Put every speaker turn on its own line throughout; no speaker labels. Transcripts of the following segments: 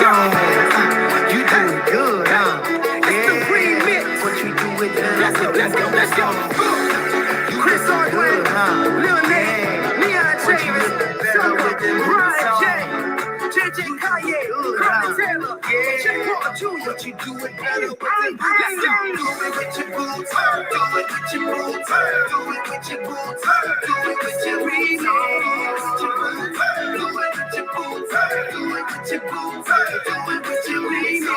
You doing good, huh? It's the remix. What you do with that? Let's go. Chris Hardwick, Lil Nate, Neon Davis, Sucker, Brian J, JJ Kanye, Carly Taylor, Jack Paul Jr. What you do with that? Let's go. Do it with your boots, do it with your boots, do it with your boots, do it with your remix. Do it with your boots, do it with your boots, do it with your remix.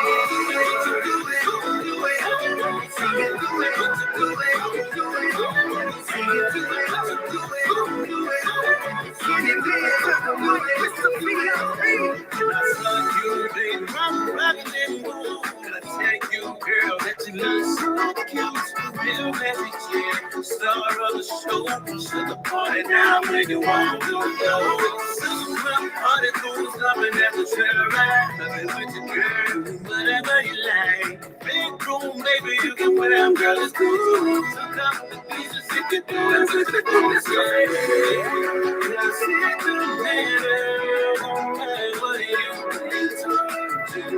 Girl, that you look so cute, real magic, yeah. Star of the show, should the party now, make you want to go. Some party fools stopping at the trailer ride. Nothing with your girl, whatever you like. Big room, baby, you can put out, girl, it's cool. So come to pieces if you do it with the boots, yeah. Just hit the middle, don't matter what you need to do.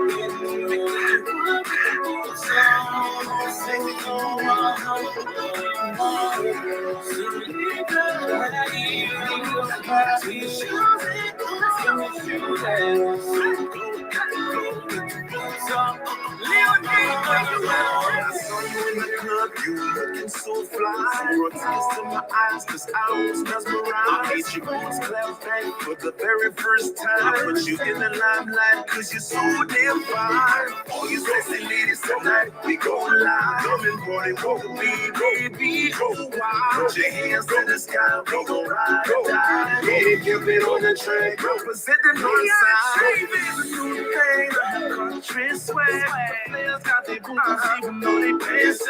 You looking so fly, brought tears to my eyes, cause I was mesmerized. I hate you once clap back for the very first time. I put you in the limelight, cause you're so damn fine. All you sexy ladies tonight, we gon' live. Come and party, walk with me, baby, go wild. Put your hands in the sky, we gon' ride or die. Baby, give it on the track, represent the north side. It's a new thing, the country swag. Players got their boots, even though they pay sad.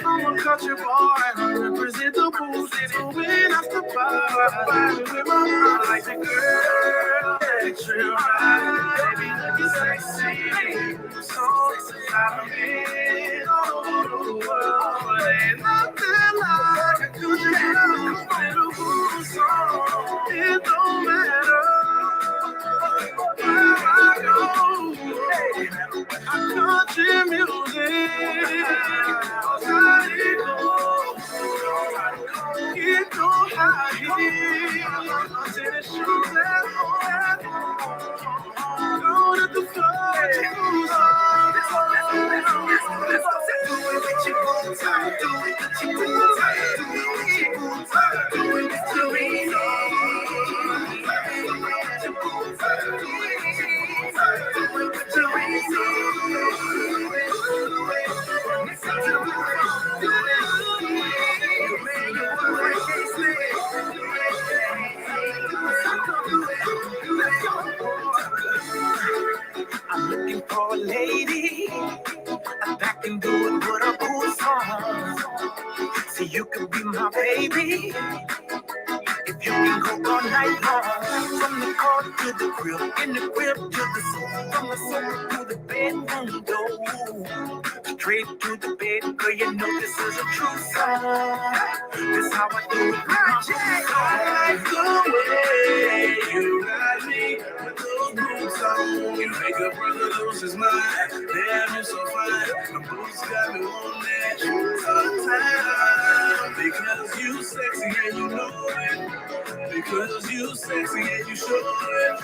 I'm a country boy, I represent the boots. So when I step by with my heart like the girl, extra right. Baby, looking sexy, so sexy out of me. All over the world, ain't nothing like a country little boots song. It don't matter where I go. Country music, get no high heels, tennis shoes at home. Go to the floor, do it with your boots, do it with your boots, do it with your boots, do it with your remix. I'm looking for a lady that can do it with a cool song. So you can be my baby if you can go all night long. From the car to the crib, in the crib to the sofa, from the sofa to the bedroom door. Straight to the bed, girl, you know this is a true song. This how I do it. I like the way you ride me with those boots on. You make a brother lose his mind. Damn, you're so fine. The boots got me on that you all the time. Because you sexy and you know it. Because you sexy and you show it.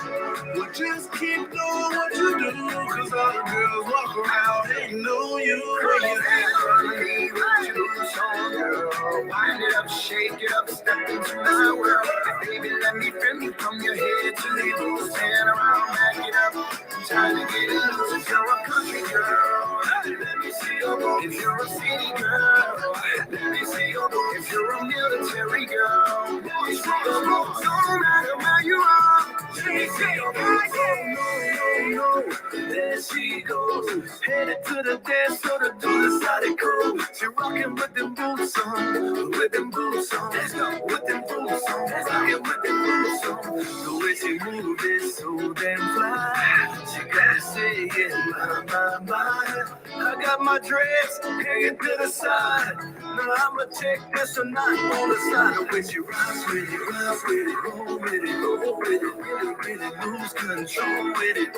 Well, just keep doing what you do. Cause all the girls walk around and know you. When you have me with your boots on, girl. Wind it up, shake it up, step into my world. Baby, let me feel you from your head to the toes. Stand around, back it up. I'm trying to get it loose. If you're a country girl, let me see your boat. If you're a city girl, let me see your boat. If you're a military girl, let me see your boat. No matter where you are, let me see your boat. No, there she goes. Headed to the dance floor to do the side cool. She rockin' with them boots on, with them boots on. Let's go with them boots on. Let's go with them boots on. The way she move is so damn fly. She gotta say it, my. I got my dress hanging to the side. Now I'ma take this and not on the side with you. Rise with it, rise with it, roll with it, roll with it, really, really lose control with it.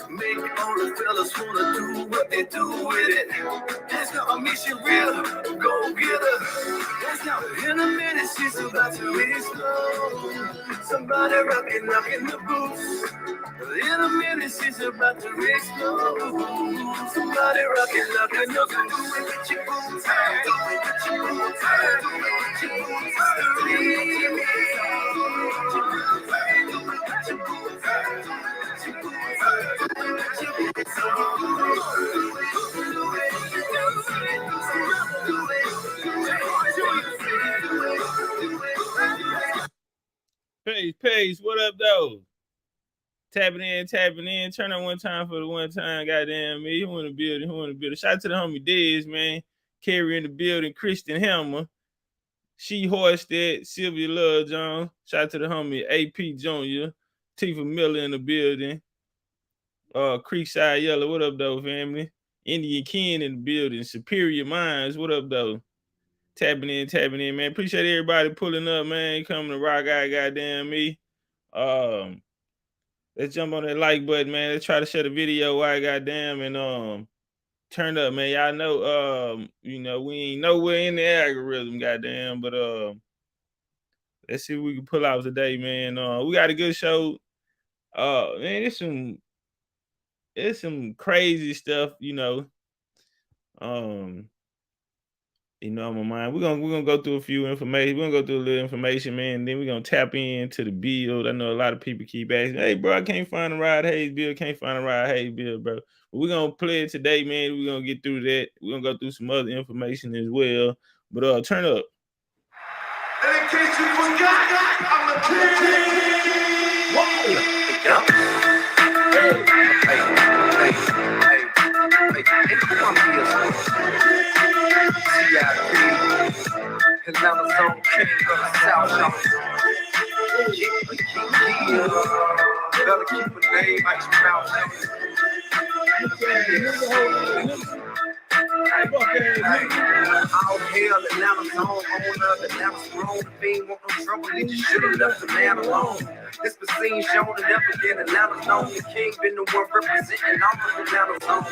Make all the fellas wanna do what they do with it. That's not a mission real, go get her. That's not in a minute, she's about to explode. Somebody rockin' up in the booth. In a minute, she's about to explode. Somebody rockin' up in the booth. Do it with your boots, do it with your boots, do it with your boots, do it with your
Pace, what up, though? Tapping in. Turn on one time for the one time. Goddamn me. Who in the building? Shout out to the homie Dez, man. Carrie in the building. Christian Hammer. She Hoisted. Sylvia Love Jones. Shout out to the homie AP Jr. Tifa Miller in the building. Creekside Yellow. What up, though, family? Indian Ken in the building. Superior Minds. What up, though? Tapping in, man. Appreciate everybody pulling up, man. Coming to rock out, goddamn me. Let's jump on that like button, man. Let's try to share the video while goddamn and turn up, man. Y'all know we ain't nowhere in the algorithm, goddamn, but let's see what we can pull out today, man. We got a good show. Man, it's some crazy stuff, on my mind. We're gonna go through a few information. We're gonna go through a little information, man, and then we're gonna tap into the build. I know a lot of people keep asking, hey bro, I can't find a Ride Hayes build, bro. But we're gonna play it today, man. We're gonna get through that. We're gonna go through some other information as well. But turn up.
And in case you forgot, I'm a king. Atlanta's own king of the South, y'all. Better keep a name out your mouth, all hail Atlanta's own owner, Atlanta's grown. If he ain't want no trouble, he just should've left the man alone. It's been seen, shown, and never been Atlanta's known. The king been the one representing all of Atlanta's own.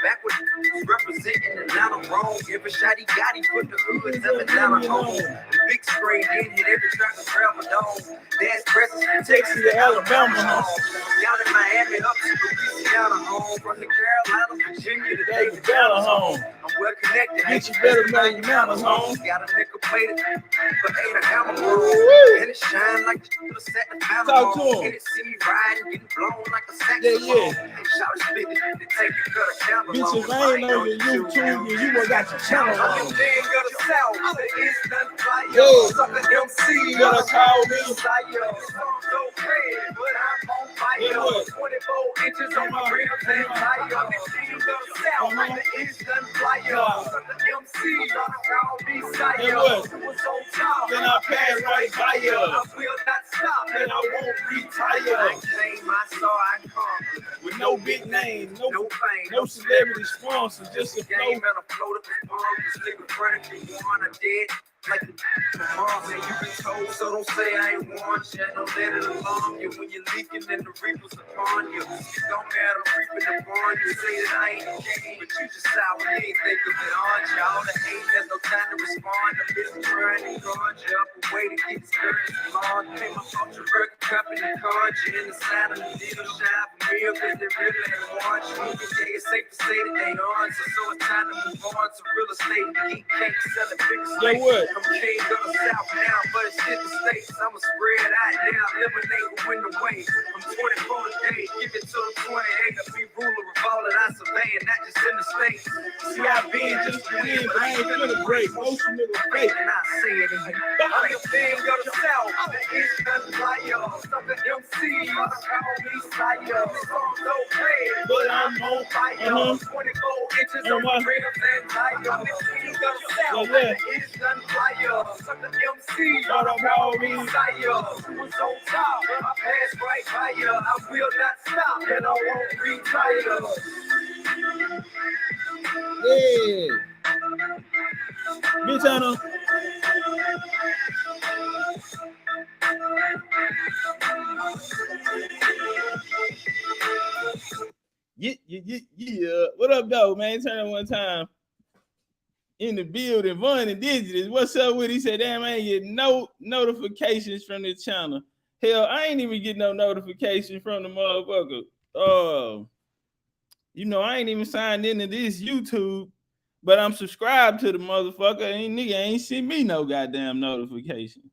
Back when he was representing Atlanta wrong, every shot he got, he put the hoods of Atlanta home. The big screen didn't hit every track of travel on. There's presence from Texas to Alabama home. Down in Miami, up to Louisiana home. From the Carolinas, Virginia to David Dallas home. I'm well connected, ain't you better know your mama's home. Got a nickel plated, but ain't a hammer roll. And it shine like the set the panel on. And it see me riding, getting blown like a saxophone. And shout it, spit it, they take it, cut a camera.
Bitches, I ain't on your YouTube, and you ain't got your channel on.
I'm the king of the South, there is none like you. Sucker MC,
you gotta call me.
So bad, but I'm on fire. 24 inches on my rims and tire. I'm the king of the South, there is none like you. Sucker MC, call me sire. Was on top,
then I pass right by you.
I will not stop, and I won't retire. I claim my star, I come
with no big names, no
fame,
no celebrity sponsors, just a
game
flow.
and a float of the bomb. This nigga running, you wanna dead. Like the mom, man, you been told, so don't say I ain't warned you. Don't let it alarm you when you're leaking and the reapers upon you. It don't matter, reaping upon you. Say that I ain't the king, but you just sour, you ain't think of it, aren't you? All the hate, there's no time to respond. I'm just trying to conjure up a way to get discouraged. Lord, pay my culture record company, conjure in the side of the deal, shine for me, because they really ain't want you. Yeah, it's safe to say that they on, so it's time to move on to real estate. Geek can't sell it, big estate. I'm king of the South now, but it's in the States. I'ma spread out now, eliminate who win the way. I'm 24 today, give it to the 28. I'll be ruler of all that I survey, and not just in the States. See, I've been just a win, but I ain't finna break. Most of niggas fake, and I say it in you. I'm the king of the South, there is nothing like you. Sucker MC, call me sire. This song's so bad, but I'm on fire. 24 inches on my rims and tire. I'm the king of the South, there is nothing like you. Sucker MC, call me sire. Was on top, I pass right by you. I will not stop, and I won't retire.
Yeah. Bitch, I know. Yeah. What up, though, man? Turn on one time. In the building, Von Indigenous. What's up with? He said, damn, I ain't getting no notifications from this channel. Hell, I ain't even getting no notifications from the motherfucker. You know, I ain't even signed into this YouTube, but I'm subscribed to the motherfucker. And nigga ain't sent me no goddamn notification.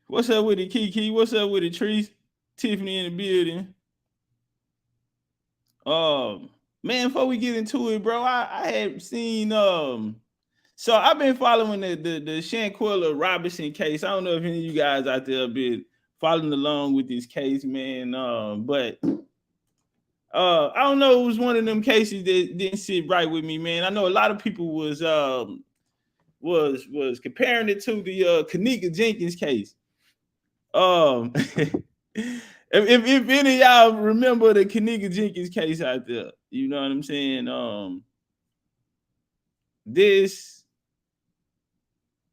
What's up with it, Kiki? What's up with it, Trees? Tiffany in the building. Man, before we get into it, bro, I had seen so I've been following the Shanquella Robinson case. I don't know if any of you guys out there have been following along with this case, man. But I don't know, it was one of them cases that didn't sit right with me, man. I know a lot of people was comparing it to the Kanika Jenkins case. If any of y'all remember the Kanika Jenkins case out there, you know what I'm saying? This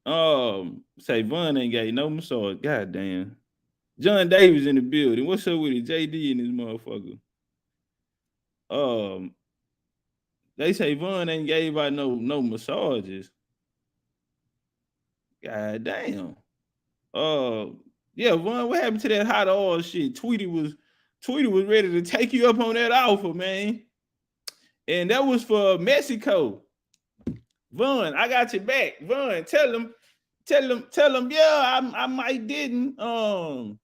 say Von ain't got no massage. God damn. John Davis in the building. What's up with it? JD and this motherfucker. They say Von ain't gave out no massages. God damn. Yeah, Von, what happened to that hot oil shit? Tweety was ready to take you up on that offer, man. And that was for Mexico. Von, I got your back. Von, tell them, yeah, I might didn't gloss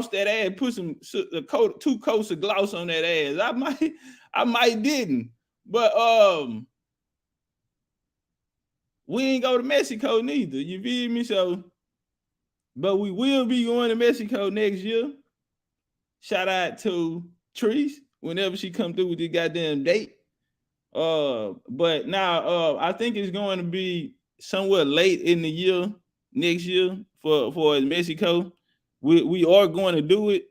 that ass, put some 2 coats of gloss on that ass. I might didn't. But we ain't go to Mexico neither. You feel me? So, but we will be going to Mexico next year. Shout out to Trees whenever she come through with this goddamn date. But now I think it's going to be somewhere late in the year, next year for Mexico. We are going to do it.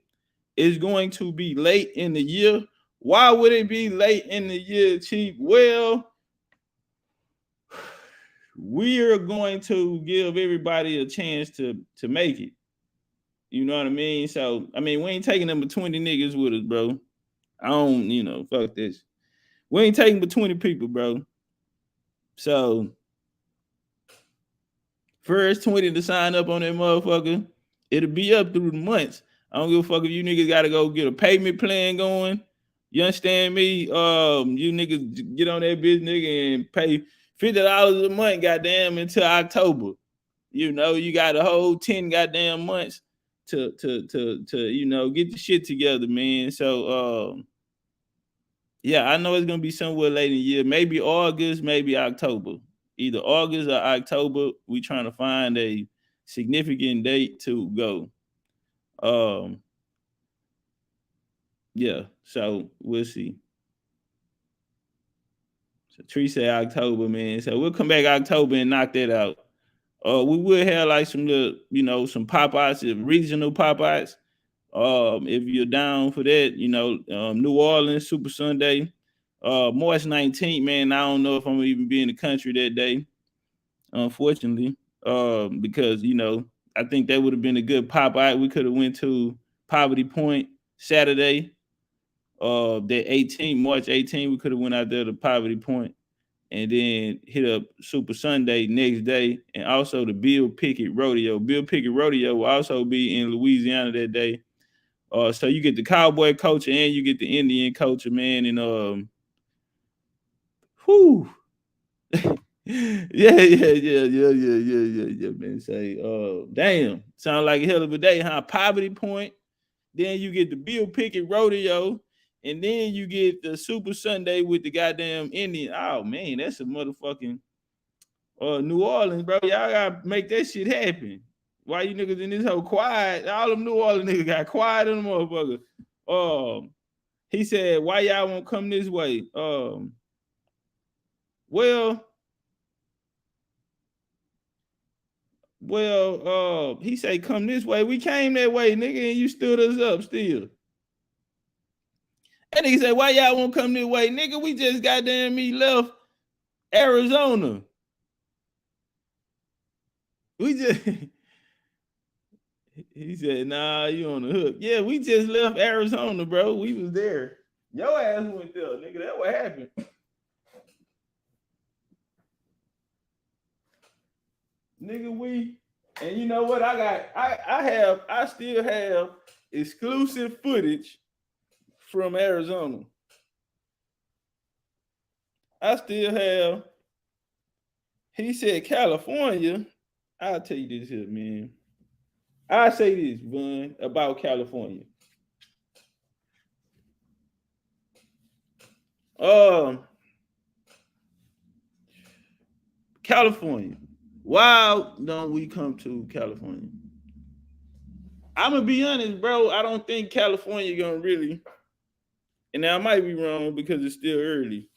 It's going to be late in the year. Why would it be late in the year, Chief? Well, we are going to give everybody a chance to make it. You know what I mean? So, I mean, we ain't taking number 20 niggas with us, bro. I don't, fuck this. We ain't taking but 20 people, bro. So, first 20 to sign up on that motherfucker, it'll be up through the months. I don't give a fuck if you niggas got to go get a payment plan going. You understand me? You niggas get on that bitch, nigga, and pay $50 a month, goddamn, until October. You know, you got a whole 10 goddamn months to get the shit together, man. So, yeah, I know it's gonna be somewhere late in the year, maybe August, maybe October. Either August or October. We trying to find a significant date to go. Yeah, so we'll see. So Tree said October, man. So we'll come back October and knock that out. We will have like some some pop-outs, regional pop-outs. If you're down for that, New Orleans Super Sunday, March 19th, man. I don't know if I'm gonna even be in the country that day, unfortunately, because I think that would have been a good pop-out. We could have went to Poverty Point Saturday. March 18th, we could have went out there to Poverty Point and then hit up Super Sunday next day, and also the Bill Pickett Rodeo. Bill Pickett Rodeo will also be in Louisiana that day. So you get the cowboy culture and you get the Indian culture, man, and yeah, man. Say, damn, sound like a hell of a day, huh? Poverty Point. Then you get the Bill Pickett Rodeo, and then you get the Super Sunday with the goddamn Indian. Oh man, that's a motherfucking New Orleans, bro. Y'all gotta make that shit happen. Why you niggas in this whole quiet? All them New Orleans niggas got quiet on the motherfucker. He said, why y'all won't come this way? He said, come this way. We came that way, nigga, and you stood us up still. That nigga say, why y'all won't come this way? Nigga, we just goddamn me left Arizona. We just he said, nah, you on the hook. Yeah, we just left Arizona, bro. We was there. Your ass went there, nigga. That's what happened. Nigga, and you know what? I still have exclusive footage from Arizona. I still have. He said California. I'll tell you this here, man. I say this, Vaughn, about California. California. Why don't we come to California? I'm gonna be honest, bro. I don't think California gonna really, and now I might be wrong because it's still early.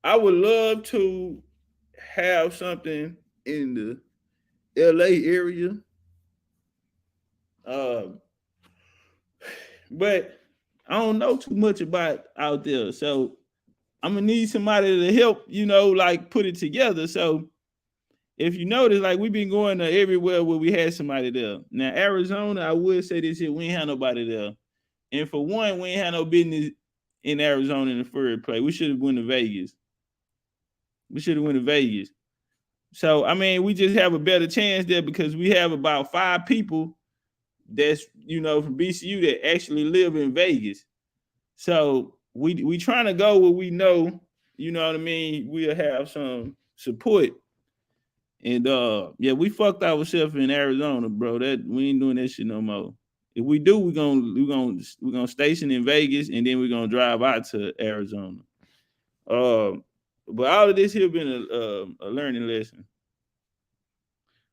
I would love to have something in the LA area. But I don't know too much about out there. So I'm gonna need somebody to help, like put it together. So if you notice, like we've been going to everywhere where we had somebody there. Now, Arizona, I would say this here, we ain't had nobody there. And for one, we ain't had no business in Arizona in the first place. We should have went to Vegas. So, I mean, we just have a better chance there because we have about 5 people that's, from BCU that actually live in Vegas. So we trying to go where we know, you know what I mean, we'll have some support. And we fucked ourselves in Arizona, bro. That we ain't doing that shit no more. If we do, we're gonna station in Vegas and then we're gonna drive out to Arizona. But all of this here been a learning lesson.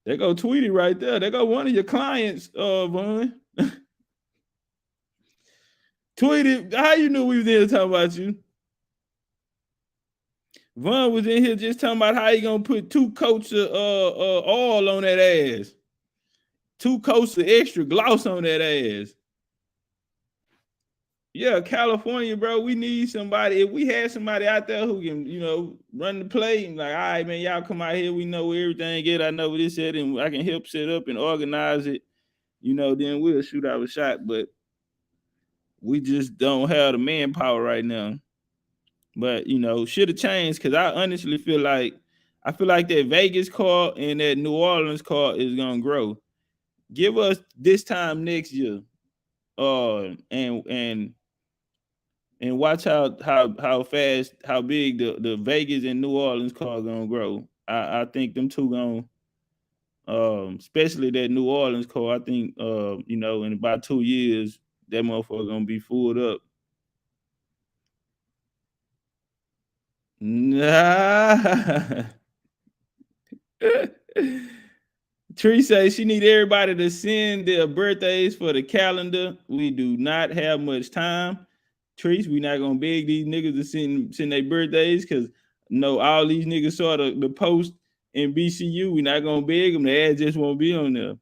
They go Tweety right there. They go one of your clients, Vaughn. Tweety, how you knew we was in here talking about you? Vaughn was in here just talking about how he gonna put 2 coats of oil on that ass. 2 coats of extra gloss on that ass. Yeah, California, bro, we need somebody. If we had somebody out there who can, run the play and like, all right, man, y'all come out here. We know where everything is. I know what this at, and I can help set up and organize it. Then we'll shoot our shot. But we just don't have the manpower right now. But, should have changed because I honestly feel like that Vegas call and that New Orleans call is going to grow. Give us this time next year. And watch how fast, how big the Vegas and New Orleans car gonna grow. I think them two gonna, especially that New Orleans car. I think in about 2 years that motherfucker gonna be fulled up. Nah. Tree says she need everybody to send their birthdays for the calendar. We do not have much time. Trees, we not gonna beg these niggas to send their birthdays because all these niggas saw the post in BCU. We not gonna beg them. The ad just won't be on there.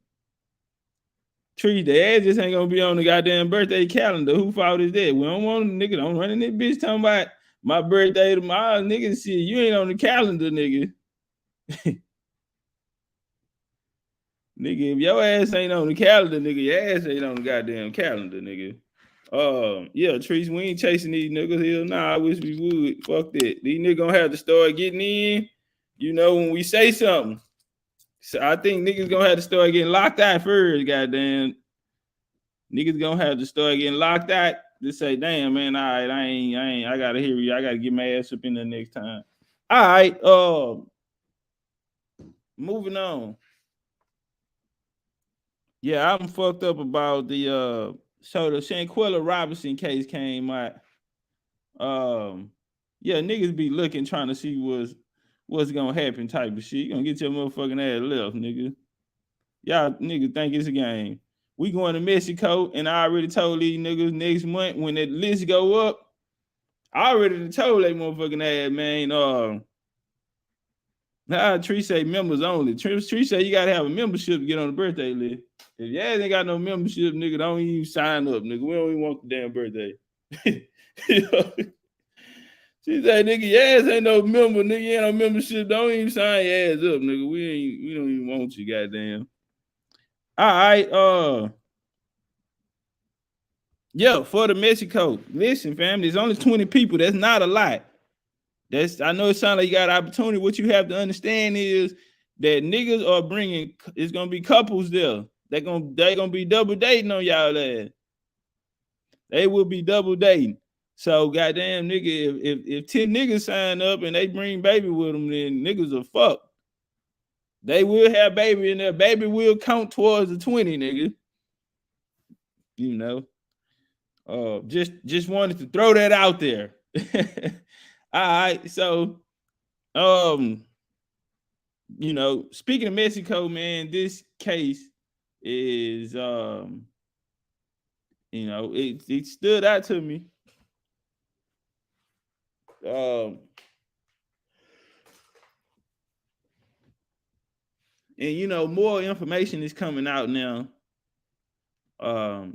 Trees, the ad just ain't gonna be on the goddamn birthday calendar. Who fault is that? We don't want a nigga don't run in that bitch talking about my birthday tomorrow. Nigga, shit, you ain't on the calendar, nigga. Nigga, if your ass ain't on the calendar, nigga, your ass ain't on the goddamn calendar, nigga. Yeah, Trees, we ain't chasing these niggas. Hell nah, I wish we would. Fuck that. These niggas gonna have to start getting in, when we say something. So I think niggas gonna have to start getting locked out first, goddamn. Niggas gonna have to start getting locked out to say, damn, man, all right, I gotta hear you. I gotta get my ass up in there next time. All right, moving on. Yeah, I'm fucked up about the so the Shanquella Robinson case came out. Yeah, niggas be looking, trying to see what's gonna happen type of shit. You gonna get your motherfucking ass left, nigga. Y'all niggas think it's a game. We going to Mexico, and I already told these niggas next month when that list go up, I already told that motherfucking ass, man, Tree say members only. Tree say you gotta have a membership to get on the birthday list. If y'all ain't got no membership, nigga, don't even sign up, nigga. We don't even want the damn birthday. You know? She said, nigga, your ass ain't no member, nigga. You ain't no membership. Don't even sign your ass up, nigga. We don't even want you, goddamn. All right, yeah, for the Mexico. Listen, fam, there's only 20 people. That's not a lot. I know it sounds like you got an opportunity. What you have to understand is that niggas are bringing, it's gonna be couples there. They gonna be double dating on y'all ass. They will be double dating. So goddamn nigga, if 10 niggas sign up and they bring baby with them, then niggas are fucked. They will have baby and their baby will count towards the 20, nigga. You know. Just wanted to throw that out there. All right, so you know, speaking of Mexico, man, this case is you know, it stood out to me. And you know, more information is coming out now.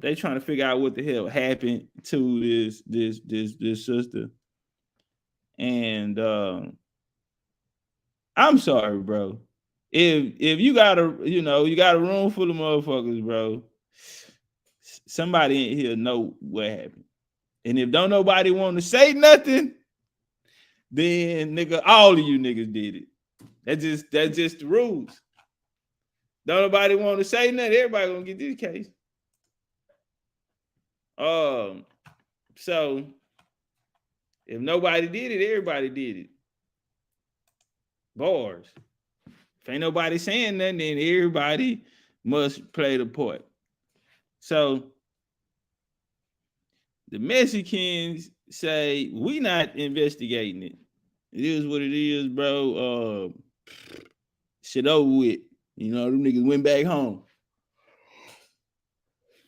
They trying to figure out what the hell happened to this sister. And I'm sorry, bro. If you got a room full of motherfuckers, bro, somebody in here know what happened. And if don't nobody want to say nothing, then nigga, all of you niggas did it. That's just the rules. Don't nobody want to say nothing, everybody gonna get this case. So if nobody did it, everybody did it. Bars. If ain't nobody saying nothing, then everybody must play the part. So the Mexicans say we not investigating it. It is what it is, bro. Shit over with. You know, them niggas went back home.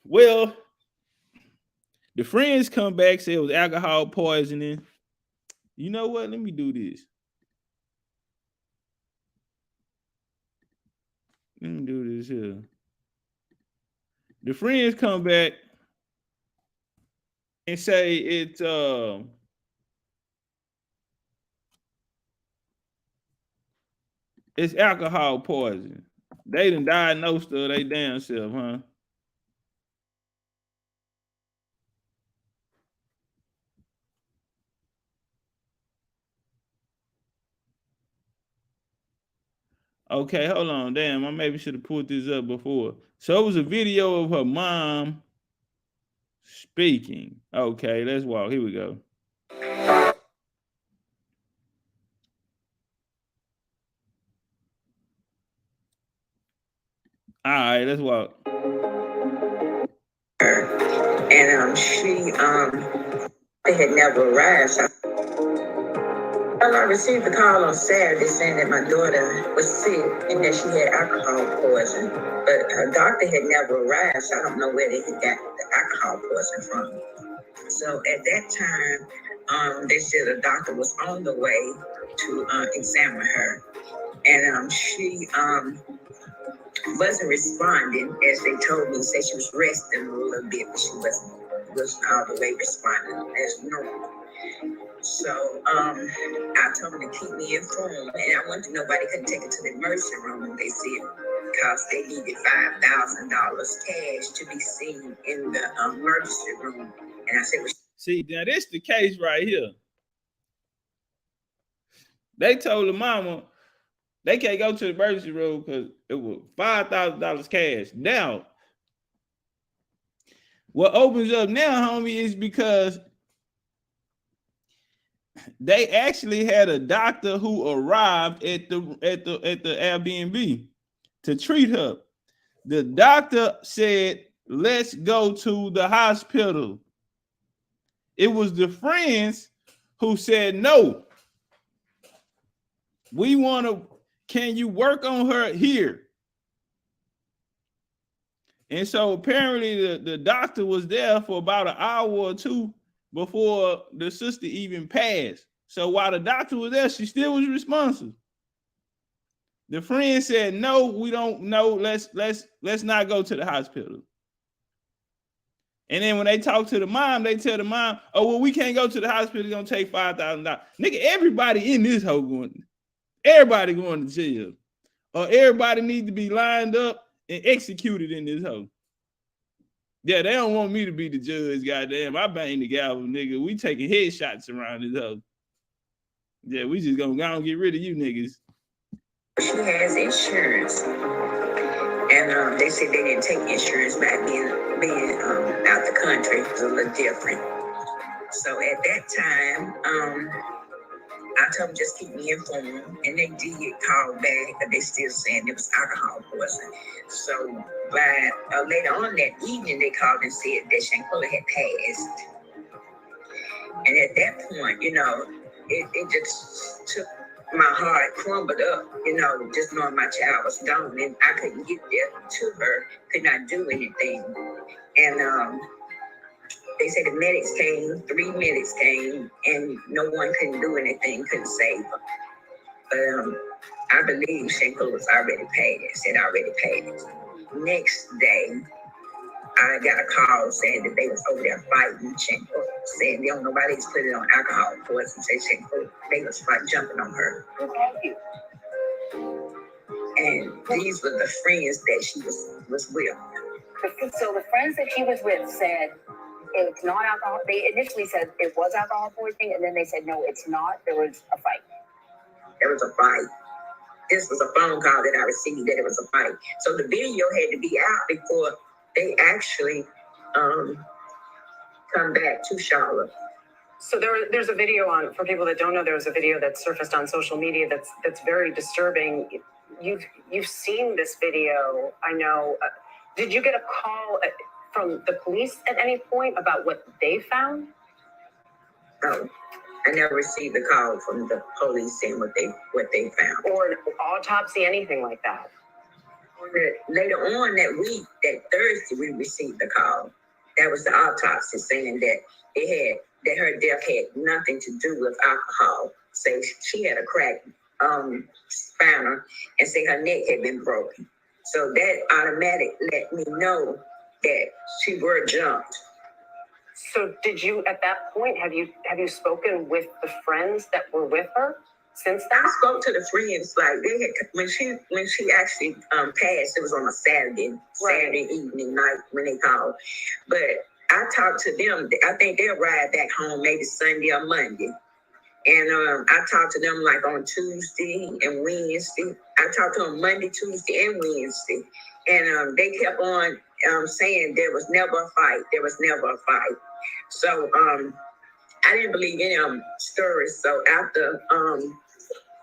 Well, the friends come back, say it was alcohol poisoning. You know what? Let me do this. Let me do this here. The friends come back and say it's alcohol poisoning. They done diagnosed her they damn self, huh? Okay, hold on. Damn, I maybe should have pulled this up before. So it was a video of her mom speaking. Okay, let's walk. Here we go. All right, let's walk.
And she had never arrived. Well, I received a call on Saturday saying that my daughter was sick and that she had alcohol poison. But her doctor had never arrived, so I don't know where they got the alcohol poison from. So at that time, they said a doctor was on the way to examine her. And she wasn't responding, as they told me. Said she was resting a little bit, but she wasn't all the way responding as normal. So I told them to keep me informed, and I wanted to know why they couldn't take it to the emergency room. And they said because they needed $5,000 cash to be seen in the emergency room. And I said, well,
see, now this the case right here. They told the mama they can't go to the emergency room because it was $5,000 cash. Now, what opens up now, homie, is because they actually had a doctor who arrived at the Airbnb to treat her. The doctor said, "Let's go to the hospital." It was the friends who said, "No, we want to. Can you work on her here?" And so apparently the doctor was there for about an hour or two before the sister even passed. So while the doctor was there, she still was responsive. The friend said, "No, we don't know. Let's not go to the hospital." And then when they talk to the mom, they tell the mom, oh, well, we can't go to the hospital. It's going to take $5,000. Nigga, everybody in this hoe going to jail. Or everybody needs to be lined up and executed in this hoe. Yeah, they don't want me to be the judge, goddamn. I bang the gavel, nigga. We taking headshots around this hoe. Yeah, we just gonna go and get rid of you niggas.
She has insurance. And they said they didn't take insurance back being out the country. It was a little different. So at that time, I told them just keep me informed, and they did call back, but they still saying it was alcohol poisoning. So by later on that evening, they called and said that Shanquella had passed. And at that point, you know, it just took my heart crumbled up, you know, just knowing my child was gone, and I couldn't get there to her, could not do anything. And they said the medics came, 3 medics came, and no one couldn't do anything, couldn't save her. But I believe Shanquella was already passed, had already passed. Next day, I got a call saying that they was over there fighting Shanquella, saying they don't know why they just put it on alcohol poison, say Shanquella, they was jumping on her. And these were the friends that she was with.
So the friends that she was with said it's not alcohol. They initially said it was alcohol poisoning, and then they said no, it's not. There was a fight.
There was a fight. This was a phone call that I received that it was a fight. So the video had to be out before they actually come back to Charlotte.
So there's a video on, for people that don't know, there was a video that surfaced on social media that's very disturbing. You've seen this video, I know. Did you get a call from the police at any point about what they found?
No, I never received a call from the police saying what they found.
Or an autopsy, anything like that?
Later on that week, that Thursday, we received a call. That was the autopsy saying that her death had nothing to do with alcohol. Say she had a cracked spinal, and say her neck had been broken. So that automatic let me know that she were jumped.
So did you, at that point, have you spoken with the friends that were with her since then?
I spoke to the friends, like they had, when she actually passed, it was on a Saturday evening night when they called. But I talked to them, I think they'll ride back home maybe Sunday or Monday. And I talked to them like on Tuesday and Wednesday. I talked to them Monday, Tuesday, and Wednesday. And they kept on saying there was never a fight. There was never a fight. So I didn't believe any of them stories. So after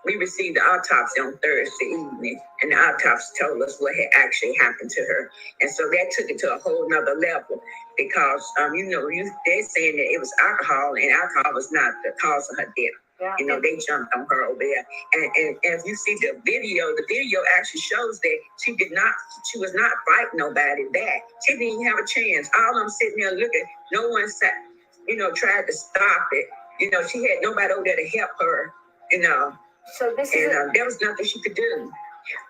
we received the autopsy on Thursday evening, and the autopsy told us what had actually happened to her. And so that took it to a whole nother level because, they're saying that it was alcohol, and alcohol was not the cause of her death.
Yeah.
You know, they jumped on her over there. And if you see the video actually shows that she was not fighting nobody back. She didn't even have a chance. All of them sitting there looking. No one sat, tried to stop it. She had nobody over there to help her,
So this
there was nothing she could do.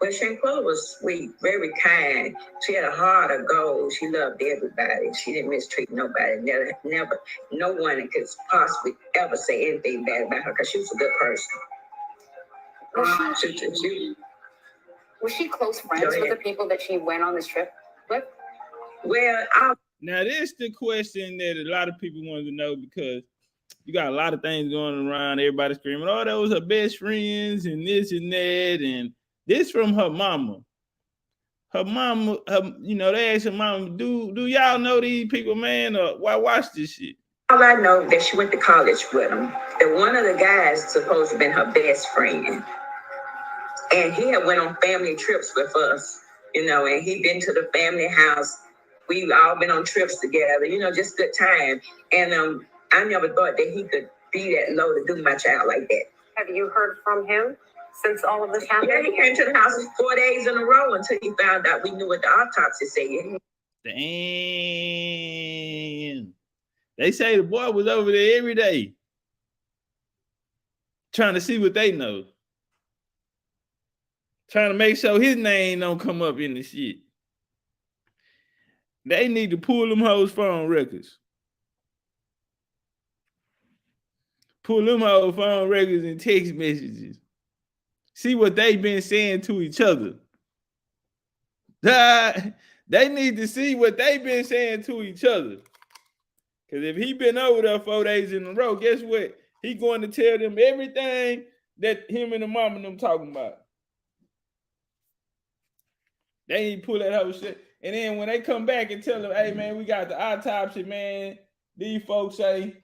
But Shanquella was sweet, very kind. She had a heart of gold. She loved everybody. She didn't mistreat nobody. Never, no one could possibly ever say anything bad about her because she was a good person.
Was she close friends with the people that she went on this trip with?
Well,
now this is the question that a lot of people wanted to know because you got a lot of things going around. Everybody screaming, "Oh, those are best friends," and this and that, and this from her mama. Her mama, they asked her mama, "Do y'all know these people, man? Or why watch this shit?"
All I know that she went to college with him. That one of the guys supposed to have been her best friend, and he had went on family trips with us, and he'd been to the family house. We've all been on trips together, just good time. And I never thought that he could be that low to do my child like that.
Have you heard from him since all of this happened?
Yeah, he came to the house 4 days in a row until he found out we knew what the autopsy said.
Damn. They say the boy was over there every day trying to see what they know. Trying to make sure his name don't come up in the shit. They need to pull them hoes phone records. Pull them hoes phone records and text messages. See what they've been saying to each other. They need to see what they've been saying to each other. Because if he been over there 4 days in a row, guess what? He going to tell them everything that him and the mom and them talking about. They need to pull that whole shit. And then when they come back and tell them, hey, man, we got the autopsy, man. These folks say,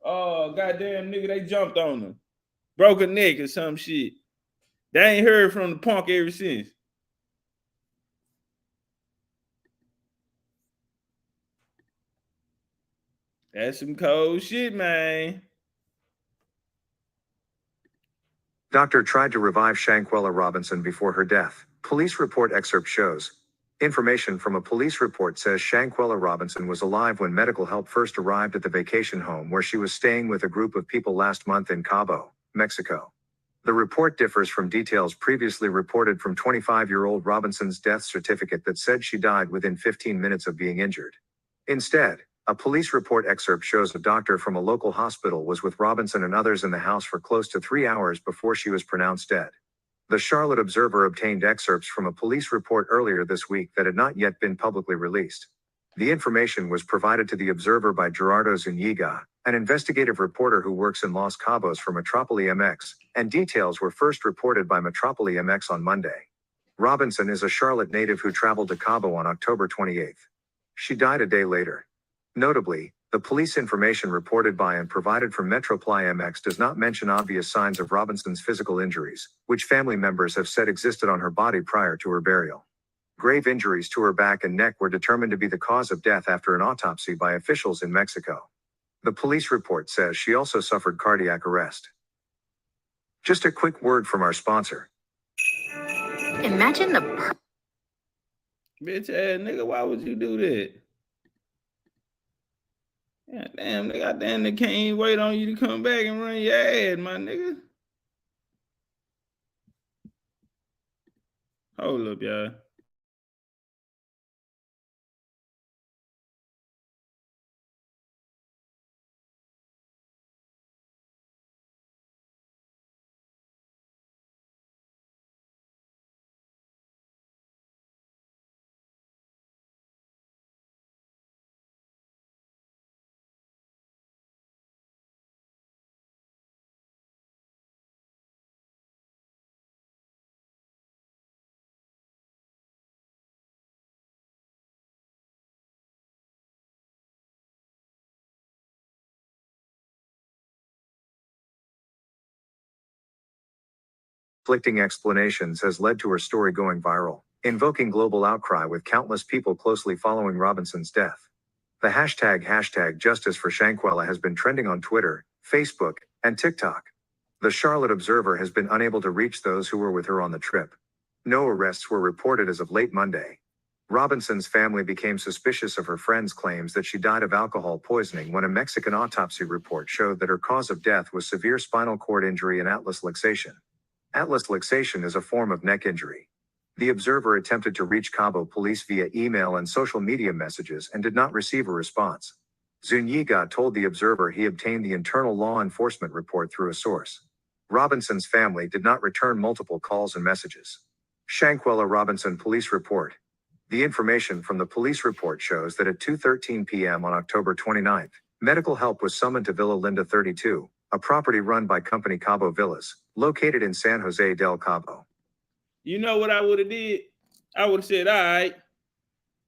oh, goddamn nigga, they jumped on them. Broke a neck or some shit. They ain't heard from the punk ever since. That's some cold shit, man.
Doctor tried to revive Shanquella Robinson before her death. Police report excerpt shows. Information from a police report says Shanquella Robinson was alive when medical help first arrived at the vacation home where she was staying with a group of people last month in Cabo, Mexico. The report differs from details previously reported from 25-year-old Robinson's death certificate that said she died within 15 minutes of being injured. Instead, a police report excerpt shows a doctor from a local hospital was with Robinson and others in the house for close to 3 hours before she was pronounced dead. The Charlotte Observer obtained excerpts from a police report earlier this week that had not yet been publicly released. The information was provided to the Observer by Gerardo Zuniga, an investigative reporter who works in Los Cabos for Metrópoli MX, and details were first reported by Metrópoli MX on Monday. Robinson is a Charlotte native who traveled to Cabo on October 28. She died a day later. Notably, the police information reported by and provided from Metrópoli MX does not mention obvious signs of Robinson's physical injuries, which family members have said existed on her body prior to her burial. Grave injuries to her back and neck were determined to be the cause of death after an autopsy by officials in Mexico. The police report says she also suffered cardiac arrest. Just a quick word from our sponsor.
Imagine the
Bitch ass nigga, why would you do that? Yeah, damn, nigga, goddamn, they can't even wait on you to come back and run your ad, my nigga. Hold up, y'all.
Conflicting explanations has led to her story going viral, invoking global outcry with countless people closely following Robinson's death. The hashtag Justice for Shanquella has been trending on Twitter, Facebook, and TikTok. The Charlotte Observer has been unable to reach those who were with her on the trip. No arrests were reported as of late Monday. Robinson's family became suspicious of her friend's claims that she died of alcohol poisoning when a Mexican autopsy report showed that her cause of death was severe spinal cord injury and atlas luxation. Atlas luxation is a form of neck injury. The Observer attempted to reach Cabo police via email and social media messages and did not receive a response. Zuniga told the Observer he obtained the internal law enforcement report through a source. Robinson's family did not return multiple calls and messages. Shanquella Robinson police report. The information from the police report shows that at 2:13 p.m. on October 29, medical help was summoned to Villa Linda 32, a property run by company Cabo Villas, located in San Jose del Cabo.
You know what I would have did? I would have said, all right,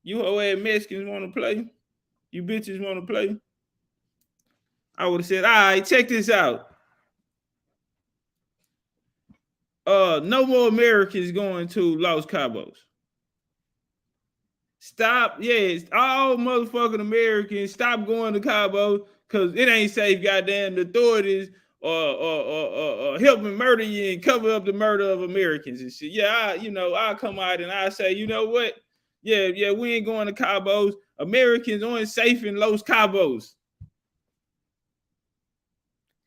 you whole ass Mexicans want to play? You bitches want to play? I would have said, all right, check this out. No more Americans going to Los Cabos. Stop, yes, all motherfucking Americans, stop going to Cabo because it ain't safe, goddamn, the authorities or helping murder you and cover up the murder of Americans and shit. Yeah, I'll come out and I say, you know what? Yeah, we ain't going to Cabos. Americans aren't safe in Los Cabos.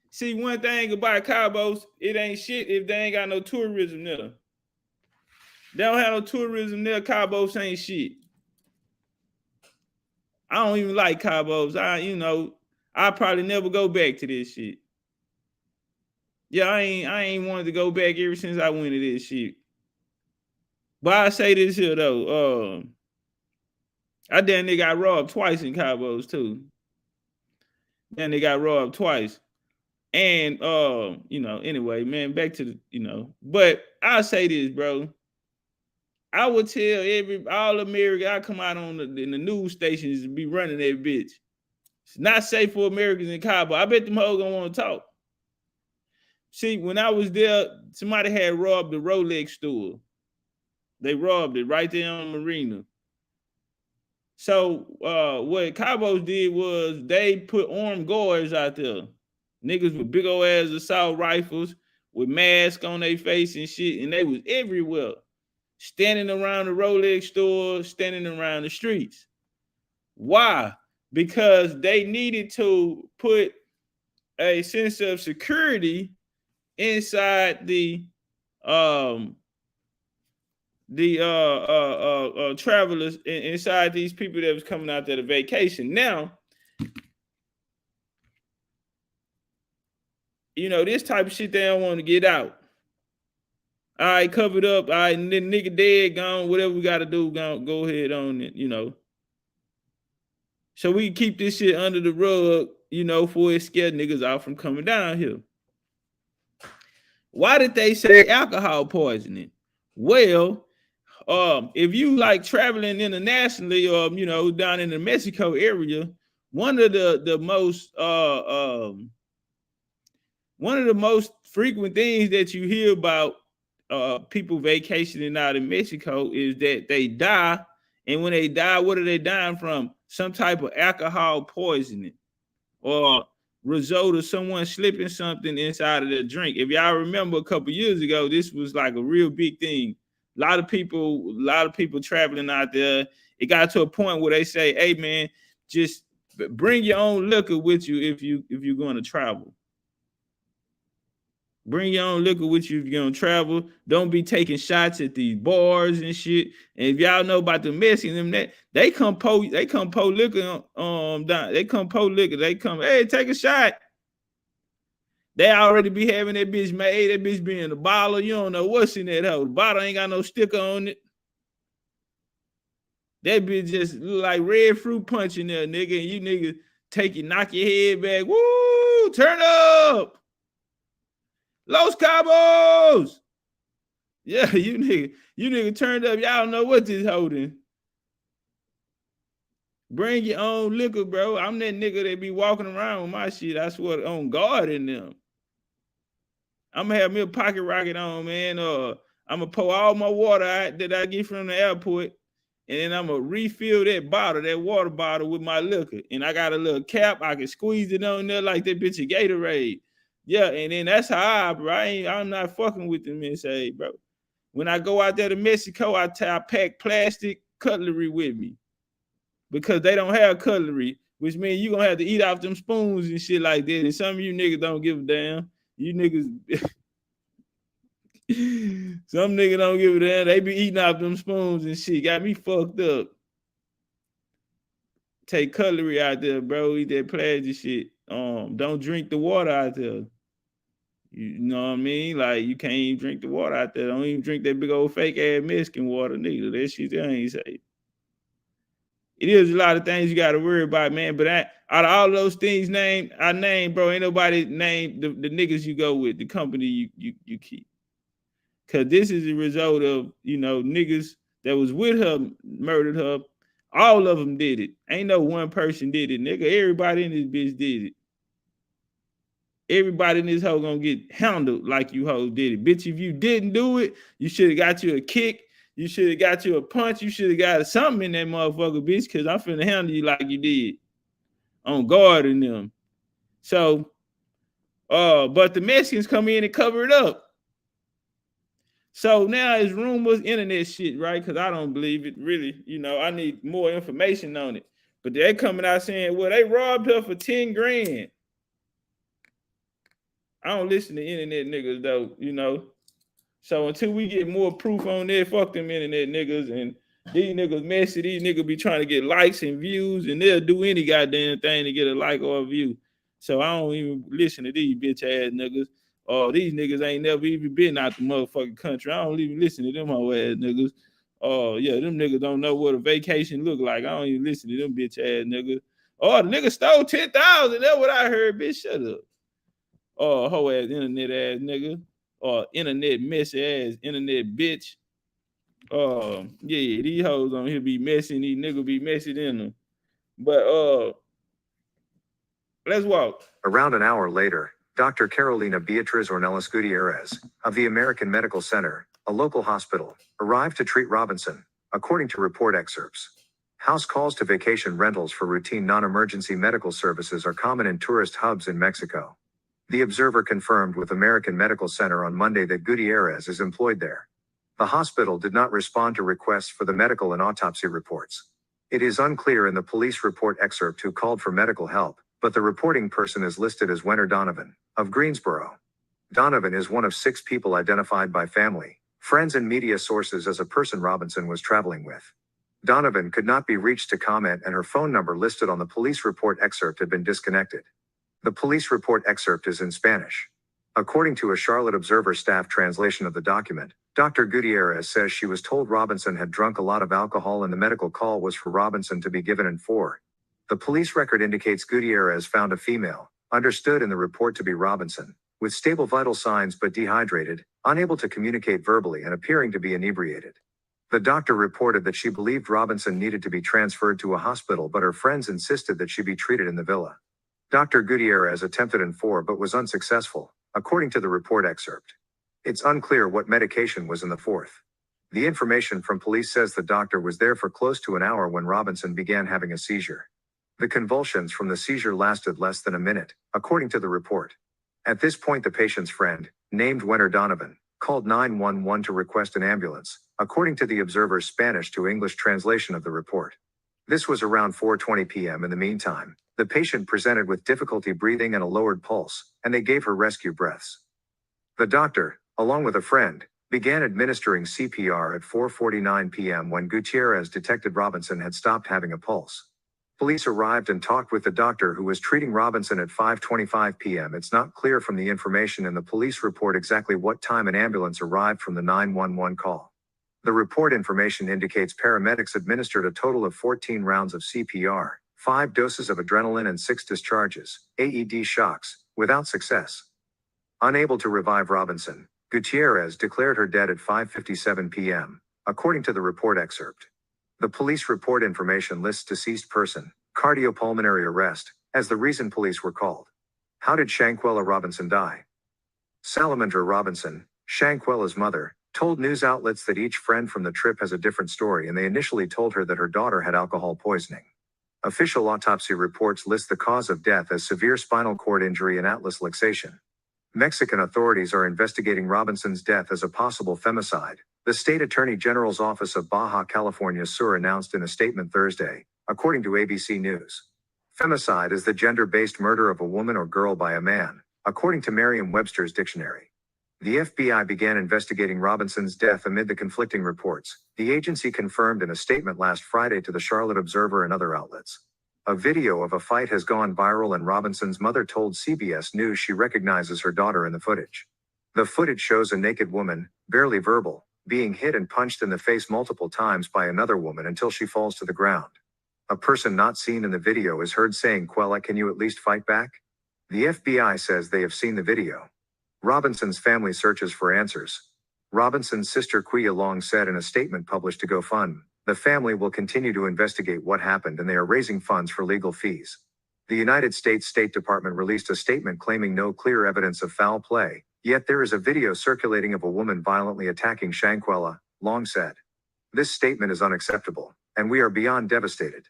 See, one thing about Cabos, it ain't shit if they ain't got no tourism there. They don't have no tourism there, Cabos ain't shit. I don't even like Cabos. I probably never go back to this shit. Yeah, I ain't wanted to go back ever since I went to this shit. But I say this here though, I damn near got robbed twice in Cabos too. Then they got robbed twice. And anyway, man, back to the, but I'll say this, bro. I would tell all America, I come out in the news stations and be running that bitch. It's not safe for Americans in Cabo. I bet them hoes gonna want to talk. See, when I was there, somebody had robbed the Rolex store. They robbed it right there on Marina. So what Cabos did was they put armed guards out there. Niggas with big old ass assault rifles with masks on their face and shit, and they was everywhere. Standing around the Rolex store, standing around the streets. Why? Because they needed to put a sense of security inside the travelers, inside these people that was coming out there to vacation. Now, this type of shit they don't want to get out. All right, covered up. All right, and then nigga dead, gone. Whatever we got to do, go ahead on it, So we keep this shit under the rug, for it scare niggas out from coming down here. Why did they say alcohol poisoning? Well, if you like traveling internationally or, down in the Mexico area, one of the most frequent things that you hear about people vacationing out in Mexico is that they die. And when they die, what are they dying from? Some type of alcohol poisoning or result of someone slipping something inside of their drink. If y'all remember a couple years ago, this was like a real big thing. A lot of people traveling out there. It got to a point where they say, hey man, just bring your own liquor with you if you're going to travel. Bring your own liquor with you if you're gonna travel. Don't be taking shots at these bars and shit. And if y'all know about the Mexicans, they come pour liquor down. They come pour liquor. They come, hey, take a shot. They already be having that bitch made. That bitch be in the bottle. You don't know what's in that hoe. The bottle ain't got no sticker on it. That bitch just look like red fruit punch in there, nigga. And you niggas knock your head back. Woo! Turn up. Los Cabos! Yeah, you nigga turned up. Y'all don't know what this holding. Bring your own liquor, bro. I'm that nigga that be walking around with my shit. I swear on guard in them. I'm gonna have me a pocket rocket on, man. I'm gonna pour all my water out that I get from the airport, and then I'm gonna refill that water bottle with my liquor. And I got a little cap. I can squeeze it on there like that bitch a Gatorade. Yeah, and then that's how I operate. I'm not fucking with them and say, bro. When I go out there to Mexico, I pack plastic cutlery with me because they don't have cutlery, which means you're gonna have to eat off them spoons and shit like that. And some of you niggas don't give a damn. You niggas, some niggas don't give a damn. They be eating off them spoons and shit. Got me fucked up. Take cutlery out there, bro. Eat that plastic shit. Don't drink the water out there. You know what I mean? Like, you can't even drink the water out there. Don't even drink that big old fake ass Mexican water, neither. That shit there ain't safe. It is a lot of things you got to worry about, man. But out of all those things I named, bro, ain't nobody named the niggas you go with, the company you keep. Because this is a result of, niggas that was with her, murdered her. All of them did it. Ain't no one person did it, nigga. Everybody in this bitch did it. Everybody in this hoe gonna get handled like you hoes did it. Bitch, if you didn't do it, you should have got you a kick. You should have got you a punch. You should have got something in that motherfucker, bitch, because I'm finna handle you like you did. On guard in them. So, but the Mexicans come in and cover it up. So now it's rumors, internet shit, right? Because I don't believe it, really. I need more information on it. But they're coming out saying, well, they robbed her for 10 grand. I don't listen to internet niggas though, So until we get more proof on that, fuck them internet niggas, and These niggas messy. These niggas be trying to get likes and views, and they'll do any goddamn thing to get a like or a view. So I don't even listen to these bitch ass niggas. Oh, these niggas ain't never even been out the motherfucking country. I don't even listen to them whole ass niggas. Oh, yeah, them niggas don't know what a vacation look like. I don't even listen to them bitch ass niggas. Oh, the nigga stole 10,000. That's what I heard, bitch. Shut up. Oh, hoe ass internet ass nigga. Or internet messy ass internet bitch. Yeah, these hoes on here be messy and these niggas be messy in them. But let's walk.
Around an hour later, Dr. Carolina Beatriz Ornelas Gutierrez, of the American Medical Center, a local hospital, arrived to treat Robinson, according to report excerpts. House calls to vacation rentals for routine non-emergency medical services are common in tourist hubs in Mexico. The Observer confirmed with American Medical Center on Monday that Gutierrez is employed there. The hospital did not respond to requests for the medical and autopsy reports. It is unclear in the police report excerpt who called for medical help, but the reporting person is listed as Wenner Donovan, of Greensboro. Donovan is one of 6 people identified by family, friends and media sources as a person Robinson was traveling with. Donovan could not be reached to comment, and her phone number listed on the police report excerpt had been disconnected. The police report excerpt is in Spanish. According to a Charlotte Observer staff translation of the document, Dr. Gutierrez says she was told Robinson had drunk a lot of alcohol and the medical call was for Robinson to be given in 4. The police record indicates Gutierrez found a female, understood in the report to be Robinson, with stable vital signs but dehydrated, unable to communicate verbally and appearing to be inebriated. The doctor reported that she believed Robinson needed to be transferred to a hospital, but her friends insisted that she be treated in the villa. Dr. Gutierrez attempted in 4 but was unsuccessful, according to the report excerpt. It's unclear what medication was in the 4th. The information from police says the doctor was there for close to an hour when Robinson began having a seizure. The convulsions from the seizure lasted less than a minute, according to the report. At this point, the patient's friend, named Wenner Donovan, called 911 to request an ambulance, according to the Observer's Spanish to English translation of the report. This was around 4:20 p.m. In the meantime, the patient presented with difficulty breathing and a lowered pulse, and they gave her rescue breaths. The doctor, along with a friend, began administering CPR at 4:49 p.m. when Gutierrez detected Robinson had stopped having a pulse. Police arrived and talked with the doctor who was treating Robinson at 5:25 p.m. It's not clear from the information in the police report exactly what time an ambulance arrived from the 911 call. The report information indicates paramedics administered a total of 14 rounds of CPR, 5 doses of adrenaline and 6 discharges, AED shocks, without success. Unable to revive Robinson, Gutierrez declared her dead at 5:57 p.m., according to the report excerpt. The police report information lists deceased person, cardiopulmonary arrest, as the reason police were called. How did Shanquella Robinson die? Salamandra Robinson, Shanquella's mother, told news outlets that each friend from the trip has a different story, and they initially told her that her daughter had alcohol poisoning. Official autopsy reports list the cause of death as severe spinal cord injury and atlas luxation. Mexican authorities are investigating Robinson's death as a possible femicide, the State Attorney General's Office of Baja California Sur announced in a statement Thursday, according to ABC News. Femicide is the gender-based murder of a woman or girl by a man, according to Merriam-Webster's dictionary. The FBI began investigating Robinson's death amid the conflicting reports, the agency confirmed in a statement last Friday to the Charlotte Observer and other outlets. A video of a fight has gone viral, and Robinson's mother told CBS News she recognizes her daughter in the footage. The footage shows a naked woman, barely verbal, being hit and punched in the face multiple times by another woman until she falls to the ground. A person not seen in the video is heard saying, "Quella, can you at least fight back?" The FBI says they have seen the video. Robinson's family searches for answers. Robinson's sister Quia Long said in a statement published to GoFund, the family will continue to investigate what happened and they are raising funds for legal fees. The United States State Department released a statement claiming no clear evidence of foul play, yet there is a video circulating of a woman violently attacking Shanquella, Long said. This statement is unacceptable, and we are beyond devastated.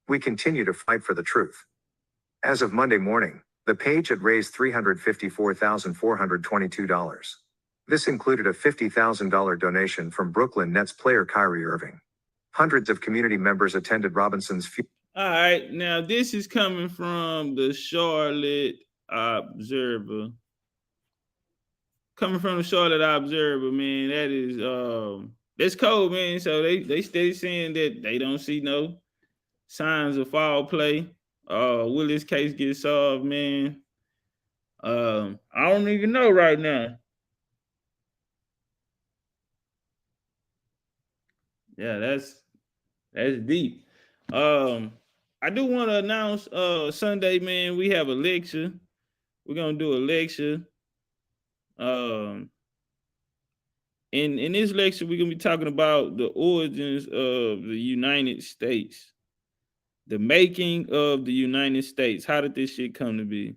We continue to fight for the truth. As of Monday morning, the page had raised $354,422. This included a $50,000 donation from Brooklyn Nets player Kyrie Irving. Hundreds of community members attended Robinson's funeral.
All right, now this is coming from the Charlotte Observer. Coming from the Charlotte Observer, man, that is That's cold, man. So they steady saying that they don't see no signs of foul play. Will this case get solved, man? I don't even know right now. Yeah, that's deep. I do want to announce Sunday, man, we have a lecture. We're gonna do a lecture. In this lecture, we're gonna be talking about the origins of the United States, the making of the United States. How did this shit come to be?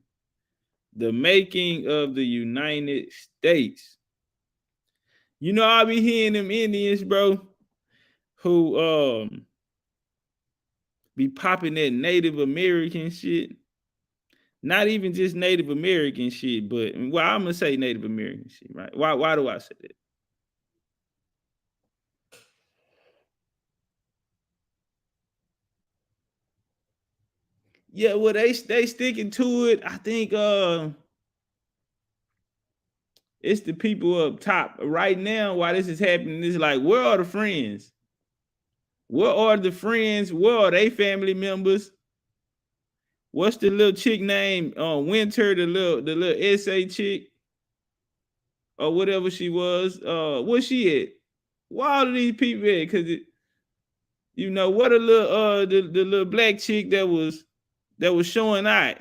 The making of the United States. You know, I be hearing them Indians, bro, who be popping that Native American shit. Not even just Native American shit, but well, I'm gonna say Native American shit, right? Why do I say that? Yeah, well, they sticking to it. I think it's the people up top right now. While this is happening, it's like, where are the friends? Where are the friends? Where are they family members? What's the little chick name? Winter, the little SA chick, or whatever she was. Where's she at? Where all of these people at? Cause you know what, a little the little black chick that was showing out.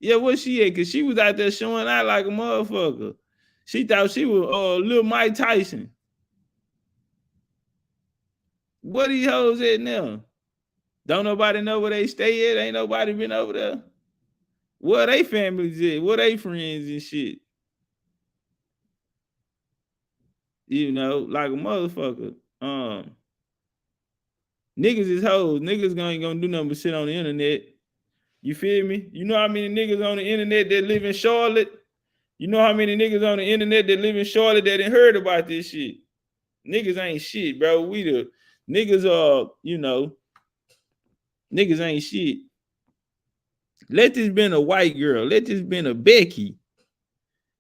Yeah, where she at? Cause she was out there showing out like a motherfucker. She thought she was little Mike Tyson. What these hoes at now? Don't nobody know where they stay at? Ain't nobody been over there? Where they families at? Where they friends and shit? You know, like a motherfucker. Niggas is hoes. Niggas ain't gonna do nothing but sit on the internet. You feel me? You know how many niggas on the internet that live in Charlotte? You know how many niggas on the internet that live in Charlotte that ain't heard about this shit? Niggas ain't shit, bro. We the niggas are, you know, niggas ain't shit. Let this been a white girl. Let this been a Becky.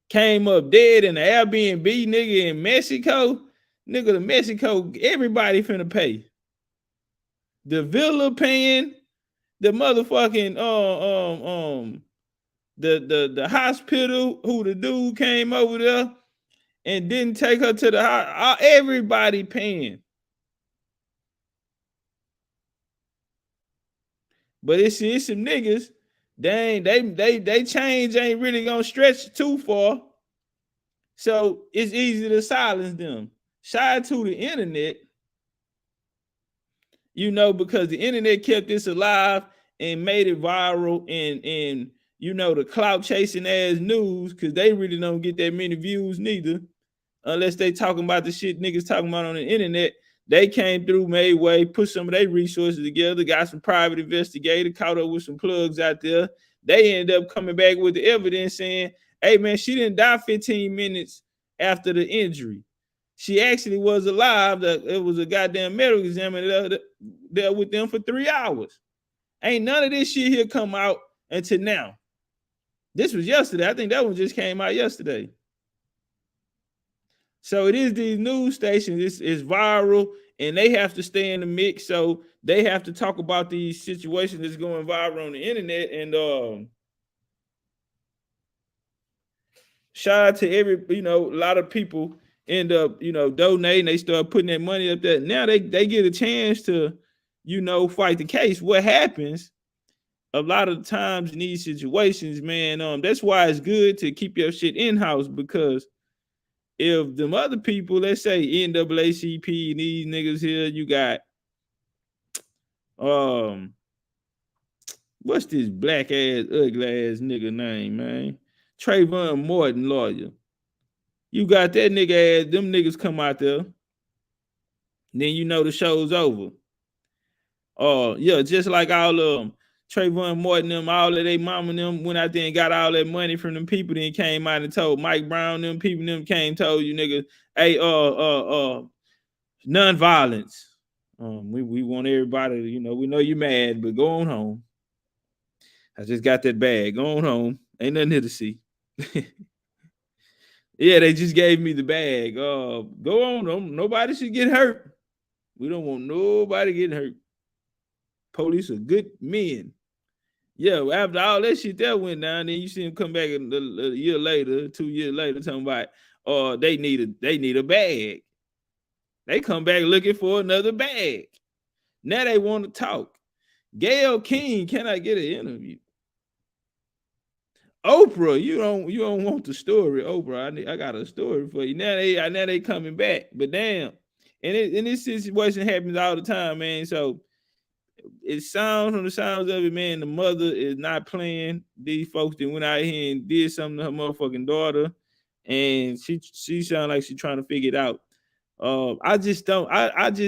Came up dead in the Airbnb, nigga, in Mexico. Nigga, the Mexico, everybody finna pay. The villa paying, the motherfucking the hospital who the dude came over there and didn't take her to the hospital. Everybody paying. But it's some niggas, they change ain't really gonna stretch too far. So it's easy to silence them. Shout out to the internet, you know, because the internet kept this alive and made it viral, and you know, the clout chasing ass news, because they really don't get that many views neither, unless they talking about the shit niggas talking about on the internet. They came through, made way, put some of their resources together, got some private investigator, caught up with some plugs out there. They ended up coming back with the evidence saying, hey man, she didn't die 15 minutes after the injury. She actually was alive. It was a goddamn medical examiner there with them for 3 hours. Ain't none of this shit here come out until now. This was yesterday. I think that one just came out yesterday. So it is these news stations. It's viral, and they have to stay in the mix. So they have to talk about these situations that's going viral on the internet. And shout out to a lot of people end up, donating. They start putting their money up there. Now they get a chance to, fight the case. What happens a lot of times in these situations, man, that's why it's good to keep your shit in-house, because if them other people, let's say NAACP and these niggas here, you got what's this black ass, ugly ass nigga name, man? Trayvon Martin lawyer. You got that nigga ass, them niggas come out there, then the show's over. Yeah, just like all of them. Trayvon Martin, them, all of they mama, them went out there and got all that money from them people, then came out and told Mike Brown, them people, them came, told you niggas, hey, nonviolence. We want everybody, we know you mad, but go on home. I just got that bag. Go on home. Ain't nothing here to see. Yeah, they just gave me the bag. Go on. Nobody should get hurt. We don't want nobody getting hurt. Police are good men. Yeah, after all that shit that went down, then you see him come back a year later, 2 years later, talking about, they need a bag. They come back looking for another bag. Now they want to talk. Gayle King, can I get an interview? Oprah, you don't want the story, Oprah. I got a story for you. Now they coming back, but damn, and this situation happens all the time, man. So it sounds from the sounds of it, man. The mother is not playing. These folks that went out here and did something to her motherfucking daughter, and she sounds like she's trying to figure it out. I just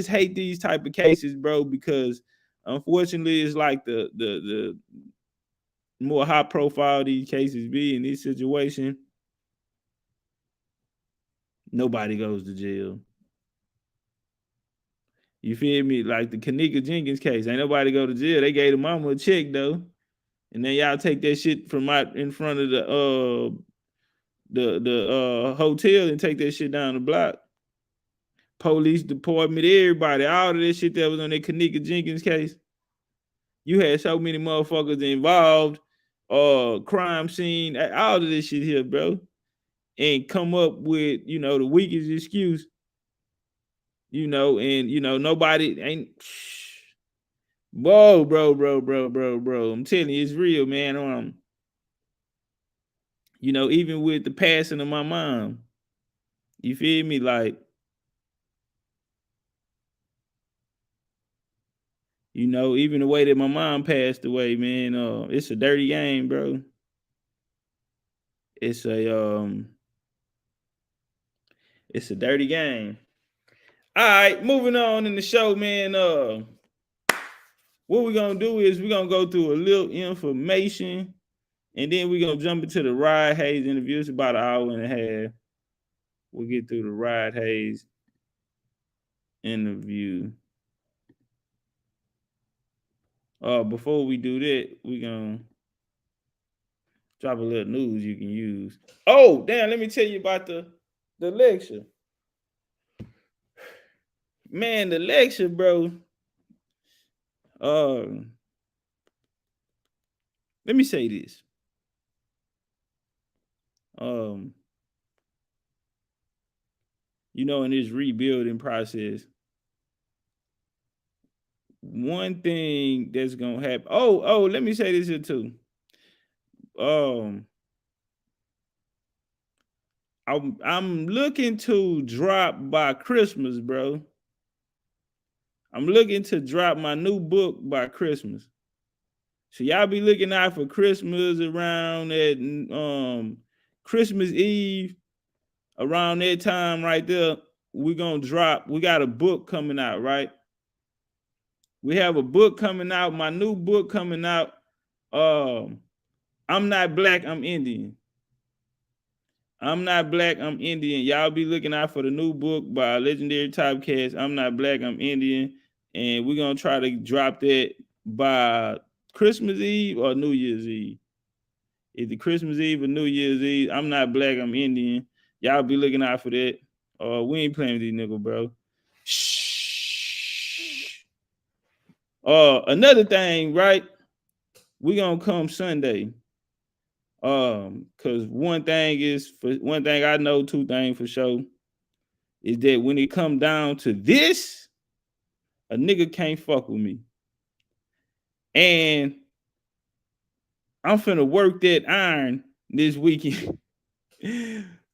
hate these type of cases, bro, because unfortunately it's like the more high profile these cases be in this situation, nobody goes to jail. You feel me? Like the Kanika Jenkins case, ain't nobody go to jail. They gave the mama a check though, and then y'all take that shit from out in front of the hotel and take that shit down the block. Police department, everybody, all of this shit that was on that Kanika Jenkins case. You had so many motherfuckers involved, crime scene, all of this shit here, bro, and come up with the weakest excuse. And nobody ain't. Whoa, bro. I'm telling you, it's real, man. Even with the passing of my mom, you feel me? Like, even the way that my mom passed away, man, it's a dirty game, bro. It's a dirty game. All right, moving on in the show, man. What we're gonna do is we're gonna go through a little information, and then we're gonna jump into the Rod Hayes interview. It's about an hour and a half. We'll get through the Rod Hayes interview. Before we do that, we're gonna drop a little news you can use. Oh, damn, let me tell you about the lecture. Man, the lecture, bro. Let me say this. In this rebuilding process, one thing that's gonna happen. Oh, let me say this here too. I'm looking to drop by Christmas, bro. I'm looking to drop my new book by Christmas. So y'all be looking out for Christmas around at Christmas Eve, around that time right there. We're gonna drop. We got a book coming out, right? We have a book coming out, my new book coming out. I'm not black, I'm Indian. I'm not black, I'm Indian. Y'all be looking out for the new book by legendary Topcatz. I'm not black, I'm Indian. And we're going to try to drop that by Christmas Eve or New Year's Eve. Either Christmas Eve or New Year's Eve. I'm not black, I'm Indian. Y'all be looking out for that. We ain't playing with these niggas, bro. Shh. Another thing, right? We going to come Sunday. Because one thing I know, two things for sure, is that when it come down to this, a nigga can't fuck with me. And I'm finna work that iron this weekend.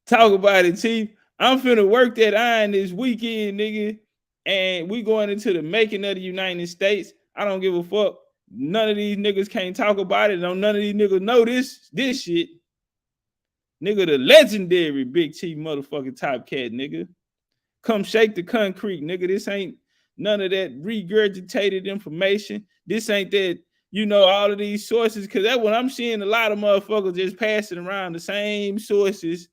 Talk about it, Chief. I'm finna work that iron this weekend, nigga. And we going into the making of the United States. I don't give a fuck. None of these niggas can't talk about it. None of these niggas know this shit. Nigga, the legendary Big Chief motherfucking Topcatz, nigga. Come shake the concrete, nigga. This ain't none of that regurgitated information. This ain't that, all of these sources, because that's what I'm seeing a lot of motherfuckers just passing around the same sources.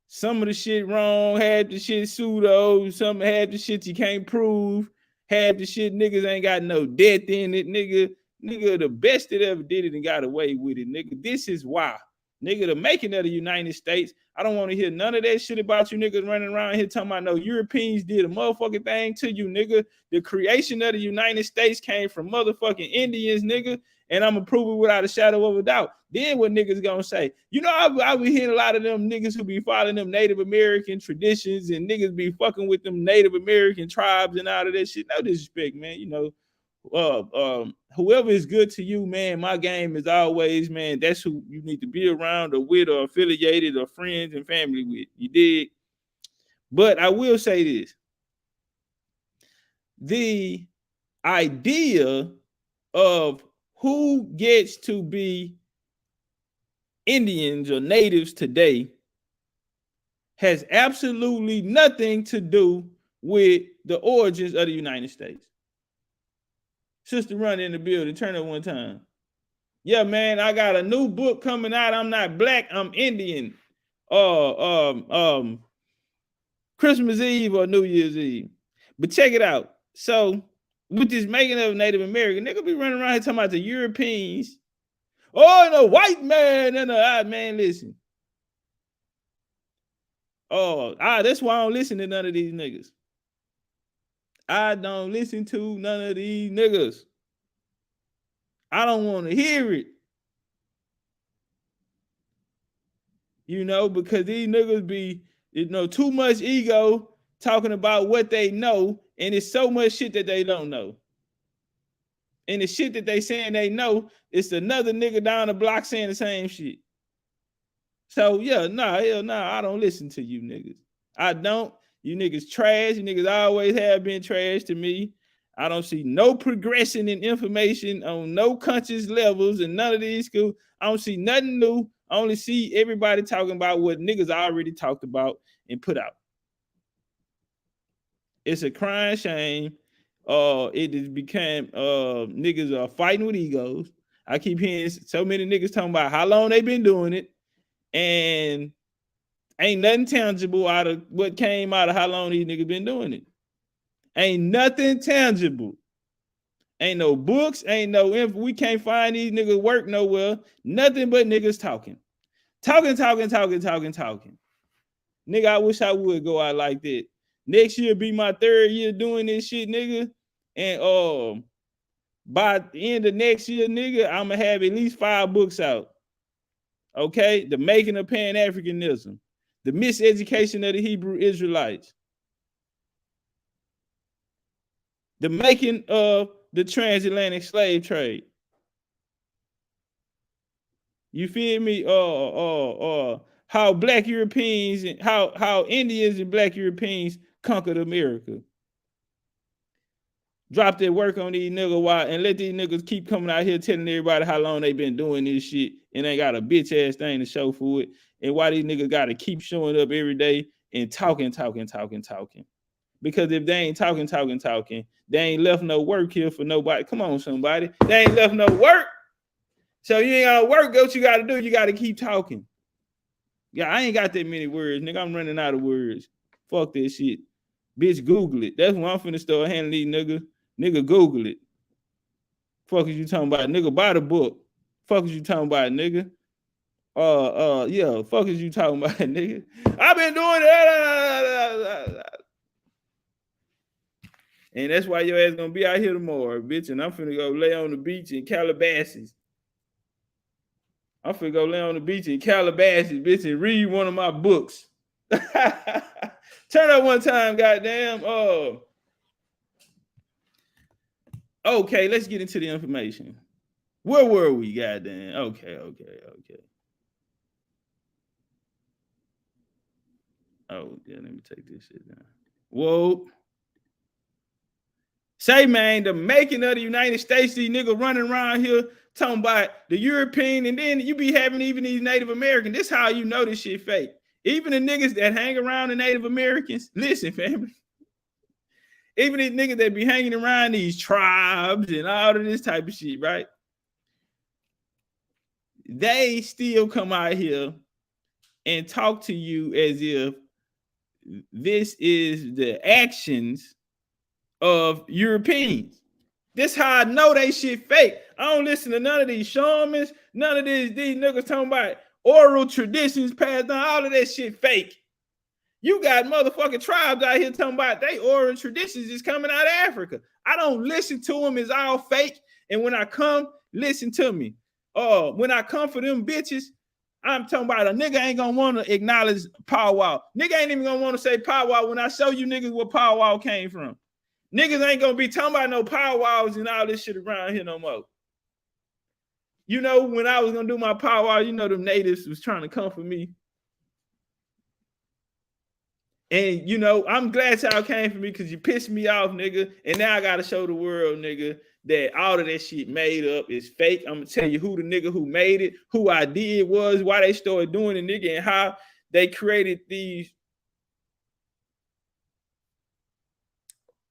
Some of the shit wrong, half the shit pseudo, some half the shit you can't prove, half the shit niggas ain't got no death in it, nigga. Nigga, the best that ever did it and got away with it, nigga. This is why. Nigga, the making of the United States. I don't want to hear none of that shit about you niggas running around here talking about no Europeans did a motherfucking thing to you, nigga. The creation of the United States came from motherfucking Indians, nigga. And I'm gonna prove it without a shadow of a doubt. Then what niggas gonna say? You know, I be hearing a lot of them niggas who be following them Native American traditions and niggas be fucking with them Native American tribes and all of that shit. No disrespect, man. You know, whoever is good to you, man, my game is always, man, that's who you need to be around or with or affiliated or friends and family with. You dig? But I will say this. The idea of who gets to be Indians or natives today has absolutely nothing to do with the origins of the United States. Sister Run in the building, turn up one time. Yeah, man, I got a new book coming out. I'm not black, I'm Indian. Christmas Eve or New Year's Eve. But check it out. So with this making of Native American, nigga be running around here talking about the Europeans. Oh, the white man and the man, listen. That's why I don't listen to none of these niggas. I don't listen to none of these niggas. I don't want to hear it. You know, because these niggas be, you know, too much ego talking about what they know, and it's so much shit that they don't know. And the shit that they saying they know, it's another nigga down the block saying the same shit. So yeah, hell nah, I don't listen to you niggas. I don't. You niggas trash. You niggas always have been trash to me. I don't see no progression in information on no conscious levels and none of these schools. I don't see nothing new. I only see everybody talking about what niggas already talked about and put out. It's a crying shame. It has become niggas are fighting with egos. I keep hearing so many niggas talking about how long they been doing it, and ain't nothing tangible out of what came out of how long these niggas been doing it. Ain't nothing tangible. Ain't no books, ain't no info. We can't find these niggas work nowhere. Nothing but niggas talking. Talking. Nigga, I wish I would go out like that. Next year be my 3rd year doing this shit, nigga. And by the end of next year, nigga, I'm gonna have at least 5 books out. Okay? The making of Pan-Africanism. The miseducation of the Hebrew Israelites. The making of the transatlantic slave trade. You feel me? How black Europeans and how Indians and black Europeans conquered America. Drop their work on these niggas and let these niggas keep coming out here telling everybody how long they been doing this shit and they got a bitch ass thing to show for it. And why these niggas gotta keep showing up every day and talking. Because if they ain't talking, they ain't left no work here for nobody. Come on, somebody. They ain't left no work. So you ain't gotta work. What you gotta do, you gotta keep talking. Yeah, I ain't got that many words, nigga. I'm running out of words. Fuck that shit. Bitch, Google it. That's what I'm finna start handling these niggas. Nigga, Google it. Fuck is you talking about? Nigga, buy the book. Fuck is you talking about, nigga? Yeah, fuck is you talking about, nigga? I've been doing that. And that's why your ass gonna be out here tomorrow, bitch. And I'm finna go lay on the beach in Calabasas. I'm finna go lay on the beach in Calabasas, bitch, and read one of my books. Turn up one time, goddamn. Okay, let's get into the information. Where were we, goddamn? Okay. Oh, yeah, let me take this shit down. Whoa. Say, man, the making of the United States, these niggas running around here talking about the European, and then you be having even these Native Americans. This how you know this shit fake. Even the niggas that hang around the Native Americans, listen, family. Even these niggas that be hanging around these tribes and all of this type of shit, right? They still come out here and talk to you as if this is the actions of Europeans. This how I know they shit fake. I don't listen to none of these shamans, none of these niggas talking about, oral traditions passed down, all of that shit fake. You got motherfucking tribes out here talking about they oral traditions is coming out of Africa. I don't listen to them, it's all fake. And when I come, listen to me. When I come for them bitches, I'm talking about a nigga ain't gonna want to acknowledge powwow. Nigga ain't even gonna want to say powwow when I show you niggas where powwow came from. Niggas ain't gonna be talking about no powwows and all this shit around here no more. You know, when I was gonna do my powwow, you know, them natives was trying to come for me. And, you know, I'm glad y'all came for me because you pissed me off, nigga. And now I got to show the world, nigga, that all of that shit made up is fake. I'm going to tell you who the nigga who made it, who I did was, why they started doing it, nigga, and how they created these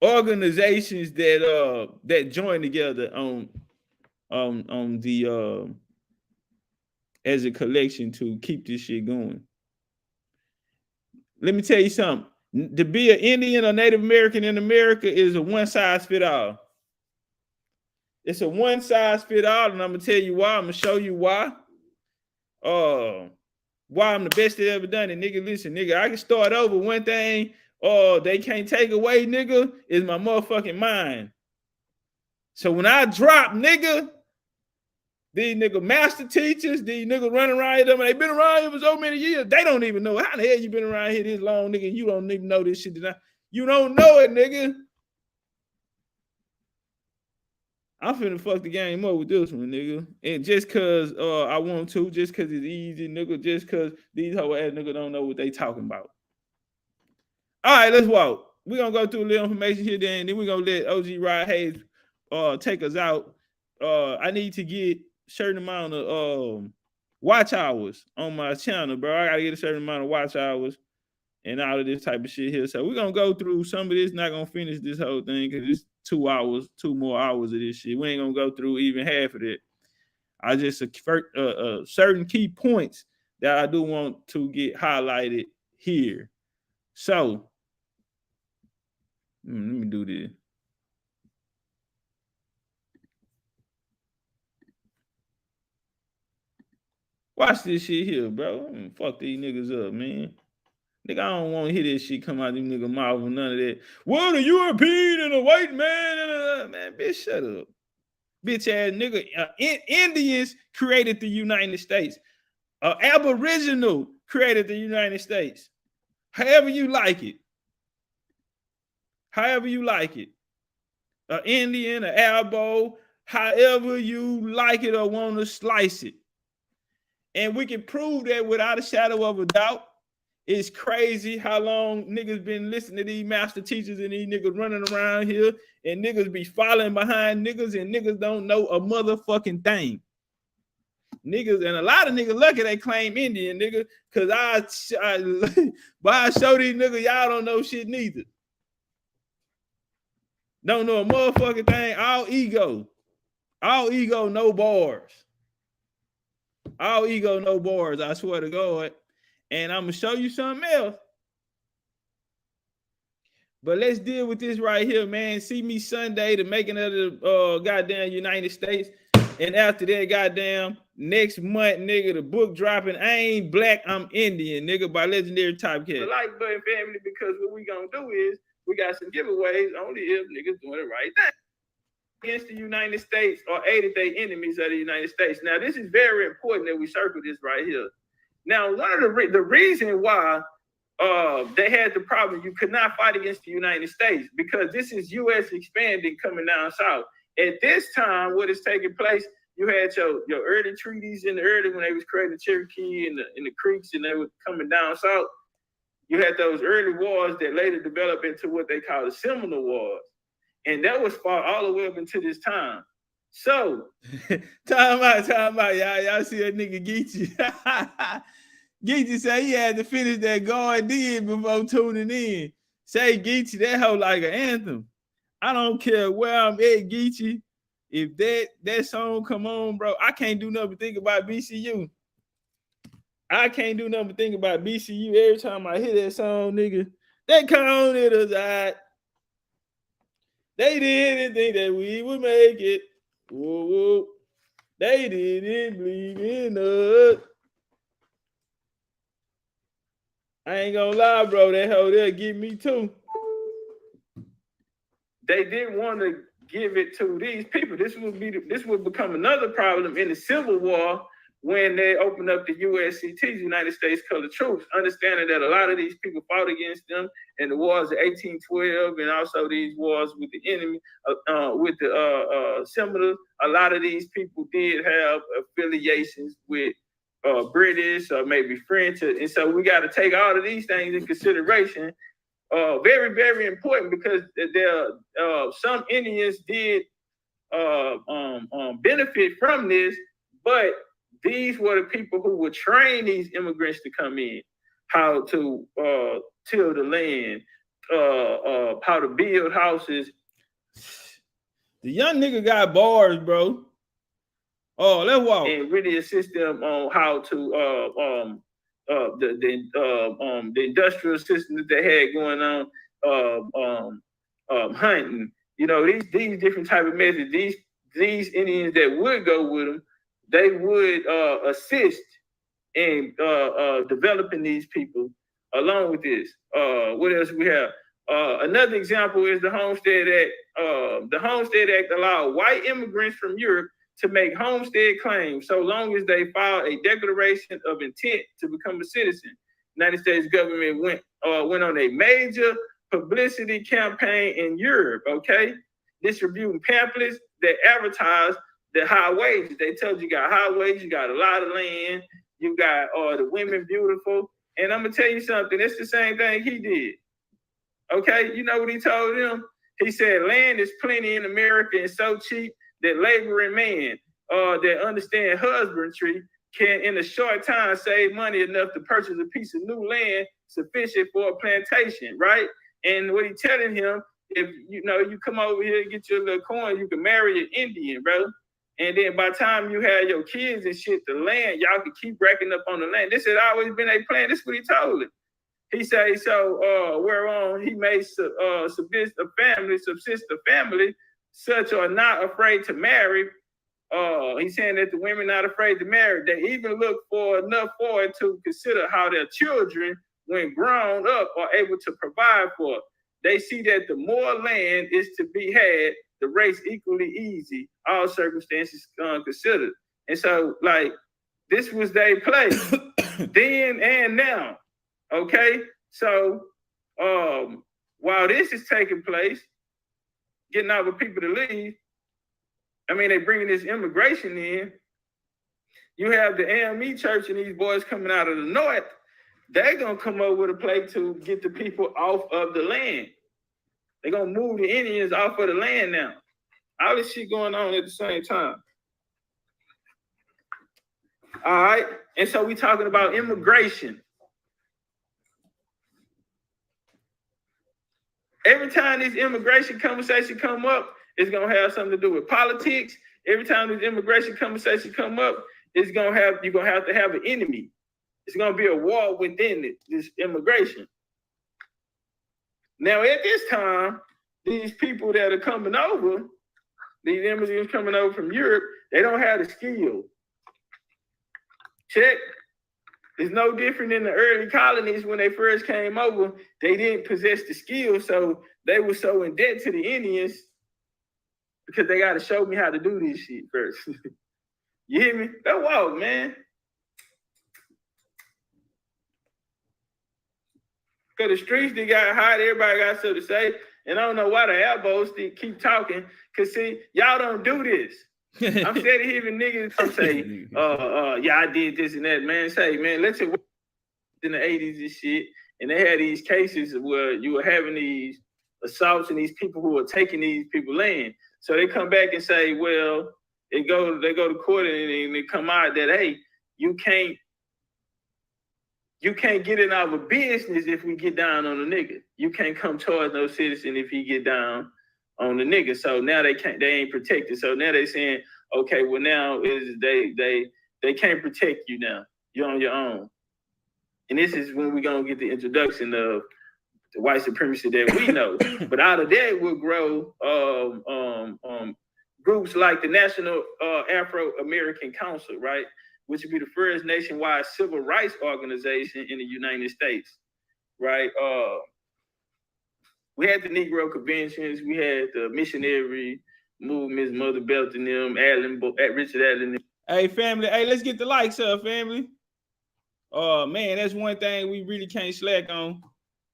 organizations that join together on the as a collection to keep this shit going. Let me tell you something. To be an Indian or Native American in America is a one-size-fit-all. It's a one-size-fit-all, and I'm gonna tell you why. I'm gonna show you why. Why I'm the best that ever done it, nigga. Listen, nigga, I can start over. One thing, they can't take away, nigga, is my motherfucking mind. So when I drop, nigga, these nigga master teachers, these niggas running around here, they been around here for so many years. They don't even know how the hell you been around here this long, nigga. You don't even know this shit. You don't know it, nigga. I'm finna fuck the game up with this one, nigga. And just cause I want to, just cause it's easy, nigga, just cause these hoe ass niggas don't know what they talking about. All right, let's walk. We're gonna go through a little information here, then we're gonna let OG Rod Hayes take us out. I need to get certain amount of watch hours on my channel, bro. I gotta get a certain amount of watch hours and all of this type of shit here. So we're gonna go through some of this, not gonna finish this whole thing because it's 2 hours, 2 more hours of this shit. We ain't gonna go through even half of it. I just certain key points that I do want to get highlighted here. So let me do this. Watch this shit here, bro. Fuck these niggas up, man. Nigga, I don't want to hear this shit come out of these niggas' mouth or none of that. Well, a European and a white man man, bitch, shut up. Bitch ass nigga. Indians created the United States. Aboriginal created the United States. However you like it. However you like it. An Indian, an Albo, however you like it or want to slice it. And we can prove that without a shadow of a doubt. It's crazy how long niggas been listening to these master teachers and these niggas running around here and niggas be following behind niggas and niggas don't know a motherfucking thing. Niggas, and a lot of niggas lucky they claim Indian, nigga, because I show these niggas y'all don't know shit neither. Don't know a motherfucking thing. All ego. All ego, no bars. All ego, no bars, I swear to God. And I'm going to show you something else. But let's deal with this right here, man. See me Sunday, the making of the goddamn United States. And after that, goddamn, next month, nigga, the book dropping. I Ain't Black, I'm Indian, nigga, by legendary Topcatz. The like button family, because what we going to do is we got some giveaways only if niggas doing it right now. Against the United States or aided their enemies of the United States. Now, this is very important that we circle this right here. Now, one of the reason why they had the problem, you could not fight against the United States because this is U.S. expanding coming down south. At this time, what is taking place, you had your early treaties in the early when they was creating Cherokee and the Creeks and they were coming down south. You had those early wars that later developed into what they call the Seminole Wars. And that was fought all the way up into this time. So, time out, y'all see that nigga Geechee. Geechee say he had to finish that guard did before tuning in. Say Geechee, that hoe like an anthem. I don't care where I'm at, Geechee. If that song come on, bro, I can't do nothing but think about BCU. I can't do nothing but think about BCU every time I hear that song, nigga. They counted us out. They didn't think that we would make it. Whoa, whoa. They didn't believe in us. I ain't gonna lie, bro. That hoe there get me too. They didn't want to give it to these people. This would become another problem in the Civil War when they opened up the USCTs, United States Colored Troops, understanding that a lot of these people fought against them in the wars of 1812 and also these wars with the enemy, with the Seminoles. A lot of these people did have affiliations with British or maybe French, and so we got to take all of these things in consideration. Very, very important, because there some Indians did benefit from this, but these were the people who would train these immigrants to come in, how to till the land, how to build houses. The young nigga got bars, bro. Oh, let's walk. And really assist them on how to the industrial system that they had going on, hunting. You know, these different type of methods. These Indians that would go with them, they would assist in developing these people along with this. What else we have? Another example is the Homestead Act. The Homestead Act allowed white immigrants from Europe to make homestead claims so long as they filed a declaration of intent to become a citizen. United States government went on a major publicity campaign in Europe, okay? Distributing pamphlets that advertised the high wages. They told you got high wages, you got a lot of land, you got the women beautiful. And I'm gonna tell you something, it's the same thing he did. Okay, you know what he told them? He said, land is plenty in America and so cheap that laboring man that understand husbandry can in a short time save money enough to purchase a piece of new land sufficient for a plantation, right? And what he's telling him, if you come over here and get your little coin, you can marry an Indian, bro. And then by the time you have your kids and shit, the land, y'all can keep racking up on the land. This had always been a plan. This is what he told him. He say, so whereon he may subsist a family, such are not afraid to marry. He's saying that the women not afraid to marry. They even look for enough for it to consider how their children, when grown up, are able to provide for it. They see that the more land is to be had, the race equally easy, all circumstances considered. And so, like, this was their place then and now. Okay, so while this is taking place, getting other people to leave, I mean, they bringing this immigration in. You have the AME church and these boys coming out of the north. They're gonna come over with a plate to get the people off of the land. They're gonna move the Indians off of the land now. All this shit going on at the same time. All right, and so we talking about immigration. Every time this immigration conversation come up, it's gonna have something to do with politics. Every time this immigration conversation come up, you're gonna have to have an enemy. It's gonna be a war within this immigration. Now at this time, these people that are coming over, these immigrants coming over from Europe, they don't have the skill. Check. It's no different in the early colonies when they first came over. They didn't possess the skills, so they were so in debt to the Indians because they got to show me how to do this shit first. You hear me? Go walk, man. Because the streets, they got hot. Everybody got something to say. And I don't know why the elbows keep talking. Because, see, y'all don't do this. I'm steady hearing niggas say, yeah, I did this and that, man. Say, man, let's say in the 80s and shit, and they had these cases where you were having these assaults and these people who are taking these people land. So they come back and say, well, they go to court and they come out that, hey, you can't get in our business if we get down on the nigga. You can't come charge no citizen if he get down on the nigga. So now they ain't protected. So now they saying, okay, well now is they can't protect you now. You're on your own. And this is when we're gonna get the introduction of the white supremacy that we know. But out of that will grow groups like the National Afro-American Council, right? Which would be the first nationwide civil rights organization in the United States. right? We had the Negro conventions, we had the missionary movements, Mother Belton, them, Richard Allen. Hey, family, hey, let's get the likes up, family. Man, that's one thing we really can't slack on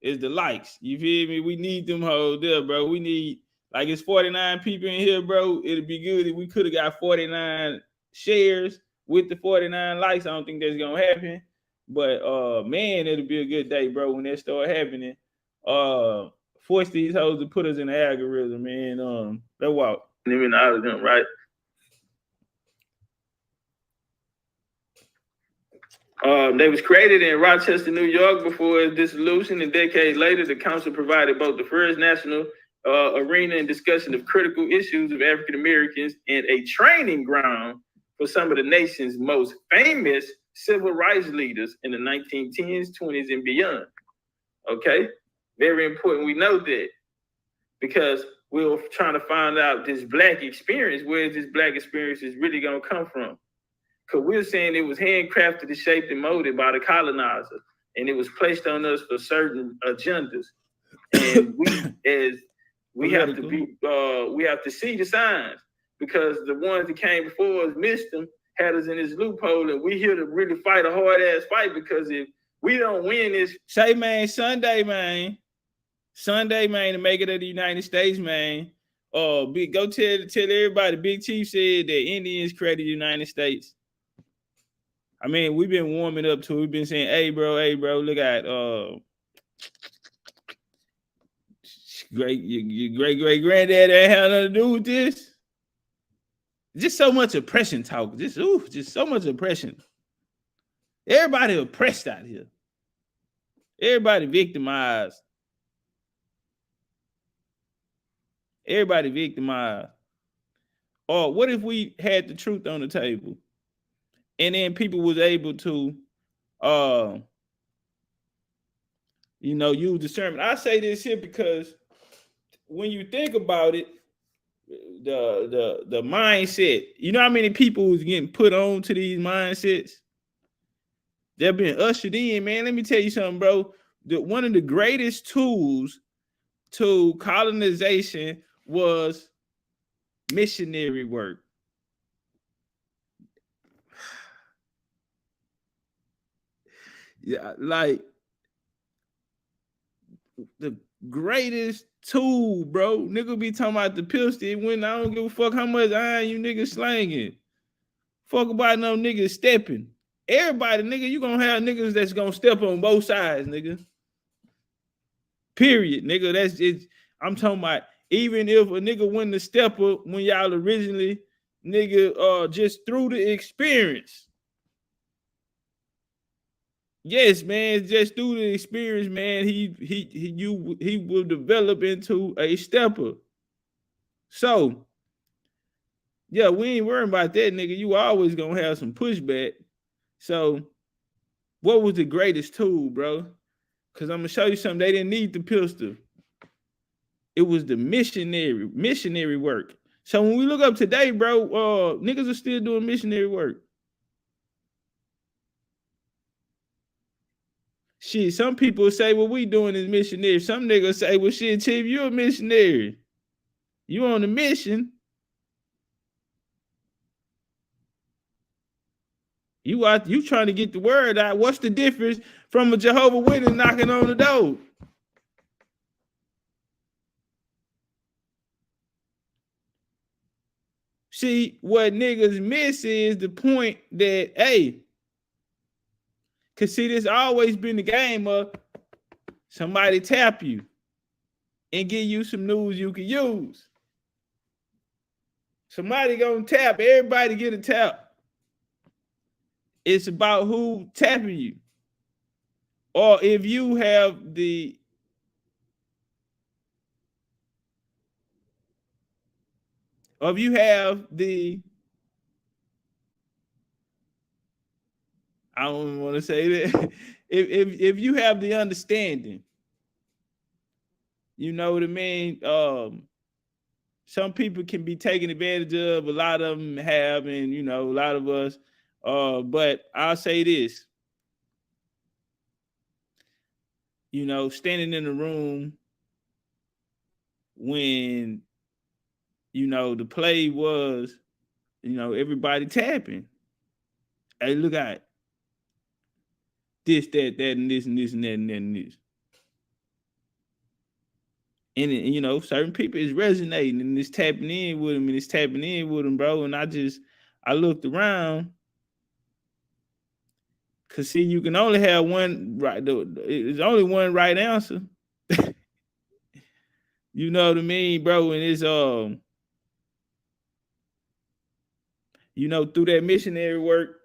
is the likes. You feel me? We need them hoes there, bro. We need, like, it's 49 people in here, bro. It'd be good if we could have got 49 shares with the 49 likes. I don't think that's gonna happen. But man, it'll be a good day, bro, when that start happening. Force these hoes to put us in the algorithm, man. They walk. Even out of them, right? They was created in Rochester, New York before its dissolution, and decades later, the council provided both the first national arena and discussion of critical issues of African Americans and a training ground for some of the nation's most famous civil rights leaders in the 1910s, 20s, and beyond. Okay, very important we know that, because we were trying to find out this Black experience, where this Black experience is really gonna come from. Because we're saying it was handcrafted and shaped and molded by the colonizer, and it was placed on us for certain agendas. And we have to see the signs, because the ones that came before us missed them, had us in this loophole, and we here to really fight a hard ass fight, because if we don't win this, say, man, Sunday, man, to make it to the United States, man. Go tell everybody. Big Chief said that Indians created the United States. I mean, we've been warming up to it. We've been saying, hey, bro, look at your great granddad ain't had nothing to do with this. Just so much oppression talk. Just so much oppression. Everybody oppressed out here. Everybody victimized. Or what if we had the truth on the table, and then people was able to, use discernment? I say this here because when you think about it, the mindset, you know how many people was getting put on to these mindsets? They're being ushered in, man. Let me tell you something, bro. One of the greatest tools to colonization was missionary work. Yeah, like the greatest tool, bro. Nigga be talking about the pistol when I don't give a fuck how much iron you niggas slanging. Fuck about no niggas stepping. Everybody, nigga, you gonna have niggas that's gonna step on both sides, nigga. Period, nigga. That's it. I'm talking about, even if a nigga win the stepper when y'all originally, nigga, just through the experience. Yes, man, just through the experience, man, he will develop into a stepper. So, yeah, we ain't worrying about that, nigga. You always gonna have some pushback. So, what was the greatest tool, bro? Because I'm gonna show you something. They didn't need the pistol. It was the missionary work. So when we look up today, bro, niggas are still doing missionary work. Shit, some people say what we doing is missionary. Some niggas say, well, shit, Chief, you a missionary. You on a mission. You trying to get the word out. What's the difference from a Jehovah's Witness knocking on the door? See, what niggas miss is the point that, hey, cause see, this always been the game of somebody tap you and give you some news you can use. Somebody gonna tap, everybody get a tap. It's about who tapping you. Or if you have the I don't want to say that. If you have the understanding, you know what I mean? Some people can be taken advantage of, a lot of them have, and a lot of us. But I'll say this. you know, standing in the room when, you know, the play was, you know, everybody tapping. Hey, look at this, that, and this, and this, and that, and that, and this. And you know, certain people is resonating and it's tapping in with them and it's tapping in with them, bro. And I looked around, cause see, you can only have one right. There's only one right answer. You know what I mean, bro? And it's you know, through that missionary work,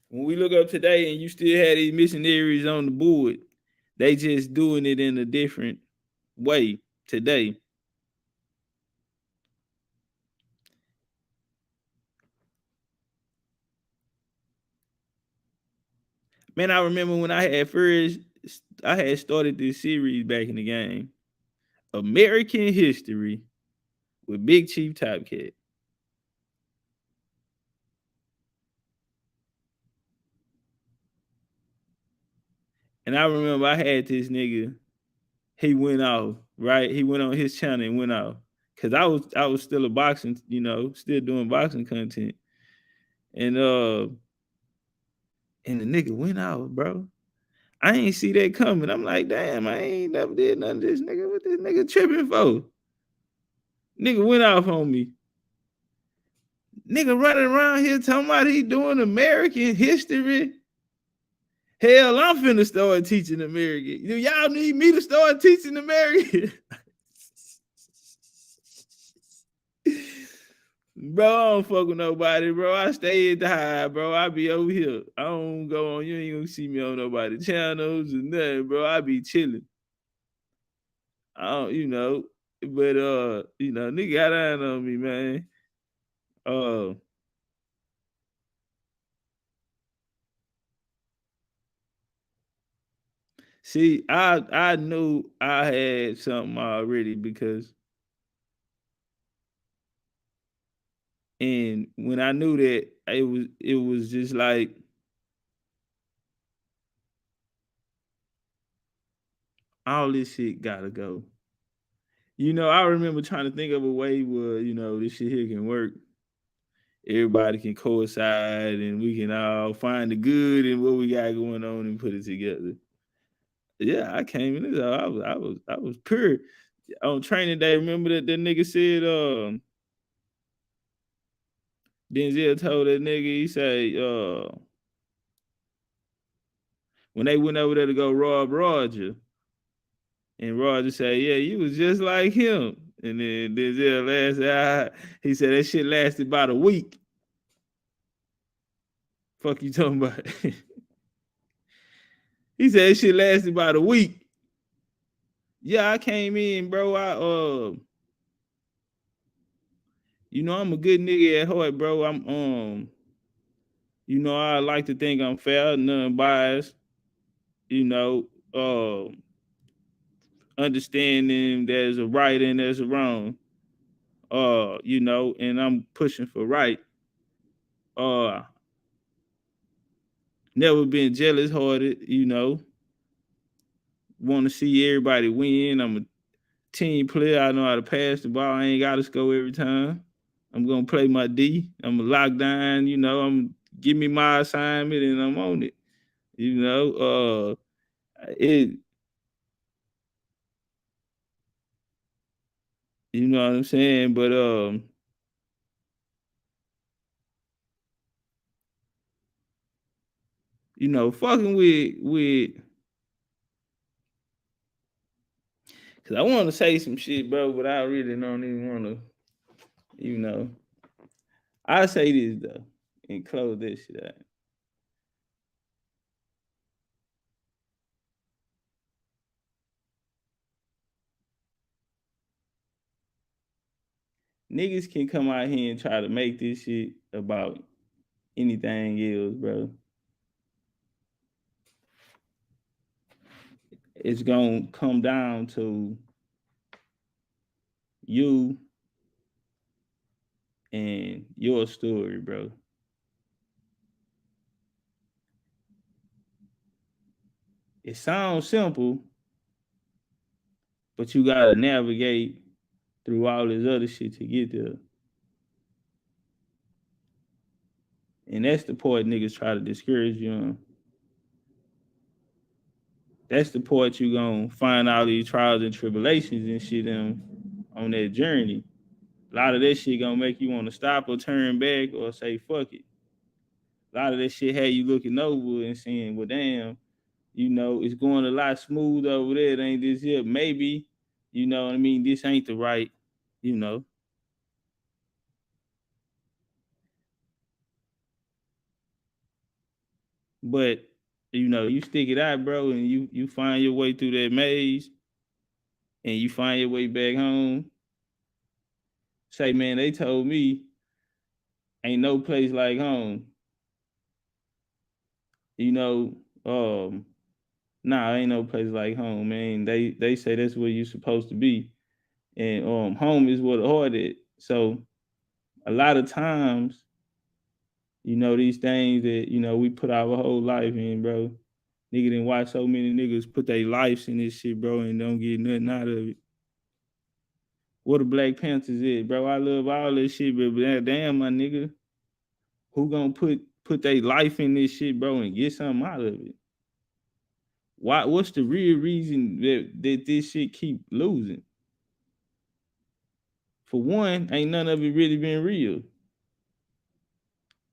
when we look up today and you still have these missionaries on the board, they just doing it in a different way today. Man, I remember when I had started this series back in the game, American History with Big Chief Topcatz. And I remember I had this nigga, he went off, right? He went on his channel and went off. Cause I was still a boxing, you know, still doing boxing content. And the nigga went off, bro. I ain't see that coming. I'm like, damn, I ain't never did none of this nigga. What this nigga tripping for? Nigga went off on me. Nigga running around here talking about he doing American history. Hell, I'm finna start teaching American. Do y'all need me to start teaching American? Bro, I don't fuck with nobody, bro. I stay at the high, bro. I be over here. I don't go on. You ain't gonna see me on nobody's channels or nothing, bro. I be chilling. I don't, you know, but you know, nigga got down on me, man. See, I knew I had something already because, and when I knew that, it was just like all this shit gotta go. You know, I remember trying to think of a way where, you know, this shit here can work. Everybody can coincide and we can all find the good in what we got going on and put it together. Yeah, I came in this. I was pure on training day. Remember that nigga said, Denzel told that nigga, he say, when they went over there to go rob Roger, and Roger said, yeah, you was just like him. And then Denzel he said that shit lasted about a week. Fuck you talking about? He said that shit lasted about a week. Yeah, I came in, bro. You know, I'm a good nigga at heart, bro. I'm you know, I like to think I'm fair, none biased, you know, understanding there's a right and there's a wrong. You know, and I'm pushing for right. Never been jealous hearted, you know. Want to see everybody win. I'm a team player. I know how to pass the ball. I ain't gotta score every time. I'm gonna play my D. I'm a lockdown, you know, give me my assignment and I'm on it. You know, it you know what I'm saying? But you know, fucking with cause I want to say some shit, bro, but I really don't even want to, you know. I say this though and close this shit out. Niggas can come out here and try to make this shit about anything else, bro. It's gonna come down to you and your story, bro. It sounds simple, but you gotta navigate through all this other shit to get there. And that's the part niggas try to discourage you on. That's the part you gonna find all these trials and tribulations and shit on that journey. A lot of that shit gonna make you want to stop or turn back or say fuck it. A lot of that shit had you looking over and saying, well, damn, you know, it's going a lot smooth over there. It ain't this here. Maybe, you know what I mean? This ain't the right, you know. But, you know, you stick it out, bro, and you find your way through that maze and you find your way back home. Say, man, they told me ain't no place like home. You know, nah, ain't no place like home, man. They say that's where you're supposed to be. And home is where the heart is. So a lot of times, you know, these things that, you know, we put our whole life in, bro. Nigga didn't watch so many niggas put their lives in this shit, bro, and don't get nothing out of it. What the Black Panthers is, bro. I love all this shit, but damn, my nigga, who gonna put their life in this shit, bro, and get something out of it? Why? What's the real reason that this shit keep losing? For one, ain't none of it really been real.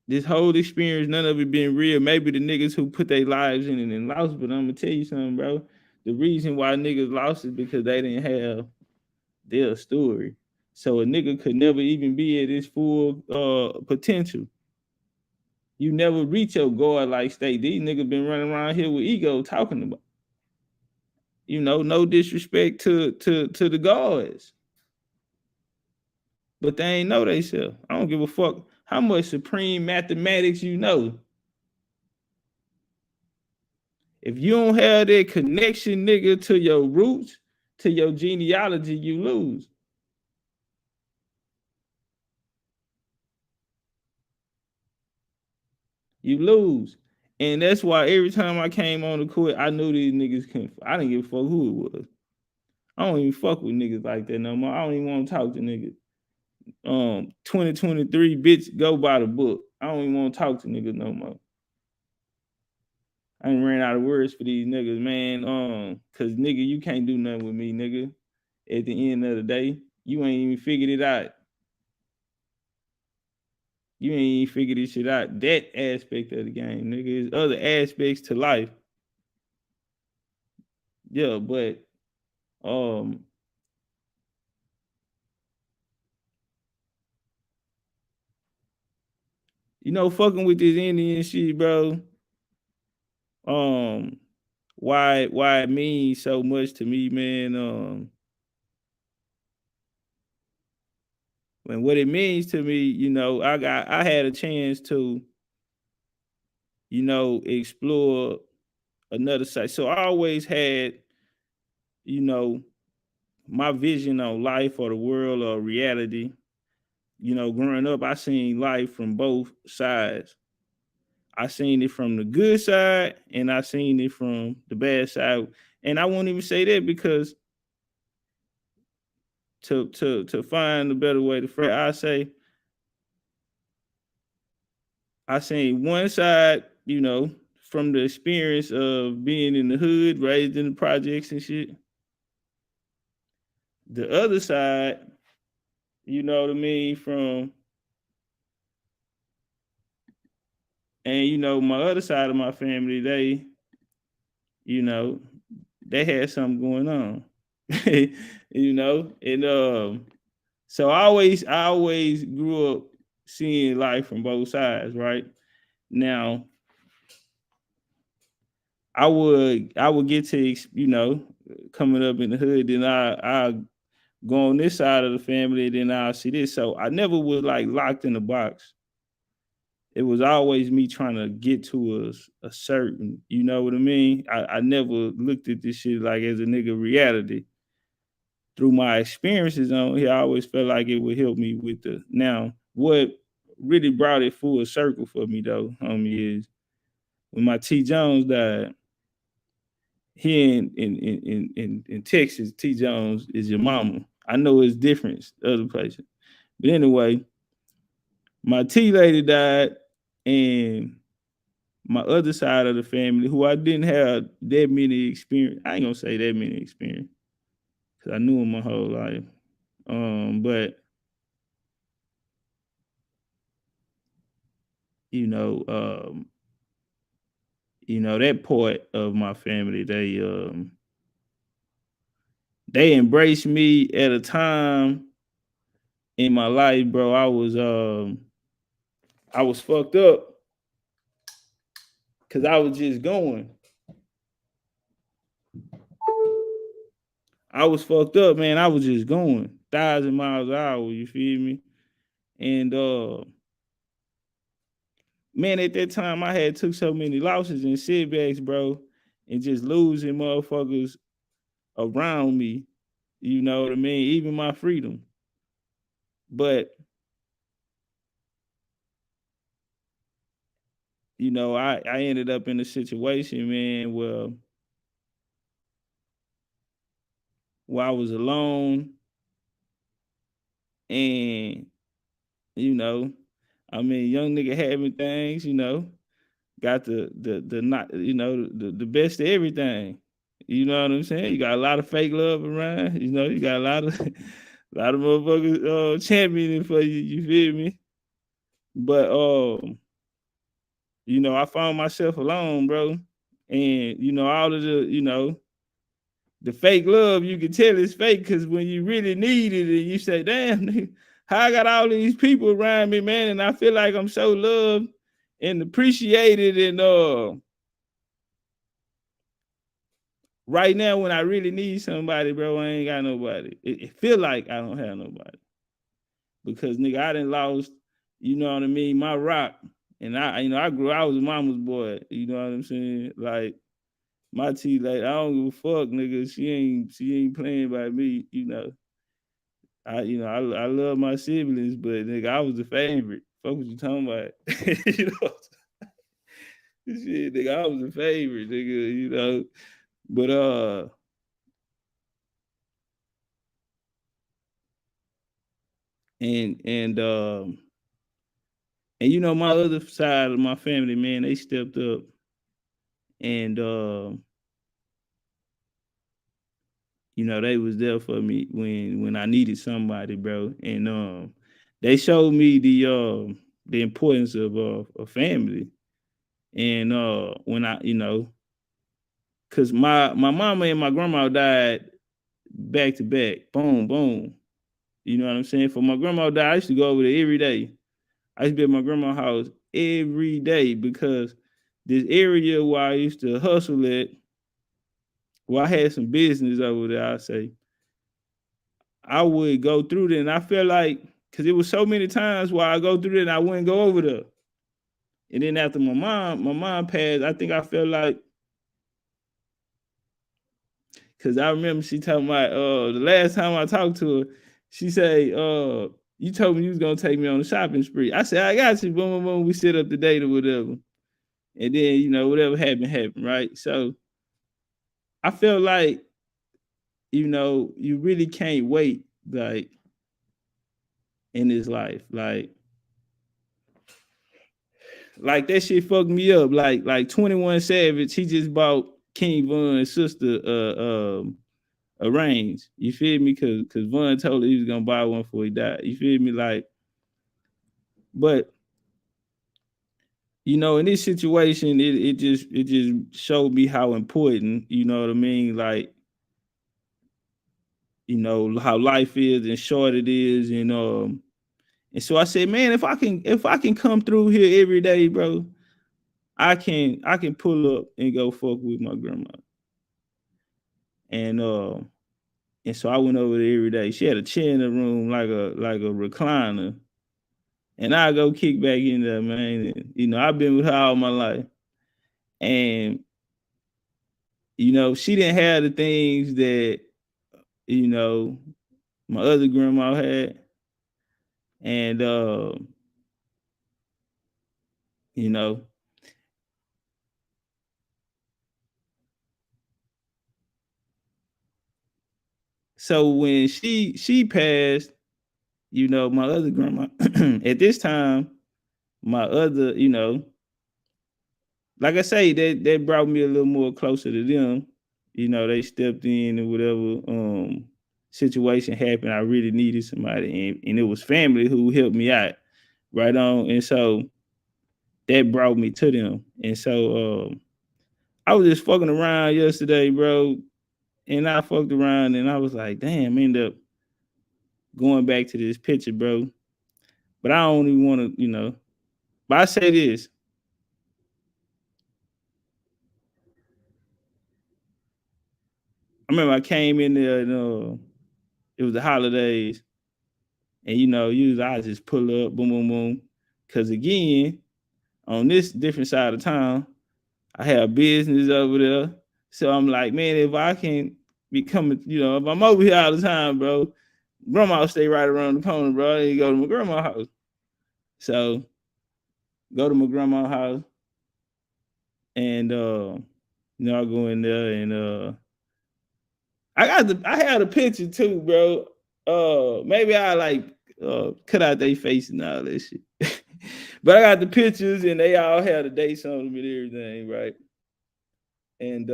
This whole experience, none of it been real. Maybe the niggas who put their lives in it and lost, but I'm gonna tell you something, bro. The reason why niggas lost is because they didn't have their story. So a nigga could never even be at his full potential. You never reach your God-like state. These niggas been running around here with ego talking about. You know, no disrespect to the gods. But they ain't know they self. I don't give a fuck how much supreme mathematics you know. If you don't have that connection, nigga, to your roots, to your genealogy, you lose. You lose. And that's why every time I came on the court, I knew these niggas couldn't. I didn't give a fuck who it was. I don't even fuck with niggas like that no more. I don't even want to talk to niggas. 2023, bitch, go by the book. I don't even want to talk to niggas no more. I ain't ran out of words for these niggas, man. Cause nigga, you can't do nothing with me, nigga. At the end of the day, you ain't even figured it out. You ain't even figured this shit out. That aspect of the game, nigga. There's other aspects to life. Yeah, but you know, fucking with this Indian shit, bro. Why it means so much to me, man. And what it means to me, you know, I had a chance to, you know, explore another side. So I always had, you know, my vision on life or the world or reality. You know, growing up, I seen life from both sides. I seen it from the good side and I seen it from the bad side. And I won't even say that because to find a better way to phrase, I seen one side, you know, from the experience of being in the hood, raised in the projects and shit. The other side, you know what I mean, from, and you know, my other side of my family, they, you know, they had something going on. You know, and so I always grew up seeing life from both sides, right? Now, I would get to, you know, coming up in the hood, then I go on this side of the family, then I'll see this. So I never was like locked in a box. It was always me trying to get to a certain, you know what I mean? I never looked at this shit like as a nigga reality. Through my experiences on here, I always felt like it would help me with the. Now, what really brought it full circle for me though, homie, is when my T. Jones died. here in Texas, T. Jones is your mama. I know it's different other places. But anyway, my T lady died, and my other side of the family, who I didn't have that many experience. I ain't gonna say that many experience, because I knew him my whole life. But you know, that part of my family, they embraced me at a time in my life, bro. I was fucked up because I was just going. I was fucked up, man. I was just going 1,000 miles an hour. You feel me? And man, at that time I had took so many losses and setbacks, bro, and just losing motherfuckers around me. You know what I mean? Even my freedom. But you know, I ended up in a situation, man, where I was alone, and you know, I mean, young nigga having things, you know, got the not, you know, the best of everything. You know what I'm saying? You got a lot of fake love around. You know, you got a lot of motherfuckers championing for you. You feel me? But you know, I found myself alone, bro, and you know, all of the fake love, you can tell it's fake, because when you really need it and you say, damn, how I got all these people around me, man, and I feel like I'm so loved and appreciated, and right now when I really need somebody, bro, I ain't got nobody. It feel like I don't have nobody, because nigga, I done lost, you know what I mean, my rock. And I was a mama's boy, you know what I'm saying? Like, my T, like, I don't give a fuck, nigga. She ain't playing by me, you know. I love my siblings, but nigga, I was the favorite. Fuck what you talking about? You know, shit, nigga, I was the favorite, nigga. You know, but and you know, my other side of my family, man, they stepped up, and you know, they was there for me when I needed somebody, bro, and they showed me the importance of a family. And when I, you know, cause my mama and my grandma died back to back, boom, boom. You know what I'm saying? For my grandma died, I used to go over there every day. I used to be at my grandma's house every day, because this area where I used to hustle at, well, I had some business over there, I say, I would go through there, and I felt like, cause it was so many times where I go through there and I wouldn't go over there. And then after my mom passed, I think I felt like, cause I remember she talking about the last time I talked to her, she said, you told me you was gonna take me on a shopping spree. I said, I got you. Boom, boom, boom. We sit up to date or whatever. And then, you know, whatever happened, right? So I felt like, you know, you really can't wait, like, in this life. Like that shit fucked me up. Like 21 Savage, he just bought King Von's sister a range. You feel me? Cause Von told her he was gonna buy one before he died. You feel me? Like, but you know, in this situation, it just showed me how important, you know what I mean? Like, you know, how life is and short it is, and so I said, man, if I can come through here every day, bro, I can pull up and go fuck with my grandma. And so I went over there every day. She had a chair in the room, like a recliner. And I go kick back in there, man. And, you know, I've been with her all my life. And, you know, she didn't have the things that, you know, my other grandma had. And, you know, So when she passed, you know, my other grandma, at this time, my other, you know, like I say, that brought me a little more closer to them. You know, they stepped in and whatever situation happened, I really needed somebody, and it was family who helped me out. Right on. And so that brought me to them. And so I was just fucking around yesterday, bro. And I fucked around and I was like, damn, I ended up going back to this picture, bro. But I don't even want to, you know. But I say this. I remember I came in there and it was the holidays. And you know, usually I just pull up, boom, boom, boom. Cause again, on this different side of town, I have business over there. So I'm like, man, if I can be coming, you know, if I'm over here all the time, bro, grandma stay right around the corner, bro. I go to my grandma's house. So go to my grandma's house and you know, I go in there and I had a picture too, bro. Maybe I like cut out their face and all that shit. But I got the pictures and they all had the dates on them and everything, right? And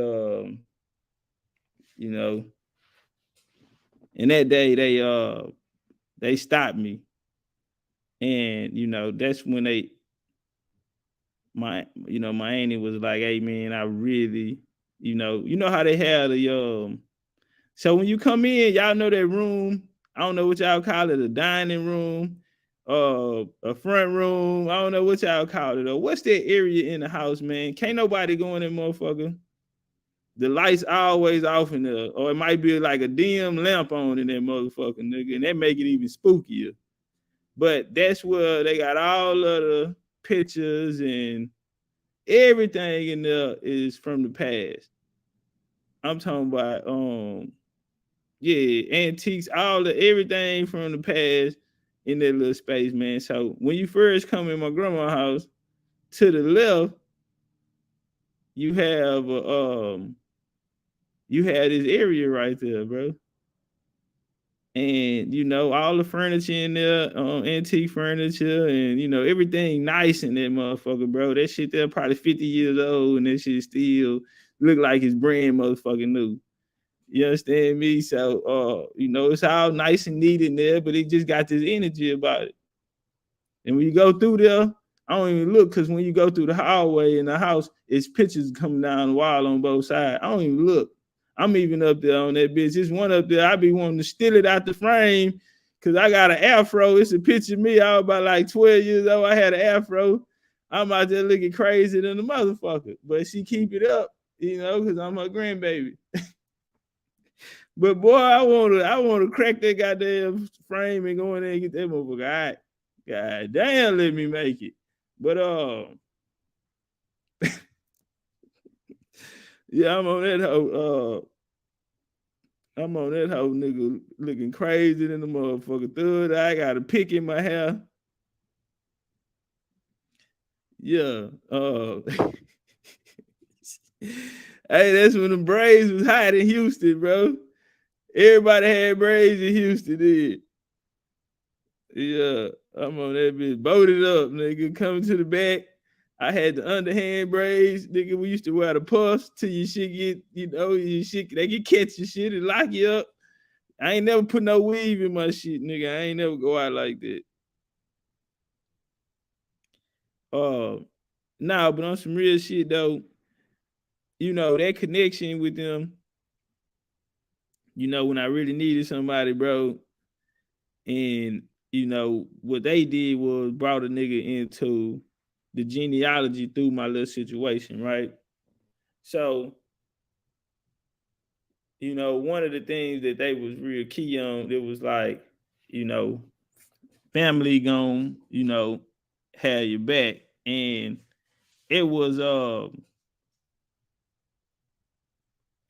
you know, and that day they stopped me. And you know, that's when my auntie was like, hey man, I really, you know how they had the so when you come in, y'all know that room, I don't know what y'all call it, a dining room, a front room, I don't know what y'all call it, or what's that area in the house, man? Can't nobody go in there, motherfucker. The lights always off in there, or it might be like a dim lamp on in that motherfucker, nigga, and that make it even spookier. But that's where they got all of the pictures and everything in there is from the past. I'm talking about yeah, antiques, all the everything from the past in that little space, man. So when you first come in my grandma's house, to the left, you have you had this area right there, bro. And you know, all the furniture in there, antique furniture, and you know, everything nice in that motherfucker, bro. That shit there probably 50 years old, and that shit still look like it's brand motherfucking new. You understand me? So you know, it's all nice and neat in there, but it just got this energy about it. And when you go through there, I don't even look, because when you go through the hallway in the house, it's pictures coming down the wall on both sides. I don't even look. I'm even up there on that bitch. There's one up there. I be wanting to steal it out the frame because I got an afro. It's a picture of me. I was about like 12 years old. I had an afro. I'm out there looking crazy than the motherfucker. But she keep it up, you know, because I'm her grandbaby. But boy, I wanna crack that goddamn frame and go in there and get that motherfucker. God damn, let me make it. But yeah, I'm on that hoe. I'm on that hoe, nigga, looking crazy than the motherfucker. Third, I got a pick in my hair. Yeah. Hey, that's when the braids was hot in Houston, bro. Everybody had braids in Houston, did. Yeah, I'm on that bitch. Boated up, nigga. Coming to the back. I had the underhand braids, nigga. We used to wear the puffs till your shit get, you know, your shit, they can catch your shit and lock you up. I ain't never put no weave in my shit, nigga. I ain't never go out like that. Nah, but on some real shit though, you know, that connection with them, you know, when I really needed somebody, bro, and you know, what they did was brought a nigga into the genealogy through my little situation, right? So, you know, one of the things that they was real key on, it was like, you know, family gon', you know, have your back. And it was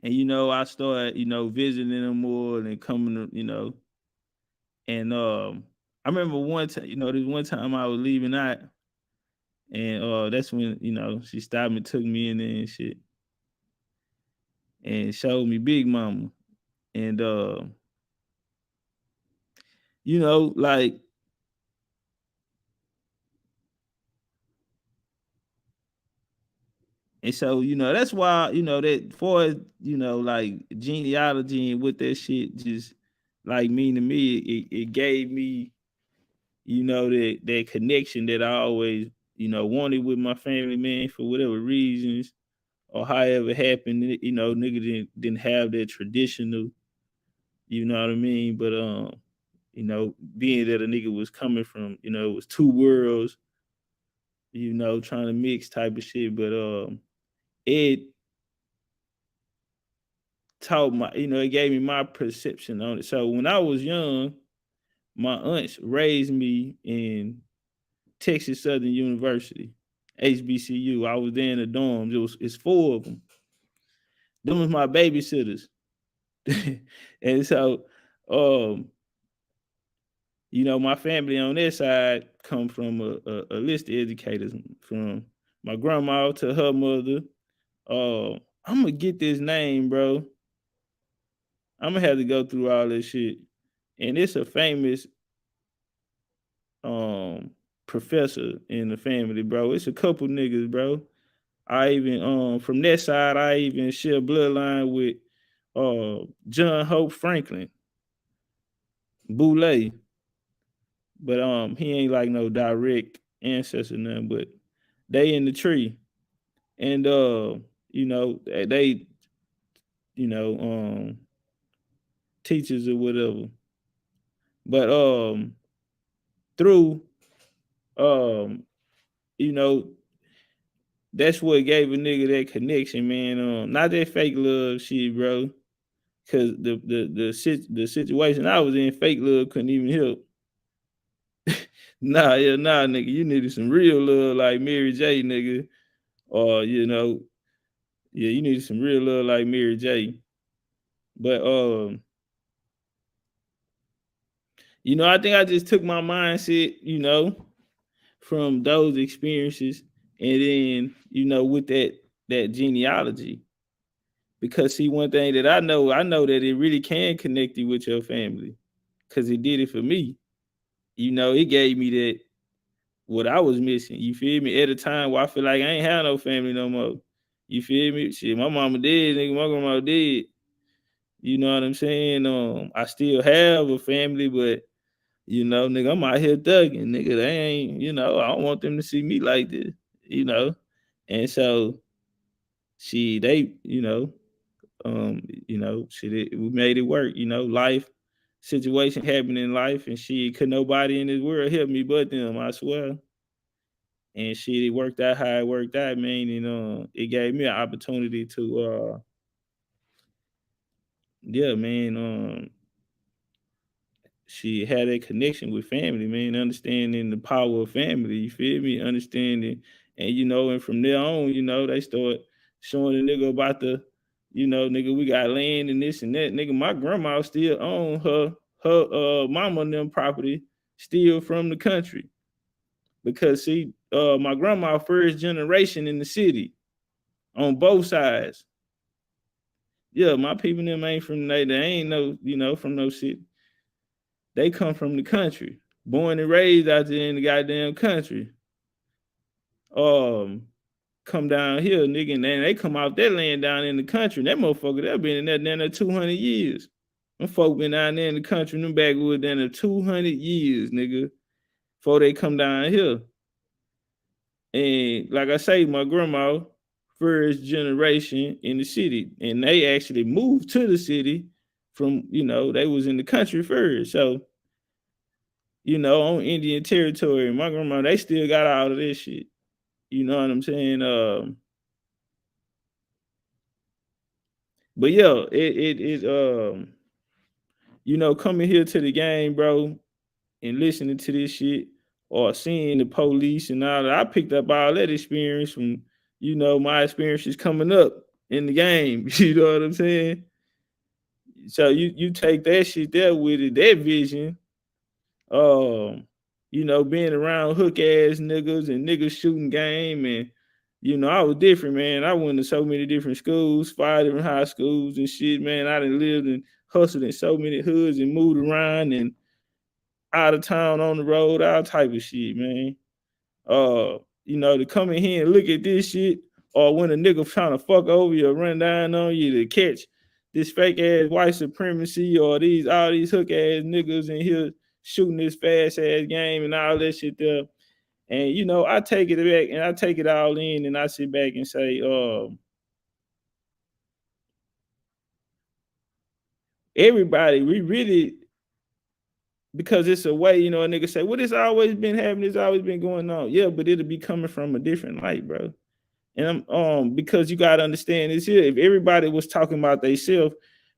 and you know, I started, you know, visiting them more and coming to, you know, and I remember one time, you know, this one time I was leaving out, and that's when, you know, she stopped me, took me in there and shit, and showed me Big Mama. And you know, like, and so, you know, that's why, you know, that for, you know, like genealogy and what that shit just like mean to me, it gave me, you know, that connection that I always, you know, wanted with my family, man, for whatever reasons or however it happened, you know, nigga didn't have that traditional, you know what I mean? But you know, being that a nigga was coming from, you know, it was two worlds, you know, trying to mix type of shit. But it taught my, you know, it gave me my perception on it. So when I was young, my aunts raised me in Texas Southern University, HBCU. I was there in the dorms. It's four of them. Them was my babysitters. And so you know, my family on their side come from a list of educators, from my grandma to her mother. I'm gonna get this name, bro. I'm gonna have to go through all this shit. And it's a famous professor in the family, bro. It's a couple niggas, bro. I even from that side, I even share bloodline with John Hope Franklin, Boulay. But he ain't like no direct ancestor, nothing, but they in the tree. And you know, they, you know, teachers or whatever. But through you know, that's what gave a nigga that connection, man. Not that fake love shit, bro. Cause the situation I was in, fake love couldn't even help. Nah, nigga, you needed some real love like Mary J, nigga. Or, you know, yeah, you needed some real love like Mary J. But you know, I think I just took my mindset, you know, from those experiences, and then, you know, with that genealogy. Because see, one thing that I know that it really can connect you with your family. Cause it did it for me. You know, it gave me that what I was missing. You feel me? At a time where I feel like I ain't have no family no more. You feel me? Shit, my mama dead, nigga, my grandma dead. You know what I'm saying? I still have a family, but you know, nigga, I'm out here thugging, nigga. They ain't, you know, I don't want them to see me like this, you know. And so they, you know, we made it work, you know, life situation happened in life, and could nobody in this world help me but them, I swear. And it worked out how it worked out, man. And it gave me an opportunity to yeah, man, she had a connection with family, man, understanding the power of family, you feel me? Understanding, and you know, and from there on, you know, they start showing the nigga about the, you know, nigga, we got land and this and that. Nigga, my grandma still own her mama and them property still from the country. Because see, my grandma first generation in the city on both sides. Yeah, my people them ain't from they ain't no, you know, from no city. They come from the country, born and raised out there in the goddamn country. Come down here, nigga, and then they come out that land down in the country. That motherfucker, that been in that down there 200 years. Them folk been down there in the country, them backwoods down there 200 years, nigga, before they come down here. And like I say, my grandma, first generation in the city, and they actually moved to the city from, you know, they was in the country first. So, you know, on Indian territory, my grandma, they still got all of this shit. You know what I'm saying? But yeah, you know, coming here to the game, bro, and listening to this shit or seeing the police and all that, I picked up all that experience from, you know, my experiences coming up in the game. You know what I'm saying? So you take that shit there with it, that vision, you know, being around hook ass niggas and niggas shooting game, and you know, I was different, man. I went to so many different schools, 5 different high schools and shit, man. I done lived and hustled in so many hoods and moved around, and out of town, on the road, all type of shit, man. You know, to come in here and look at this shit, or when a nigga trying to fuck over you or run down on you to catch this fake ass white supremacy, or all these hook ass niggas in here shooting this fast ass game and all that shit there. And you know, I take it back and I take it all in and I sit back and say, everybody, we really, because it's a way, you know, a nigga say, well, it's always been happening, it's always been going on. Yeah, but it'll be coming from a different light, bro. And I'm because you gotta understand this here. If everybody was talking about themselves,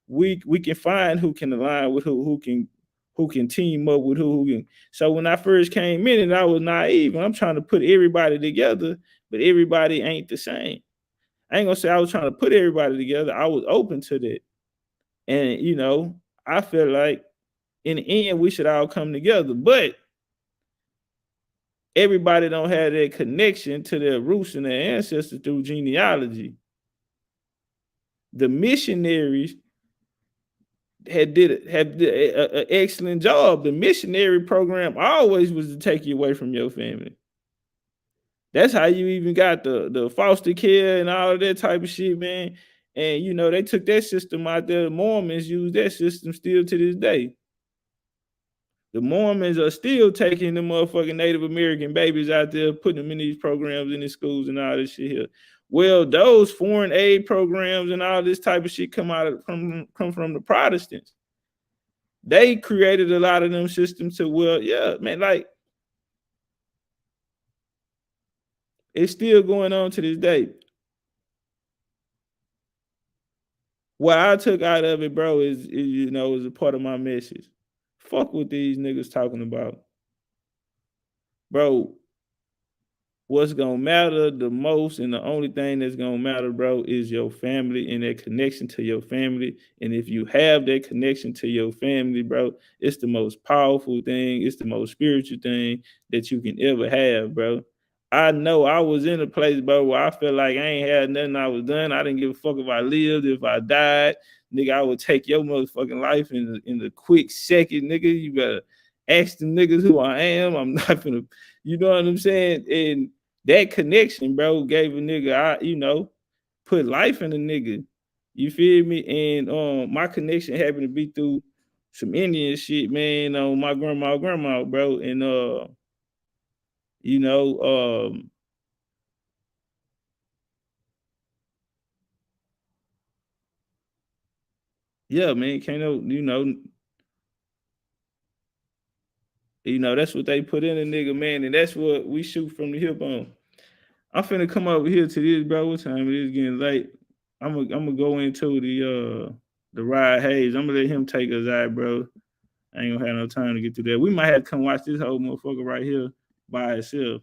we can find who can align with who can team up with who can. So when I first came in and I was naive, and I'm trying to put everybody together, but everybody ain't the same. I ain't gonna say I was trying to put everybody together. I was open to that. And you know, I feel like in the end we should all come together, but everybody don't have that connection to their roots and their ancestors through genealogy. The missionaries had did an excellent job. The missionary program always was to take you away from your family. That's how you even got the foster care and all of that type of shit, man. And you know, they took that system out there. The Mormons use that system still to this day. The Mormons are still taking the motherfucking Native American babies out there, putting them in these programs in the schools and all this shit here. Well, those foreign aid programs and all this type of shit come from the Protestants. They created a lot of them systems to, well, yeah, man, like it's still going on to this day. What I took out of it, bro, is you know, is a part of my message. Fuck what these niggas talking about. Bro, what's gonna matter the most and the only thing that's gonna matter, bro, is your family and that connection to your family. And if you have that connection to your family, bro, it's the most powerful thing. It's the most spiritual thing that you can ever have, bro. I know I was in a place, bro, where I felt like I ain't had nothing. I was done. I didn't give a fuck if I lived, if I died. Nigga, I would take your motherfucking life in the quick second, nigga. You better ask the niggas who I am. I'm not gonna, you know what I'm saying? And that connection, bro, gave a nigga, you know, put life in a nigga. You feel me? And my connection happened to be through some Indian shit, man. My grandma, bro. And you know, yeah, man, can't no, you know, that's what they put in a nigga, man, and that's what we shoot from the hip on. I'm finna come over here to this, bro. What time it is? Getting late. I'm gonna go into the Ride Hayes. I'm gonna let him take us out, bro. I ain't gonna have no time to get through that. We might have to come watch this whole motherfucker right here by itself.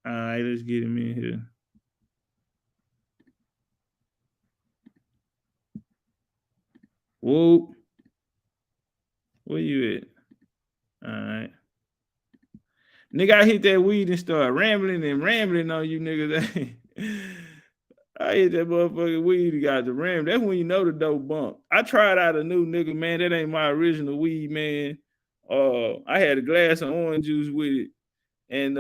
All right, let's get him in here. Whoop. Where you at? All right. Nigga, I hit that weed and start rambling on you niggas. I hit that motherfucking weed and got the ram. That's when you know the dope bump. I tried out a new nigga, man. That ain't my original weed, man. I had a glass of orange juice with it. And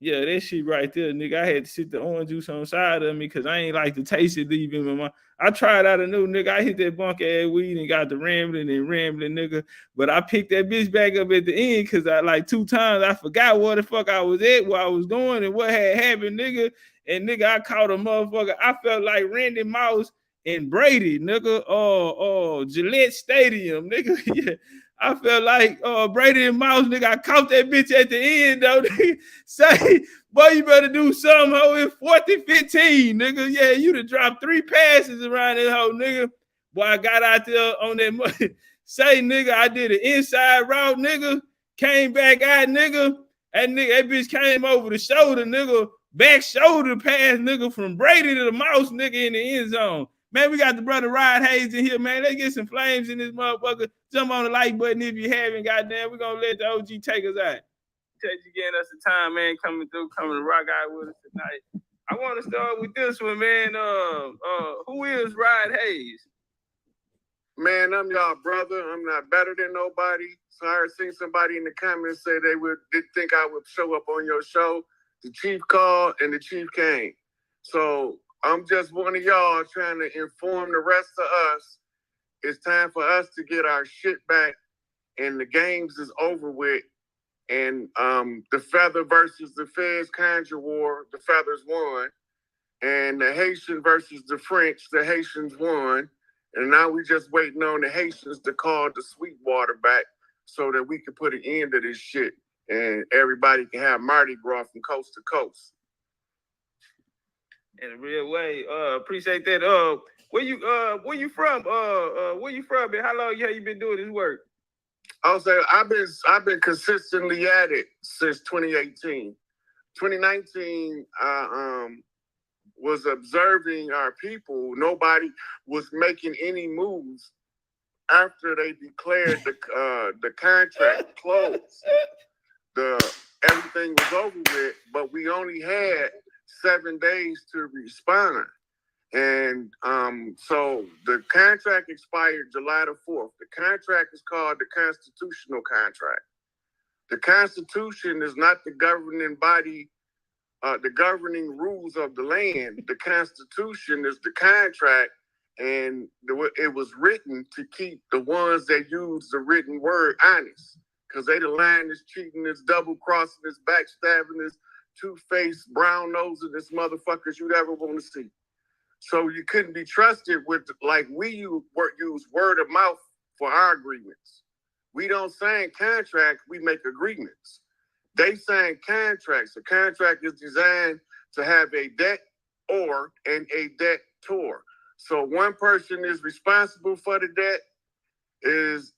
yeah, that shit right there, nigga. I had to sit the orange juice on the side of me because I ain't like to taste it leaving my mind. I tried out a new nigga. I hit that bunk ass weed and got the rambling, nigga. But I picked that bitch back up at the end because I like 2 times I forgot where the fuck I was at, where I was going, and what had happened, nigga. And nigga, I caught a motherfucker. I felt like Randy Moss and Brady, nigga. Gillette Stadium, nigga. Yeah. I felt like Brady and Mouse, nigga. I caught that bitch at the end, though. Say, boy, you better do something, ho. It's 40-15, nigga. Yeah, you done dropped 3 passes around that hoe, nigga. Boy, I got out there on that money. Say, nigga, I did an inside route, nigga. Came back out, nigga. That bitch came over the shoulder, nigga. Back shoulder pass, nigga, from Brady to the Mouse, nigga, in the end zone. Man, we got the brother Ride Hayes in here, man. Let's get some flames in this motherfucker. Jump on the like button if you haven't. Goddamn, we're going to let the OG take us out. Appreciate you getting us the time, man, coming to rock out with us tonight. I want to start with this one, man. Who is Ride Hayes?
Man, I'm y'all brother. I'm not better than nobody. So I seen somebody in the comments say didn't think I would show up on your show. The chief called and the chief came. So I'm just one of y'all trying to inform the rest of us. It's time for us to get our shit back, and the games is over with. And the Feather versus the Fez Conjure War, the Feathers won. And the Haitian versus the French, the Haitians won. And now we just waiting on the Haitians to call the Sweetwater back so that we can put an end to this shit and everybody can have Mardi Gras from coast to coast.
In a real way. Appreciate that. Where you from? Where you from and how long have you been doing this work?
I'll say I've been consistently at it since 2018. 2019, was observing our people. Nobody was making any moves after they declared the contract closed. Everything was over with, but we only had 7 days to respond. And so the contract expired July the 4th. The contract is called the constitutional contract. The Constitution is not the governing body, the governing rules of the land. The Constitution is the contract, and it was written to keep the ones that use the written word honest, because they the lying, cheating, double-crossing, backstabbing, two-faced, brown-nosing, motherfuckers you'd ever want to see. So you couldn't be trusted with, like we use word of mouth for our agreements. We don't sign contracts, we make agreements. They sign contracts. A contract is designed to have a debt and a debtor. So one person is responsible for the debt,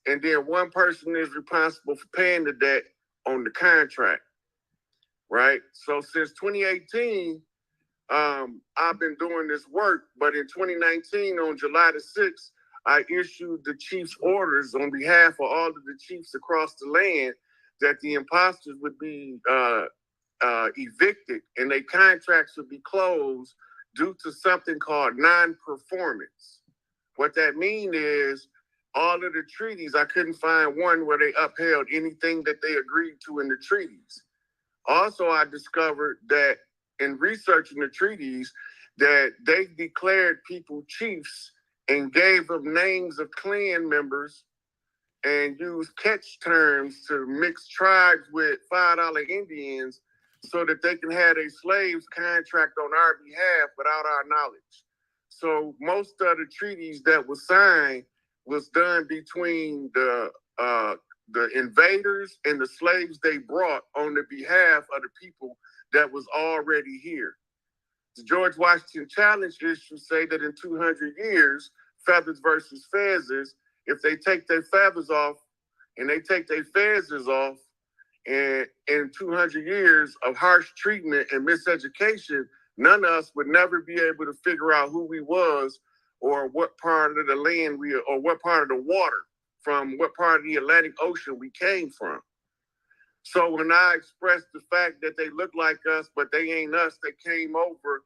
and then one person is responsible for paying the debt on the contract, right? So since 2018, I've been doing this work, but in 2019, on July the 6th, I issued the chief's orders on behalf of all of the chiefs across the land that the imposters would be evicted and their contracts would be closed due to something called non-performance. What that means is all of the treaties, I couldn't find one where they upheld anything that they agreed to in the treaties. Also, I discovered that in researching the treaties, that they declared people chiefs and gave them names of clan members and used catch terms to mix tribes with $5 Indians so that they can have their slaves contract on our behalf without our knowledge. So most of the treaties that were signed was done between the invaders and the slaves they brought on the behalf of the people that was already here. The George Washington Challenge issue say that in 200 years, feathers versus fezzes, if they take their feathers off and they take their fezzes off, and in 200 years of harsh treatment and miseducation, none of us would never be able to figure out who we was or what part of the land or what part of the water from what part of the Atlantic Ocean we came from. So when I expressed the fact that they look like us, but they ain't us, they came over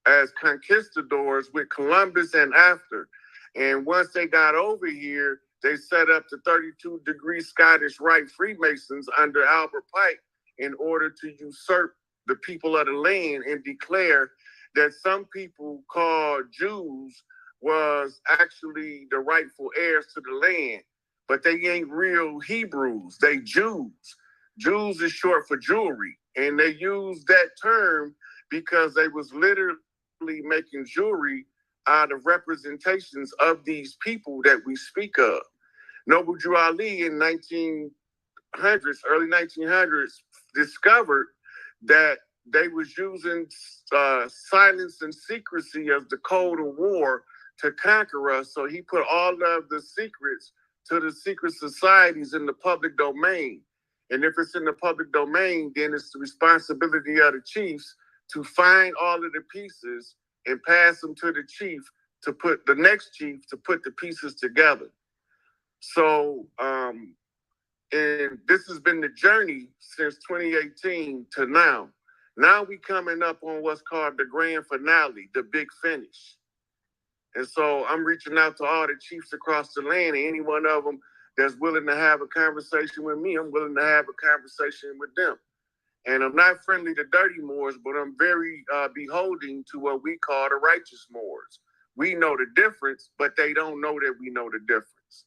as conquistadors with Columbus and after. And once they got over here, they set up the 32-degree Scottish Rite Freemasons under Albert Pike in order to usurp the people of the land and declare that some people called Jews was actually the rightful heirs to the land. But they ain't real Hebrews, they Jews. Jews is short for jewelry. And they used that term because they was literally making jewelry out of representations of these people that we speak of. Noble Drew Ali in early 1900s, discovered that they was using silence and secrecy as the code of war to conquer us. So he put all of the secrets to the secret societies in the public domain. And if it's in the public domain, then it's the responsibility of the chiefs to find all of the pieces and pass them to the chief to put the next chief to put the pieces together. So, and this has been the journey since 2018 to now. Now we coming up on what's called the grand finale, the big finish. And so I'm reaching out to all the chiefs across the land, and any one of them that's willing to have a conversation with me, I'm willing to have a conversation with them. And I'm not friendly to dirty Moors, but I'm very beholding to what we call the righteous Moors. We know the difference, but they don't know that we know the difference.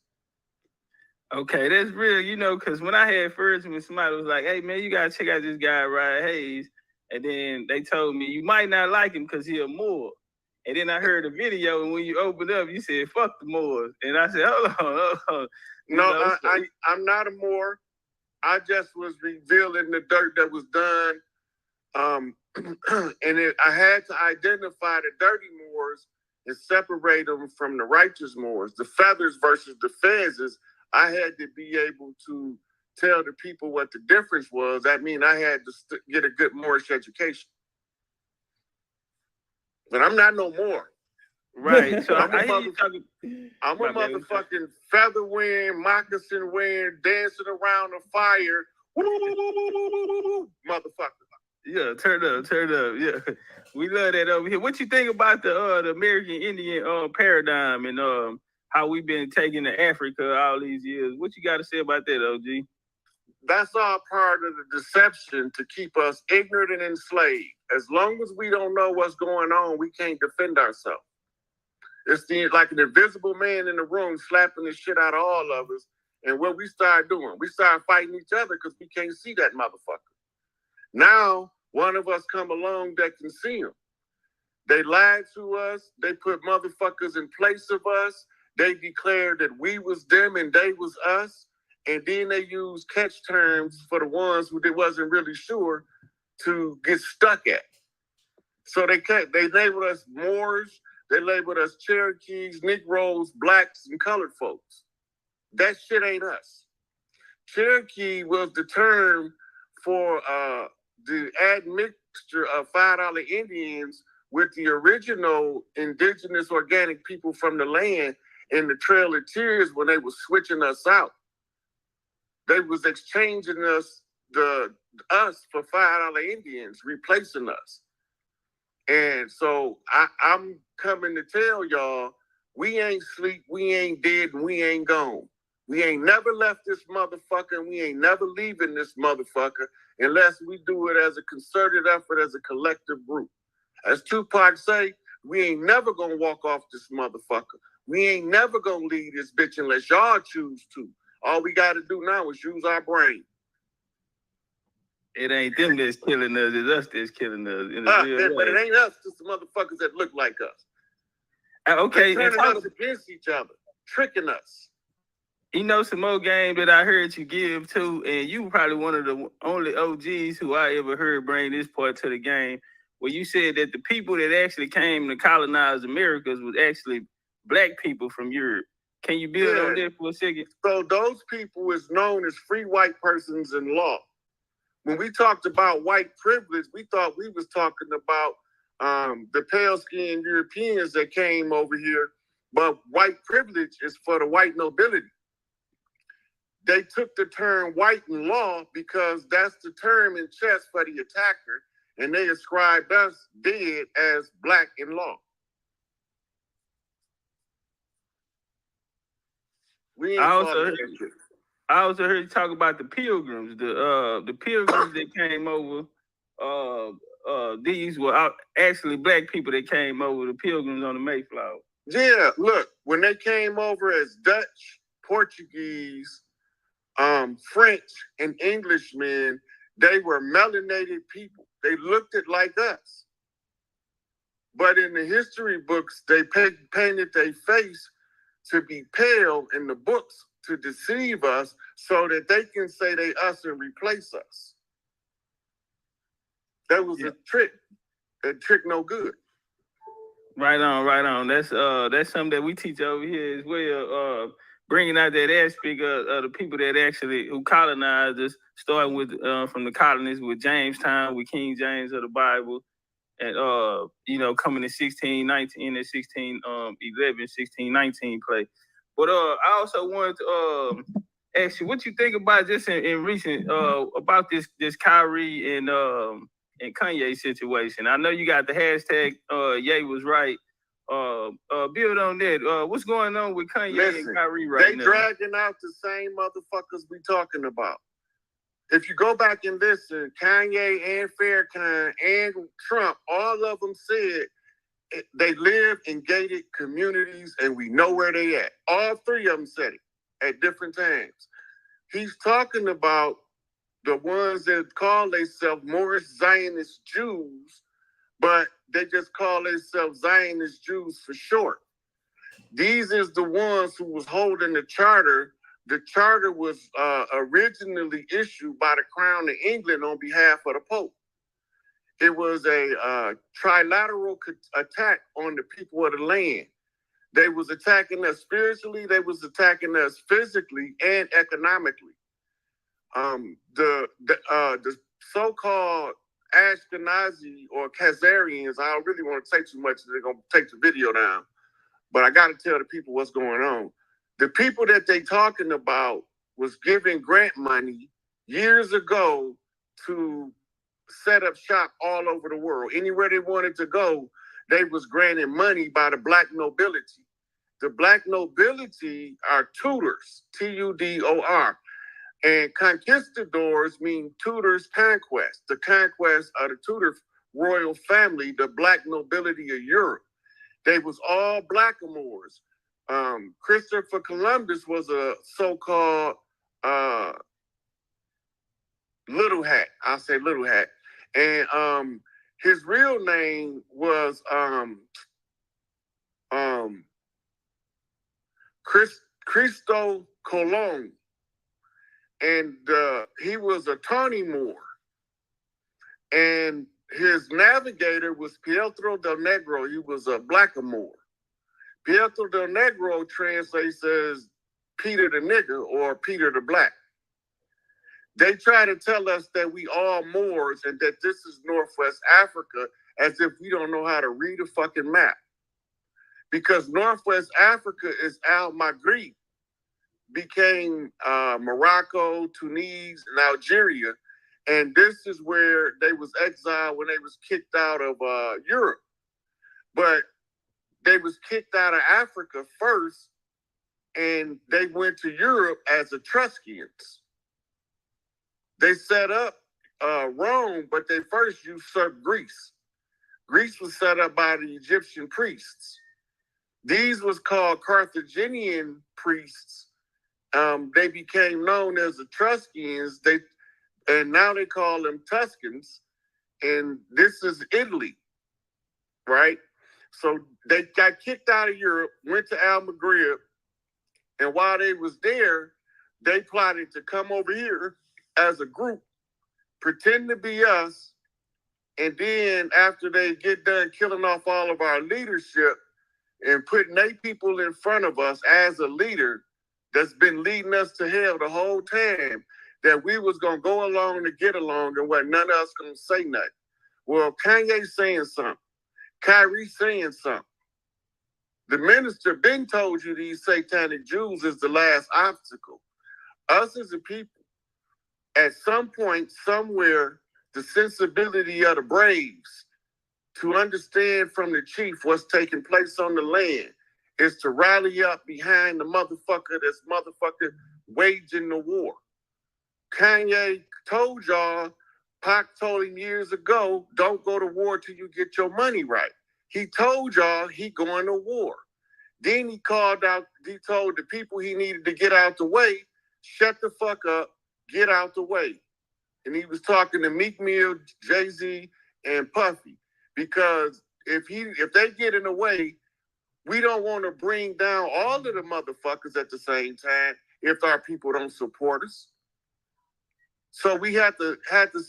Okay, that's real, you know, because when I had first when somebody was like, hey, man, you got to check out this guy, Ryan Hayes. And then they told me, you might not like him because he's a Moor. And then I heard a video, and when you opened up, you said, fuck the Moors. And I said, hold on.
No, I'm not a Moor. I just was revealing the dirt that was done. And I had to identify the dirty Moors and separate them from the righteous Moors. The feathers versus the fezzes, I had to be able to tell the people what the difference was. That means I had to get a good Moorish education. But I'm not no Moor.
Right. So
I'm a motherfucking feather wearing, moccasin wearing, dancing around a fire. Motherfucker.
Yeah, turn up. Yeah. We love that over here. What you think about the American Indian paradigm and how we've been taking to Africa all these years? What you got to say about that, OG?
That's all part of the deception to keep us ignorant and enslaved. As long as we don't know what's going on, we can't defend ourselves. It's like an invisible man in the room slapping the shit out of all of us. And what we start doing, we start fighting each other because we can't see that motherfucker. Now, one of us come along that can see him. They lied to us. They put motherfuckers in place of us. They declared that we was them and they was us. And then they used catch terms for the ones who they wasn't really sure to get stuck at. So they labeled us Moors, they labeled us Cherokees, Negroes, blacks, and colored folks. That shit ain't us. Cherokee was the term for the admixture of $5 Indians with the original indigenous organic people from the land in the Trail of Tears when they were switching us out. They was exchanging us for $5 Indians, replacing us. And so I'm coming to tell y'all, we ain't sleep, we ain't dead, and we ain't gone. We ain't never left this motherfucker, and we ain't never leaving this motherfucker unless we do it as a concerted effort, as a collective group. As Tupac say, we ain't never gonna walk off this motherfucker. We ain't never gonna leave this bitch unless y'all choose to. All we got to do now is use our brain.
It ain't them that's killing us. It's us that's killing us.
But it ain't us. It's the motherfuckers that look like us.
Okay.
They're turning us against each other, tricking us.
You know some more game that I heard you give too, and you were probably one of the only OGs who I ever heard bring this part to the game, where you said that the people that actually came to colonize Americas was actually black people from Europe. Can you build on that for a second?
So those people is known as free white persons in law. When we talked about white privilege, we thought we was talking about the pale-skinned Europeans that came over here, but white privilege is for the white nobility. They took the term white in law because that's the term in chess for the attacker, and they ascribed us dead as black in law.
I also heard you talk about the pilgrims. The pilgrims that came over. These were actually black people that came over. The pilgrims on the Mayflower.
Yeah, look, when they came over as Dutch, Portuguese, French, and Englishmen, they were melanated people. They looked like us. But in the history books, they painted their face to be pale in the books to deceive us so that they can say they us and replace us. That was a trick. That trick no good.
Right on. That's something that we teach over here as well. Bringing out that aspect of the people that actually who colonized us, starting with from the colonists with Jamestown, with King James of the Bible, and coming in 1619 and 1611, 1619 play. But I also wanted to ask you what you think about just in recent about this Kyrie and Kanye situation. I know you got the hashtag Ye was right build on that. What's going on with Kanye and Kyrie right now?
They dragging out the same motherfuckers we talking about. If you go back and listen, Kanye and Farrakhan and Trump, all of them said they live in gated communities and we know where they at. All three of them said it at different times. He's talking about the ones that call themselves Moorish Zionist Jews, but they just call themselves Zionist Jews for short. These is the ones who was holding the charter. The charter was originally issued by the Crown of England on behalf of the Pope. It was a trilateral attack on the people of the land. They was attacking us spiritually, they was attacking us physically and economically. The so-called Ashkenazi or Khazarians, I don't really want to say too much, they're going to take the video down, but I got to tell the people what's going on. The people that they talking about was giving grant money years ago to set up shop all over the world. Anywhere they wanted to go, they was granted money by the black nobility. The black nobility are tutors, Tudor, and conquistadors mean Tudor's conquest, the conquest of the Tudor royal family, the black nobility of Europe. They was all blackamoors. Christopher Columbus was a so-called little hat. I'll say little hat. And his real name was Cristo Colon. And he was a Tawny Moor. And his navigator was Pietro del Negro. He was a blackamoor. Pietro del Negro translates as Peter the Nigger or Peter the Black. They try to tell us that we all Moors and that this is Northwest Africa as if we don't know how to read a fucking map. Because Northwest Africa is Al Maghrib, became Morocco, Tunis, and Algeria. And this is where they was exiled when they was kicked out of Europe. But they was kicked out of Africa first, and they went to Europe as Etruscans. They set up Rome, but they first usurped Greece. Greece was set up by the Egyptian priests. These was called Carthaginian priests. They became known as Etruscans. And now they call them Tuscans. And this is Italy, right? So they got kicked out of Europe, went to Al Maghrib, and while they was there, they plotted to come over here as a group, pretend to be us, and then after they get done killing off all of our leadership and putting their people in front of us as a leader that's been leading us to hell the whole time, that we was going to go along to get along and what none of us going to say nothing. Well, Kanye saying something. Kyrie saying something. The minister been told you these satanic Jews is the last obstacle. Us as a people, at some point, somewhere, the sensibility of the Braves to understand from the chief what's taking place on the land is to rally up behind the motherfucker that's motherfucker waging the war. Kanye told y'all, Pac told him years ago, don't go to war till you get your money right. He told y'all he going to war. Then he told the people he needed to get out the way, shut the fuck up, get out the way. And he was talking to Meek Mill, Jay-Z, and Puffy. Because if they get in the way, we don't want to bring down all of the motherfuckers at the same time if our people don't support us. So we had to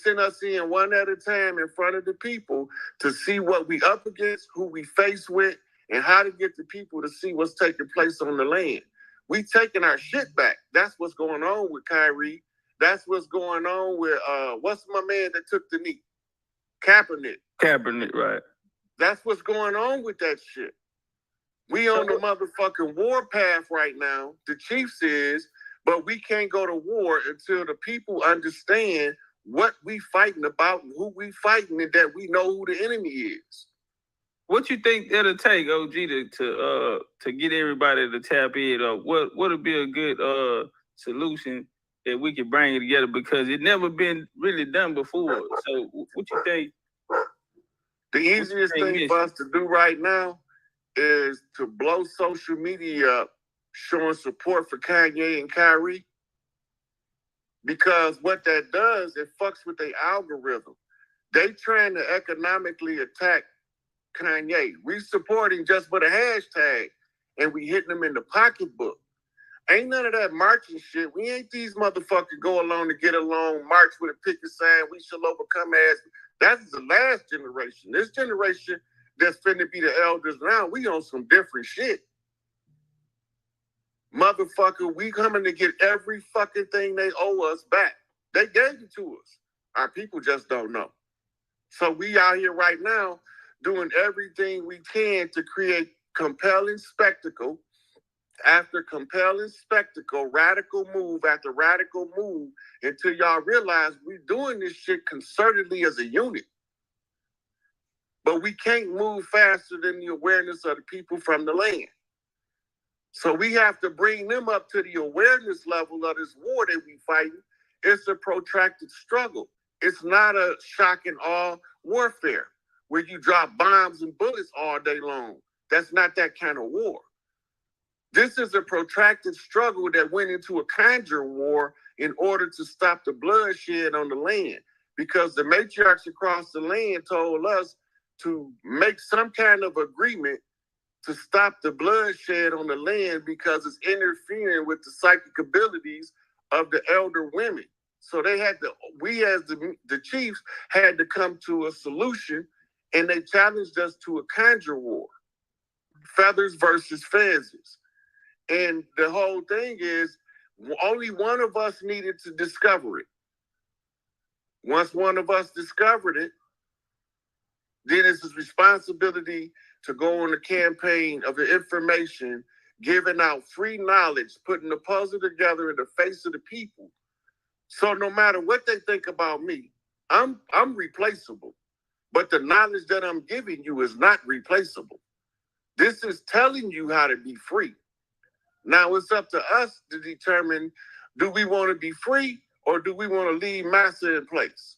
send us in one at a time in front of the people to see what we up against, who we face with, and how to get the people to see what's taking place on the land. We taking our shit back. That's what's going on with Kyrie. That's what's going on with, what's my man that took the knee?
Kaepernick, right.
That's what's going on with that shit. We on the motherfucking war path right now. The chief says, but we can't go to war until the people understand what we fighting about and who we fighting and that we know who the enemy is.
What you think it'll take, OG, to get everybody to tap in? What would be a good solution that we could bring it together, because it never been really done before? So what you think?
The easiest thing for us to do right now is to blow social media up, showing support for Kanye and Kyrie. Because what that does, it fucks with their algorithm. They trying to economically attack Kanye. We supporting just with a hashtag, and we hitting them in the pocketbook. Ain't none of that marching shit. We ain't these motherfuckers go along to get along, march with a picket sign, we shall overcome as. That's the last generation. This generation that's finna be the elders now, we on some different shit. Motherfucker, we coming to get every fucking thing they owe us back. They gave it to us. Our people just don't know. So we out here right now doing everything we can to create compelling spectacle after compelling spectacle, radical move after radical move, until y'all realize we're doing this shit concertedly as a unit. But we can't move faster than the awareness of the people from the land. So we have to bring them up to the awareness level of this war that we fighting. It's a protracted struggle. It's not a shock and awe warfare where you drop bombs and bullets all day long. That's not that kind of war. This is a protracted struggle that went into a conjure war in order to stop the bloodshed on the land, because the matriarchs across the land told us to make some kind of agreement to stop the bloodshed on the land because it's interfering with the psychic abilities of the elder women. So they had to, we as the chiefs had to come to a solution, and they challenged us to a conjure war. Feathers versus fezzes. And the whole thing is, only one of us needed to discover it. Once one of us discovered it, then it's his responsibility to go on a campaign of the information, giving out free knowledge, putting the puzzle together in the face of the people. So no matter what they think about me, I'm replaceable. But the knowledge that I'm giving you is not replaceable. This is telling you how to be free. Now it's up to us to determine, do we want to be free or do we want to leave Massa in place?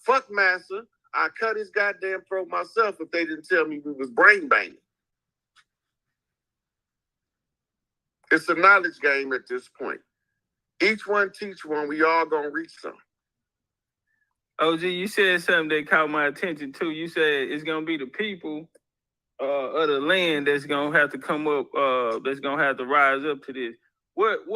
Fuck Massa. I cut his goddamn throat myself if they didn't tell me we was brain banging. It's a knowledge game at this point. Each one teach one. We all gonna reach some.
OG, you said something that caught my attention too. You said it's gonna be the people of the land that's gonna have to come up, that's gonna have to rise up to this. What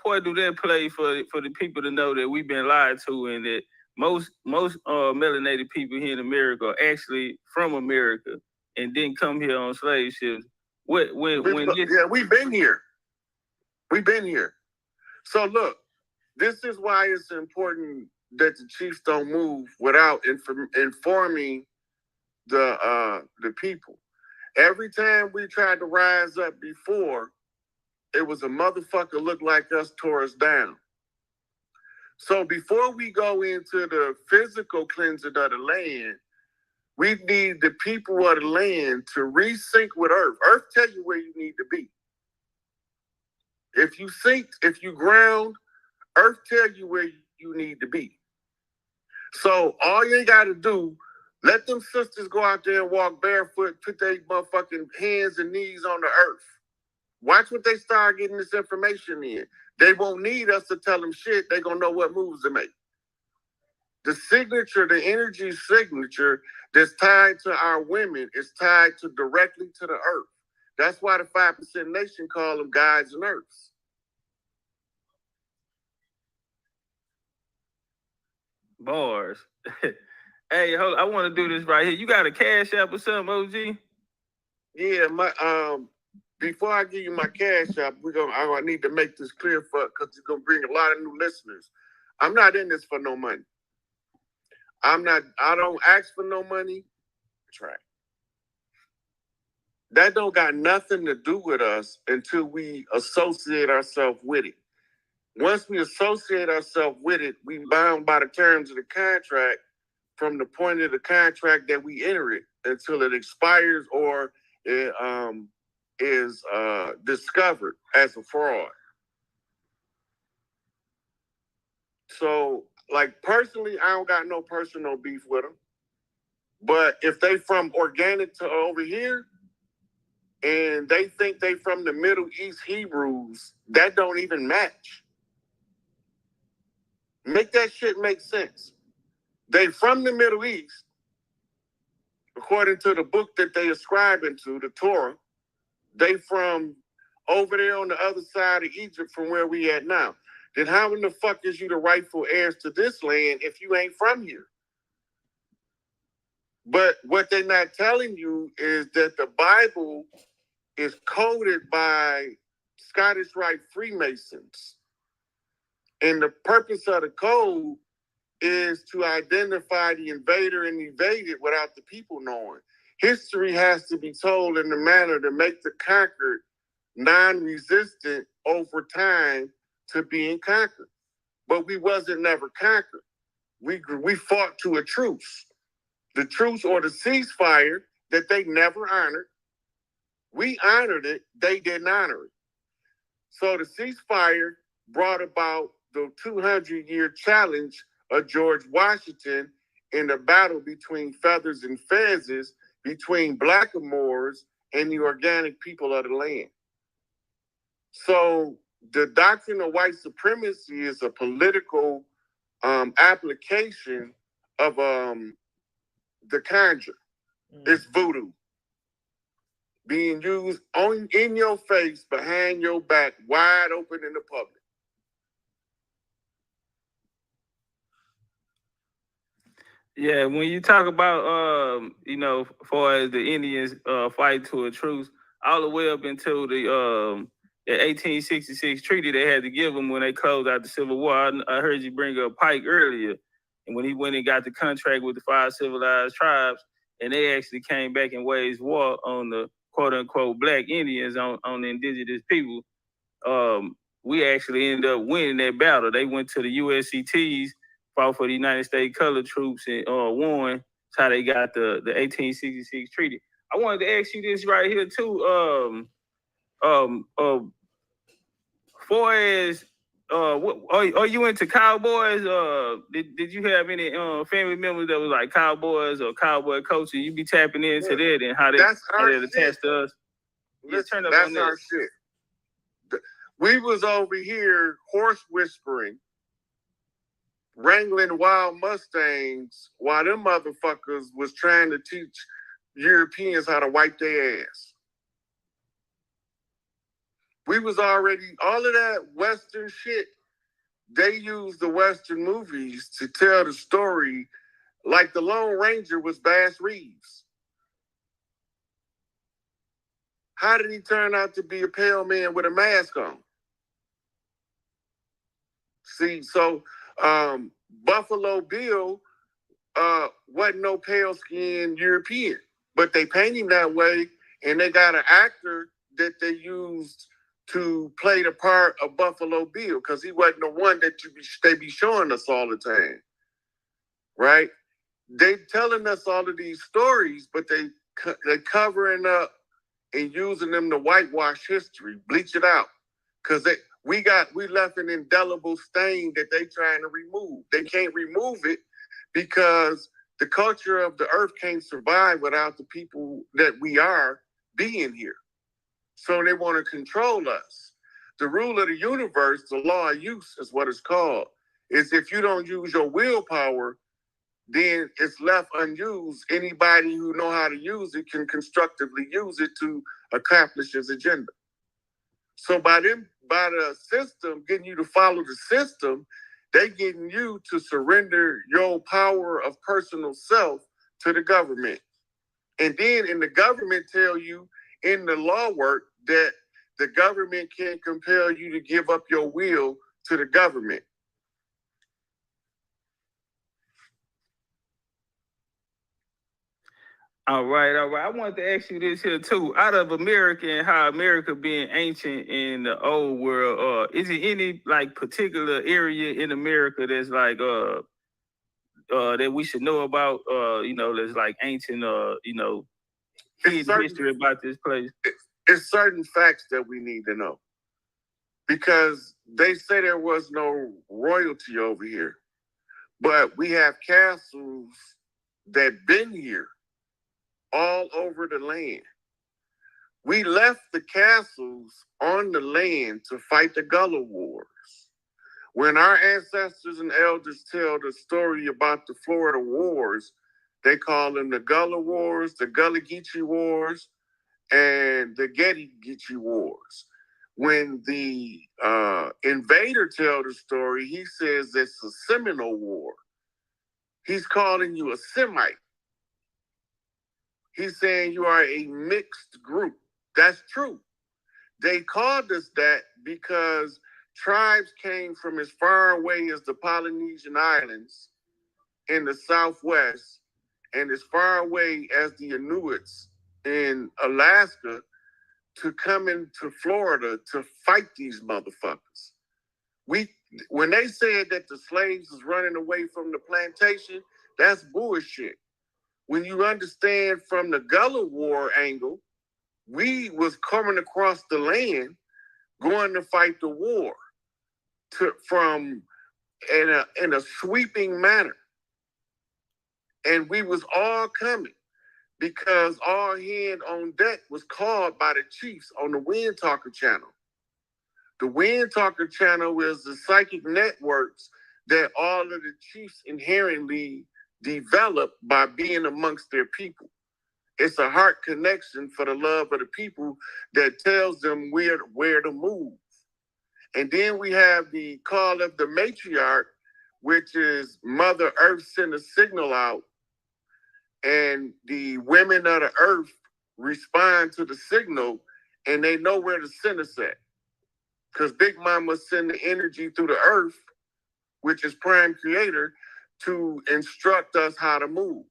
part do that play for the people to know that we've been lied to, and that most melanated people here in America are actually from America and didn't come here on slave ships? We've been here. We've been here. So look, this is why it's important that the chiefs don't move without informing the people. Every time we tried to rise up before, it was a motherfucker look like us tore us down. So before we go into the physical cleansing of the land, we need the people of the land to resync with Earth. Earth tell you where you need to be. If you sink, if you ground, Earth tell you where you need to be. So all you got to do, let them sisters go out there and walk barefoot, put their motherfucking hands and knees on the earth. Watch what they start getting this information in. They won't need us to tell them shit. They're going to know what moves to make. The signature, the energy signature that's tied to our women is tied to directly to the earth. That's why the 5% Nation call them guides and earths. Bars. Hey, hold on, I want to do this right here. You got a Cash App or something, OG?
Yeah, my before I give you my Cash App, I need to make this clear because it's gonna bring a lot of new listeners. I'm not in this for no money. I don't ask for no money. Try. That don't got nothing to do with us until we associate ourselves with it. Once we associate ourselves with it, we bound by the terms of the contract from the point of the contract that we enter it until it expires or it is discovered as a fraud. So, like, personally, I don't got no personal beef with them. But if they from organic to over here and they think they from the Middle East Hebrews, that don't even match. Make that shit make sense. They from the Middle East, according to the book that they ascribe into, the Torah. They from over there on the other side of Egypt from where we at now. Then how in the fuck is you the rightful heirs to this land if you ain't from here? But what they're not telling you is that the Bible is coded by Scottish Rite Freemasons. And the purpose of the code is to identify the invader and evaded without the people knowing. History has to be told in a manner to make the conquered non-resistant over time to being conquered. But we wasn't never conquered. We fought to a truce. The truce or the ceasefire that they never honored. We honored it, they didn't honor it. So the ceasefire brought about the 200-year challenge of George Washington in the battle between feathers and fezzes, between blackamoors and the organic people of the land. So the doctrine of white supremacy is a political application of the conjure. It's voodoo. Being used in your face, behind your back, wide open in the public.
Yeah, when you talk about, as far as the Indians fight to a truce, all the way up until the 1866 treaty they had to give them when they closed out the Civil War. I heard you bring up Pike earlier, and when he went and got the contract with the 5 civilized tribes, and they actually came back and waged war on the quote-unquote black Indians, on the indigenous people, we actually ended up winning that battle. They went to the USCTs, fought for the United States colored troops, and won. That's how they got the 1866 treaty. I wanted to ask you this right here too. Far as are you into cowboys? Did you have any family members that was like cowboys or cowboy coaches? You be tapping into that and how they attach to us.
Listen, that's our shit. We was over here horse whispering, wrangling wild Mustangs while them motherfuckers was trying to teach Europeans how to wipe their ass. We was already, all of that Western shit, they used the Western movies to tell the story like the Lone Ranger was Bass Reeves. How did he turn out to be a pale man with a mask on? See, so Buffalo Bill wasn't no pale-skinned European, but they paint him that way, and they got an actor that they used to play the part of Buffalo Bill, because he wasn't the one that they be showing us all the time, right? They telling us all of these stories, but they covering up and using them to whitewash history, bleach it out, because we left an indelible stain that they trying to remove. They can't remove it because the culture of the earth can't survive without the people that we are being here. So they want to control us. The rule of the universe, the law of use is what it's called, is if you don't use your willpower, then it's left unused. Anybody who know how to use it can constructively use it to accomplish his agenda. So by the system getting you to follow the system, they getting you to surrender your power of personal self to the government. And then in the government tell you in the law work that the government can't compel you to give up your will to the government.
All right. I wanted to ask you this here too. Out of America and how America being ancient in the old world, is it any like particular area in America that's like that we should know about? There's like ancient, hidden history about this place.
It's certain facts that we need to know, because they say there was no royalty over here, but we have castles that been here all over the land. We left the castles on the land to fight the Gullah Wars. When our ancestors and elders tell the story about the Florida Wars, they call them the Gullah Wars, the Gullah Geechee Wars, and the Getty Geechee Wars. When the invader tells the story, he says it's a Seminole War. He's calling you a Semite. He's saying you are a mixed group. That's true. They called us that because tribes came from as far away as the Polynesian Islands in the Southwest and as far away as the Inuits in Alaska to come into Florida to fight these motherfuckers. When they said that the slaves was running away from the plantation, that's bullshit. When you understand from the Gullah War angle, we was coming across the land going to fight the war in a sweeping manner. And we was all coming because all hand on deck was called by the chiefs on the Wind Talker channel. The Wind Talker channel is the psychic networks that all of the chiefs inherently develop by being amongst their people. It's a heart connection for the love of the people that tells them where to move. And then we have the call of the matriarch, which is Mother Earth send a signal out, and the women of the earth respond to the signal, and they know where to send us at. Because Big Mama send the energy through the earth, which is Prime Creator, to instruct us how to move.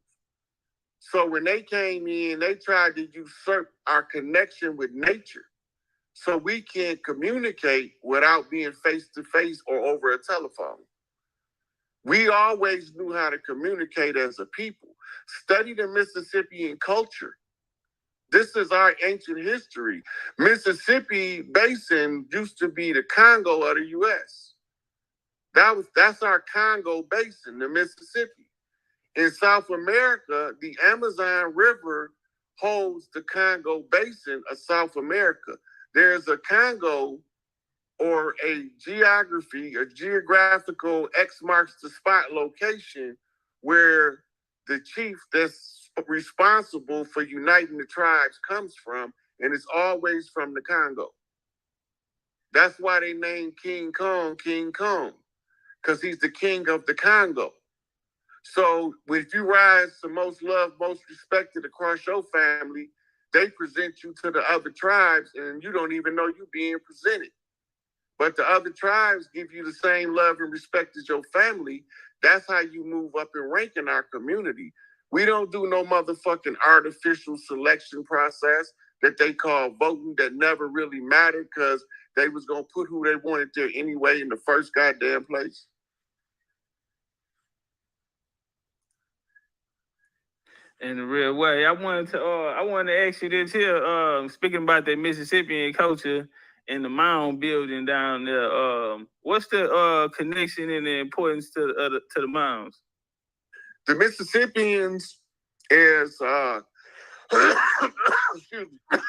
So when they came in, they tried to usurp our connection with nature. So we can't communicate without being face-to-face or over a telephone. We always knew how to communicate as a people. Study the Mississippian culture. This is our ancient history. Mississippi Basin used to be the Congo of the U.S. That's our Congo Basin, the Mississippi. In South America, the Amazon River holds the Congo Basin of South America. There's a Congo, or a geographical X marks the spot location where the chief that's responsible for uniting the tribes comes from, and it's always from the Congo. That's why they named King Kong, because he's the king of the Congo. So if you rise to most loved, most respected across your family, they present you to the other tribes, and you don't even know you're being presented. But the other tribes give you the same love and respect as your family. That's how you move up in rank in our community. We don't do no motherfucking artificial selection process that they call voting that never really mattered because they was going to put who they wanted there anyway in the first goddamn place.
In a real way, I wanted to ask you this here. Speaking about the Mississippian culture and the mound building down there, what's the connection and the importance to the mounds?
The Mississippians is excuse me.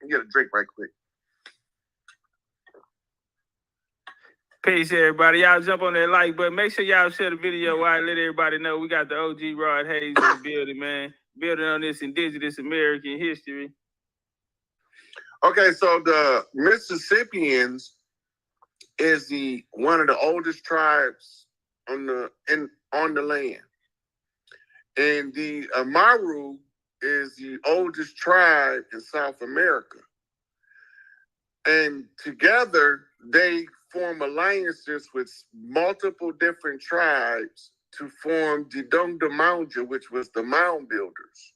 Get a drink right quick.
Peace, everybody. Y'all jump on that like button. Make sure y'all share the video while I let everybody know we got the OG Rod Hayes in the building, man. Building on this indigenous American history.
Okay, so the Mississippians is one of the oldest tribes on the land. And the Amaru is the oldest tribe in South America. And together they form alliances with multiple different tribes to form the Dongdamounja, which was the mound builders.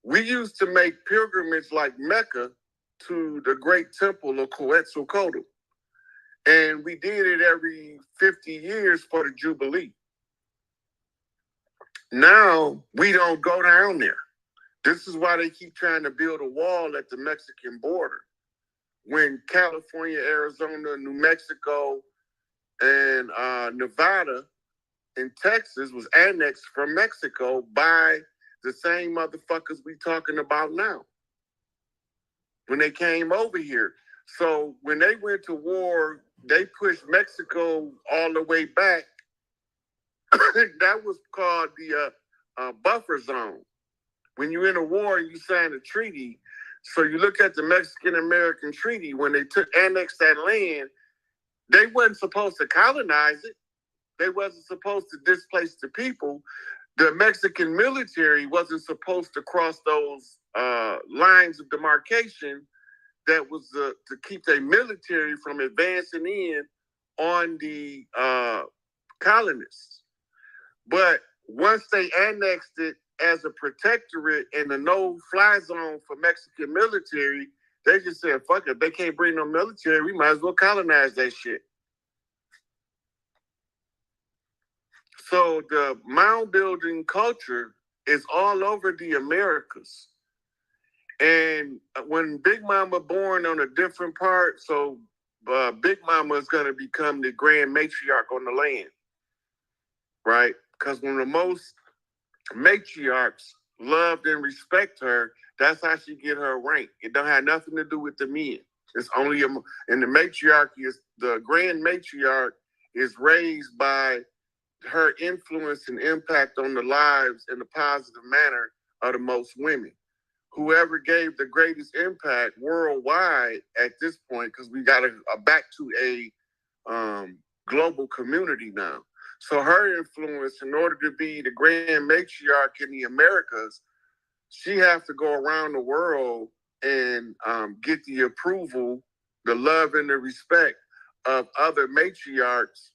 We used to make pilgrimage like Mecca to the great temple of Quetzalcoatl. And we did it every 50 years for the Jubilee. Now we don't go down there. This is why they keep trying to build a wall at the Mexican border. When California, Arizona, New Mexico, and Nevada and Texas was annexed from Mexico by the same motherfuckers we talking about now. When they came over here. So when they went to war, they pushed Mexico all the way back. That was called the buffer zone. When you're in a war and you sign a treaty, so you look at the Mexican-American Treaty, when they annexed that land, they wasn't supposed to colonize it. They wasn't supposed to displace the people. The Mexican military wasn't supposed to cross those lines of demarcation that was to keep their military from advancing in on the colonists. But once they annexed it as a protectorate and a no-fly zone for Mexican military, they just said, fuck it, they can't bring no military, we might as well colonize that shit. So the mound building culture is all over the Americas. And when Big Mama born on a different part, so Big Mama is going to become the grand matriarch on the land, right? Because when the most matriarchs loved and respect her, that's how she get her rank. It don't have nothing to do with the men. It's only and the matriarchy is the grand matriarch is raised by her influence and impact on the lives in a positive manner of the most women. Whoever gave the greatest impact worldwide at this point, because we got back to a global community now. So her influence, in order to be the grand matriarch in the Americas, she has to go around the world and get the approval, the love, and the respect of other matriarchs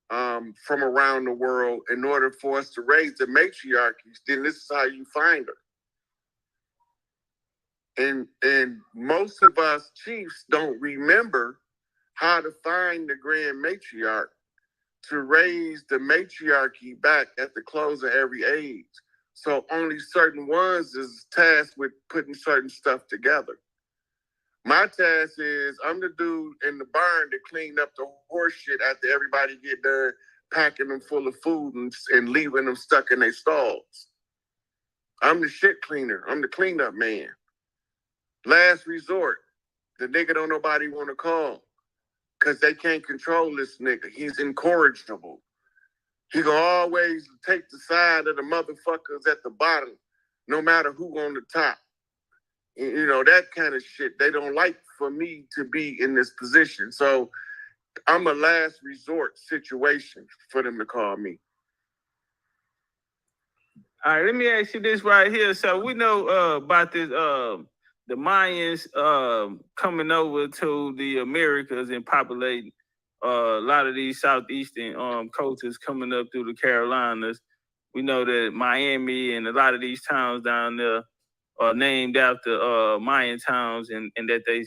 from around the world in order for us to raise the matriarchies. Then this is how you find her. And most of us chiefs don't remember how to find the grand matriarch to raise the matriarchy back at the close of every age. So only certain ones is tasked with putting certain stuff together. My task is I'm the dude in the barn that cleaned up the horse shit after everybody get done packing them full of food and leaving them stuck in their stalls. I'm the shit cleaner. I'm the cleanup man. Last resort, the nigga don't nobody want to call because they can't control this nigga. He's incorrigible. He gonna always take the side of the motherfuckers at the bottom, no matter who on the top. You know, that kind of shit. They don't like for me to be in this position. So I'm a last resort situation for them to call me.
All right, let me ask you this right here. So we know about this the Mayans coming over to the Americas and populating a lot of these southeastern cultures coming up through the Carolinas. We know that Miami and a lot of these towns down there are named after Mayan towns, and that they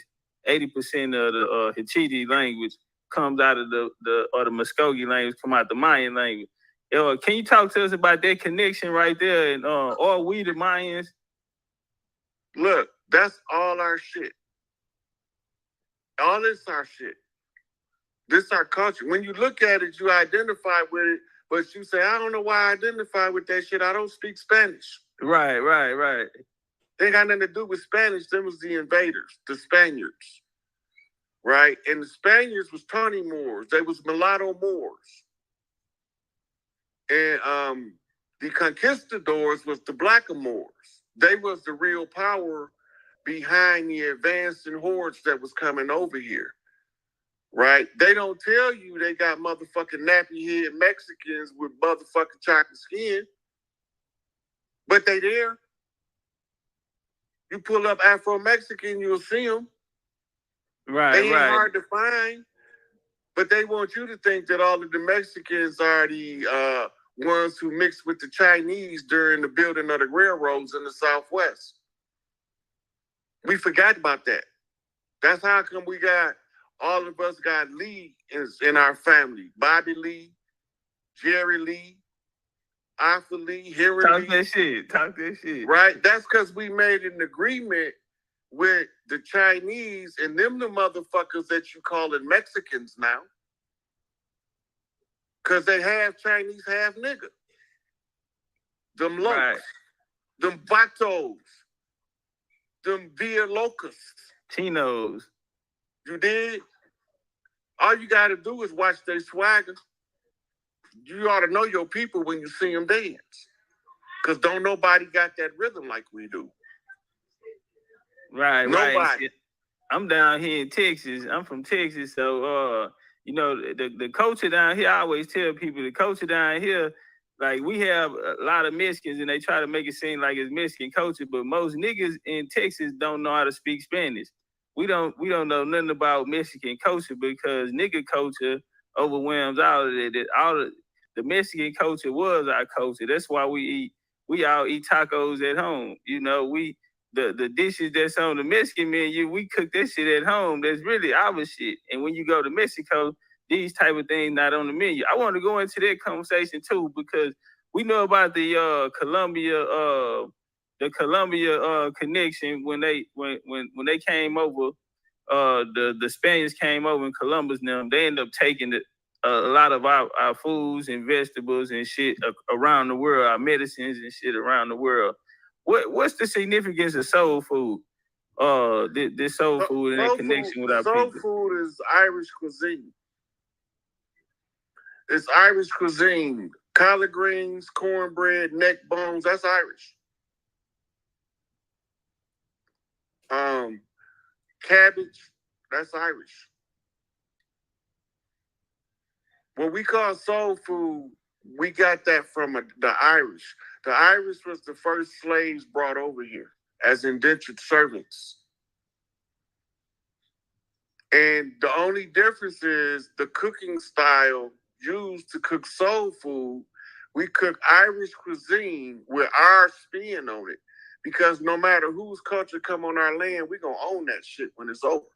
80% of the Hichiti language comes out of the Muskogee language, come out the Mayan language. Can you talk to us about that connection right there? And are we the Mayans?
Look, that's all our shit. All this our shit. This our culture. When you look at it, you identify with it, but you say, I don't know why I identify with that shit. I don't speak Spanish.
Right.
They ain't got nothing to do with Spanish. Them was the invaders, the Spaniards. Right? And the Spaniards was Tawny Moors. They was mulatto Moors. And the conquistadors was the blackamoors. They was the real power behind the advancing hordes that was coming over here. Right? They don't tell you they got motherfucking nappy head Mexicans with motherfucking chocolate skin. But they there. You pull up Afro-Mexican, you'll see them.
Right,
they ain't hard to find. But they want you to think that all of the Mexicans are the ones who mixed with the Chinese during the building of the railroads in the Southwest. We forgot about that. That's how come we got, all of us got Lee in our family. Bobby Lee, Jerry Lee, awfully, hearingly.
Talk that shit. Talk that shit.
Right? That's because we made an agreement with the Chinese and them the motherfuckers that you calling Mexicans now. Because they half Chinese, half nigga. Them locals.
Right.
Them vatos. Them Via Locus.
Chinos.
You did? All you got to do is watch their swagger. You ought to know your people when you see them dance. Because don't nobody got that rhythm like we do.
Right,
nobody.
Right. I'm down here in Texas. I'm from Texas, so you know, the culture down here, I always tell people the culture down here, like we have a lot of Mexicans and they try to make it seem like it's Mexican culture, but most niggas in Texas don't know how to speak Spanish. We don't know nothing about Mexican culture because nigga culture overwhelms all of it. All of the Mexican culture was our culture. That's why we all eat tacos at home. You know, the dishes that's on the Mexican menu, we cook that shit at home. That's really our shit. And when you go to Mexico, these type of things not on the menu. I want to go into that conversation too because we know about the Colombia connection when they came over. The Spaniards came over in Columbus. Now they ended up taking a lot of our foods and vegetables and shit around the world, our medicines and shit around the world. What's the significance of soul food? This soul food and that connection with our people.
Soul food is Irish cuisine. It's Irish cuisine. Collard greens, cornbread, neck bones, that's Irish. Cabbage, that's Irish. What we call soul food, we got that from the Irish. The Irish was the first slaves brought over here as indentured servants. And the only difference is the cooking style used to cook soul food. We cook Irish cuisine with our spin on it. Because no matter whose culture come on our land, we're going to own that shit when it's over.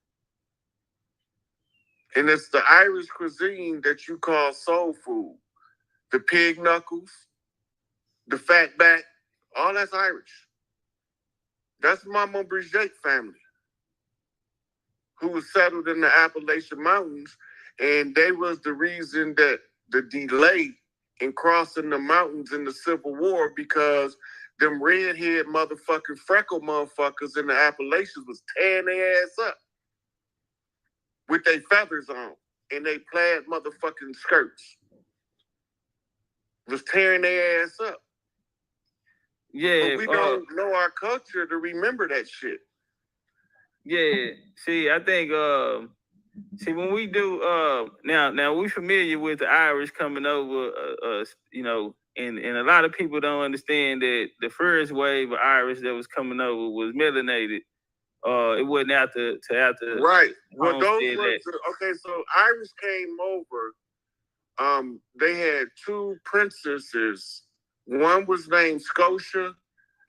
And it's the Irish cuisine that you call soul food. The pig knuckles, the fat back, all that's Irish. That's Mama Brigitte family, who was settled in the Appalachian Mountains, and they was the reason that the delay in crossing the mountains in the Civil War, because them redhead motherfucking freckle motherfuckers in the Appalachians was tearing their ass up with their feathers on and they plaid motherfucking skirts. Was tearing their ass up.
Yeah.
But we don't know our culture to remember that shit.
Yeah. See, I think when we do now we familiar with the Irish coming over you know, and a lot of people don't understand that the first wave of Irish that was coming over was melanated. It wasn't after
right. Well, those were okay. So Irish came over. They had two princesses. One was named Scotia,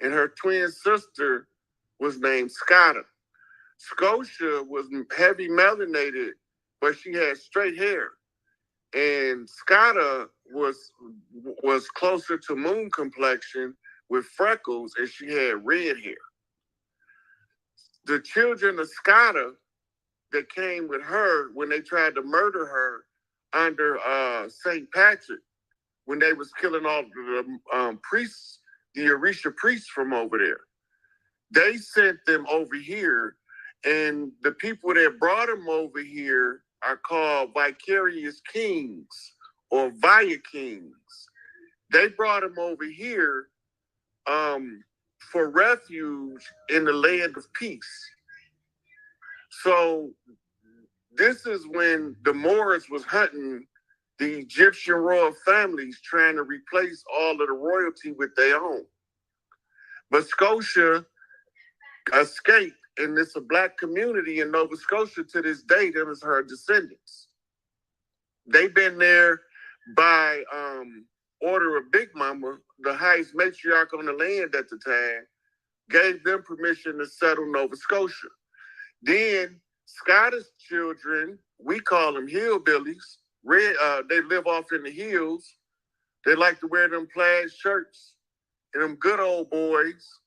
and her twin sister was named Scotta. Scotia was heavy melanated, but she had straight hair. And Scotta was closer to moon complexion with freckles, and she had red hair. The children of Scotta that came with her when they tried to murder her under St. Patrick, when they was killing all the priests, the Orisha priests from over there, they sent them over here, and the people that brought them over here are called vicarious kings or via kings. They brought them over here for refuge in the land of peace. So this is when the Moors was hunting the Egyptian royal families, trying to replace all of the royalty with their own. But Scotia escaped, and it's a black community in Nova Scotia to this day. Them is her descendants. They've been there by order of Big Mama, the highest matriarch on the land at the time, gave them permission to settle Nova Scotia. Then Scottish children, we call them hillbillies. They live off in the hills. They like to wear them plaid shirts and them good old boys,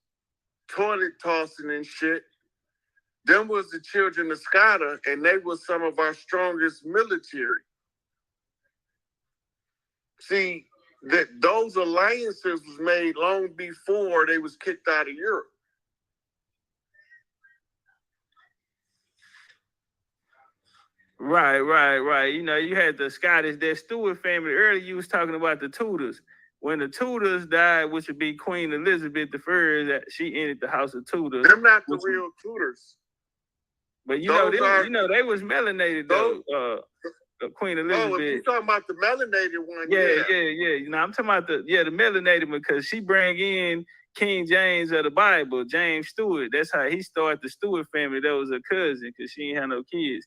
toilet tossing and shit. Them was the children of Scotta, and they were some of our strongest military. See, that those alliances was made long before they was kicked out of Europe.
Right. You know, you had the Scottish, that Stuart family. Earlier, you was talking about the Tudors. When the Tudors died, which would be Queen Elizabeth I, that she entered the House of Tudors.
Them not the real Tudors.
But you know, they was melanated though. Queen Elizabeth.
Oh, you talking about the melanated one?
Yeah. You know, I'm talking about the melanated one, because she bring in King James of the Bible, James Stewart. That's how he started the Stewart family. That was a cousin, because she ain't had no kids.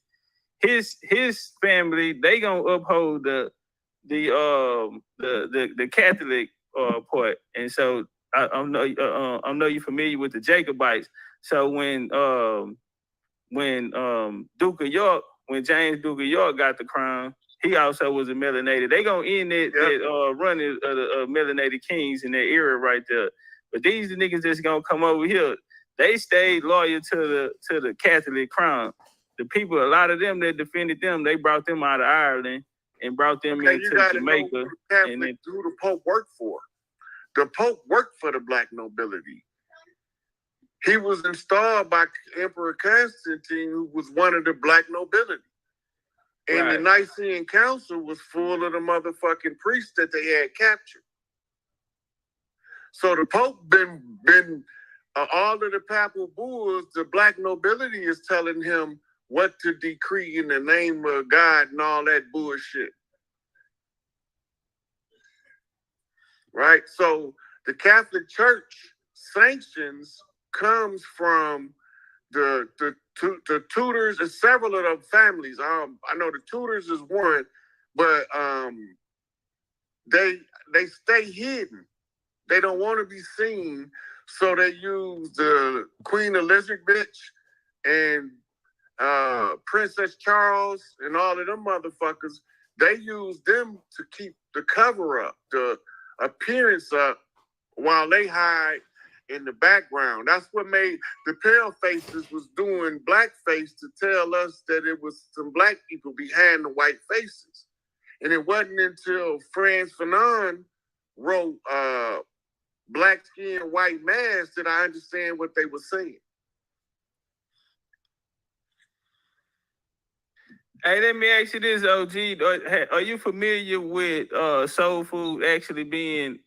His family, they gonna uphold the Catholic part, and so I know you're familiar with the Jacobites. So when Duke of York, when James Duke of York got the crown, he also was a melanated. They gonna end that running of the melanated kings in that era right there. But these niggas just gonna come over here. They stayed loyal to the Catholic crown. The people, a lot of them that defended them, they brought them out of Ireland and brought them into Jamaica.
Know who the Pope worked for. The Pope worked for the black nobility. He was installed by Emperor Constantine, who was one of the black nobility. And the Nicene Council was full of the motherfucking priests that they had captured. So the Pope been all of the papal bulls, the black nobility is telling him what to decree in the name of God and all that bullshit. Right? So the Catholic Church sanctions comes from the Tudors and several of them families. I know the Tudors is one, but they stay hidden. They don't want to be seen, so they use the Queen Elizabeth and Princess Charles and all of them motherfuckers. They use them to keep the cover up, the appearance up, while they hide in the background. That's what made the pale faces was doing blackface to tell us that it was some black people behind the white faces. And it wasn't until Frantz Fanon wrote Black Skin, White Mask that I understand what they were saying.
Hey, let me ask you this, OG. Are you familiar with soul food actually being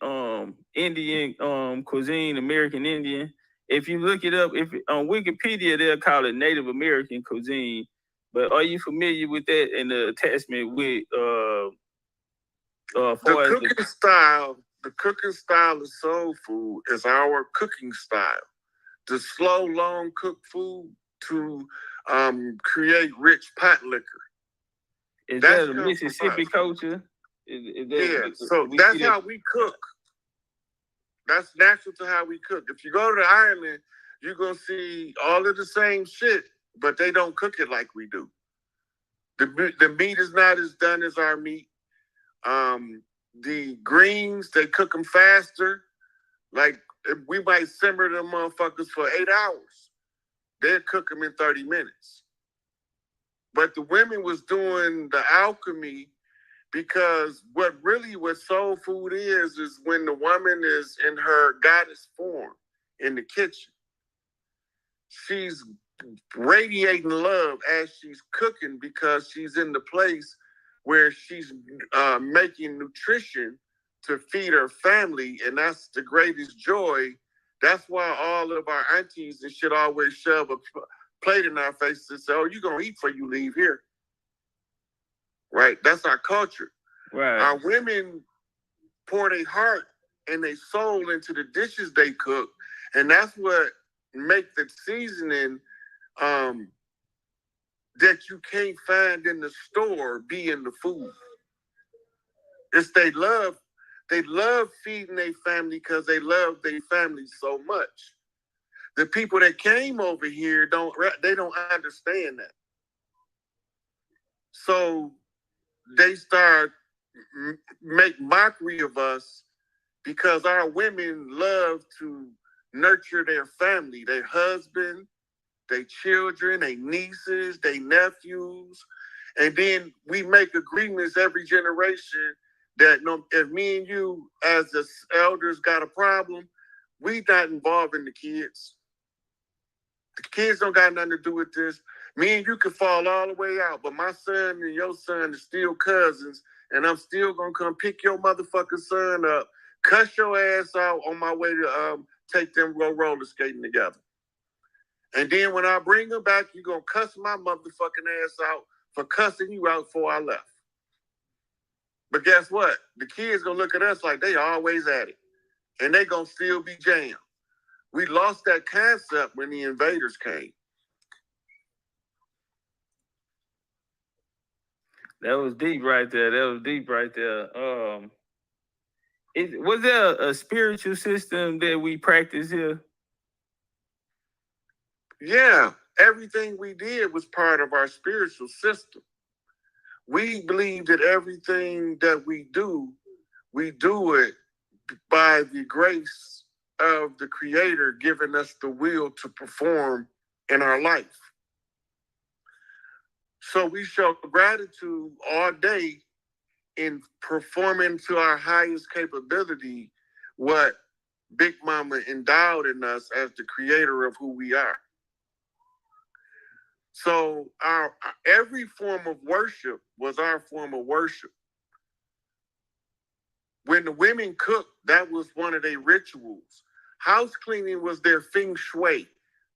Indian cuisine, American Indian? If you look it up, on Wikipedia, they'll call it Native American cuisine. But are you familiar with that and the attachment with
the cooking style of soul food is our cooking style. The slow, long cooked food to create rich pot liquor.
Is that a Mississippi culture?
So that's how we cook. That's natural to how we cook. If you go to Ireland, you're going to see all of the same shit, but they don't cook it like we do. The meat is not as done as our meat. The greens, they cook them faster. Like, we might simmer them motherfuckers for 8 hours. They'll cook them in 30 minutes. But the women was doing the alchemy, because what soul food is when the woman is in her goddess form in the kitchen. She's radiating love as she's cooking, because she's in the place where she's making nutrition to feed her family, and that's the greatest joy. That's why all of our aunties and shit always shove a plate in our faces and say, "Oh, you're gonna eat before you leave here." Right? That's our culture.
Right.
Our women pour their heart and their soul into the dishes they cook, and that's what make the seasoning that you can't find in the store be in the food. It's they love feeding their family because they love their family so much. The people that came over here don't understand that. So they start make mockery of us because our women love to nurture their family, their husband, their children, their nieces, their nephews. And then we make agreements every generation that if me and you as the elders got a problem, we not involving the kids. The kids don't got nothing to do with this. Me and you can fall all the way out, but my son and your son are still cousins, and I'm still gonna come pick your motherfucking son up, cuss your ass out on my way to take them go roller skating together. And then when I bring him back, you're gonna cuss my motherfucking ass out for cussing you out before I left. But guess what? The kids gonna look at us like they always at it, and they gonna still be jammed. We lost that concept when the invaders came.
That was deep right there. Was there a spiritual system that we practice here?
Yeah, everything we did was part of our spiritual system. We believe that everything that we do it by the grace of the Creator giving us the will to perform in our life. So we show gratitude all day in performing to our highest capability what Big Mama endowed in us as the creator of who we are. So our every form of worship was our form of worship. When the women cooked, that was one of their rituals. House cleaning was their feng shui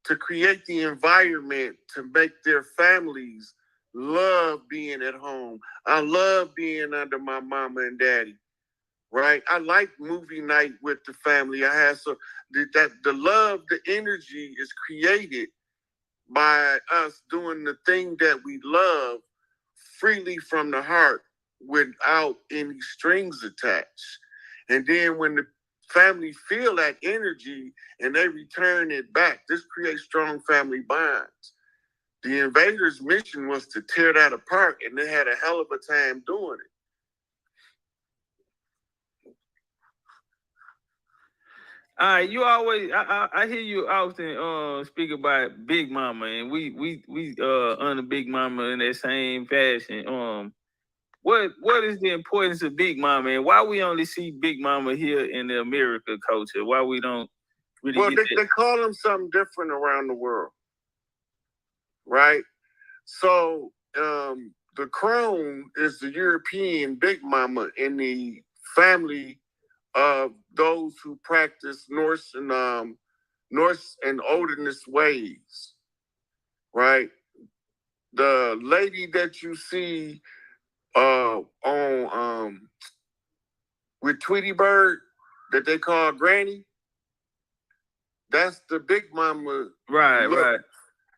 to create the environment to make their families love being at home. I love being under my mama and daddy, right? I like movie night with the family. I had the love, the energy is created by us doing the thing that we love freely from the heart without any strings attached. And then when the family feel that energy and they return it back, this creates strong family bonds. The invaders' mission was to tear that apart, and they had a hell of a time doing it.
All right, you always I hear you often speak about Big Mama, and we under Big Mama in that same fashion. What is the importance of Big Mama, and why we only see Big Mama here in the America culture? Why we don't really
Well, they call them something different around the world, right? So the crone is the European Big Mama in the family of those who practice Norse and Odinist ways, right? The lady that you see on with Tweety Bird that they call Granny, that's the Big Mama.
Right.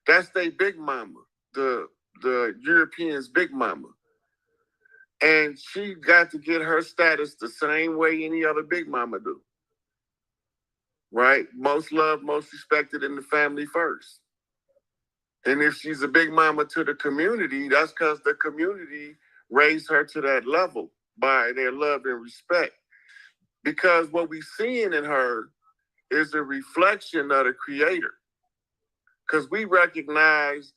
That's their Big Mama, the Europeans' Big Mama. And she got to get her status the same way any other Big Mama do. Right? Most loved, most respected in the family first. And if she's a Big Mama to the community, that's because the community raised her to that level by their love and respect. Because what we're seeing in her is a reflection of the Creator. Because we recognize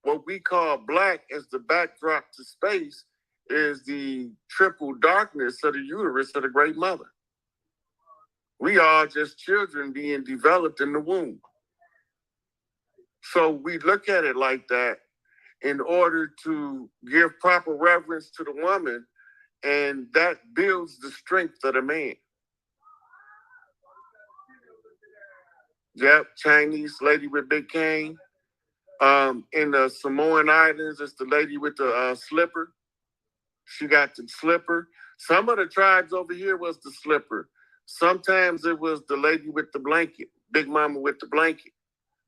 what we call black as the backdrop to space is the triple darkness of the uterus of the Great Mother. We are just children being developed in the womb. So we look at it like that in order to give proper reverence to the woman, and that builds the strength of the man. Yep, Chinese lady with big cane. In the Samoan Islands, it's the lady with the slipper. She got the slipper. Some of the tribes over here was the slipper. Sometimes it was the lady with the blanket, Big Mama with the blanket.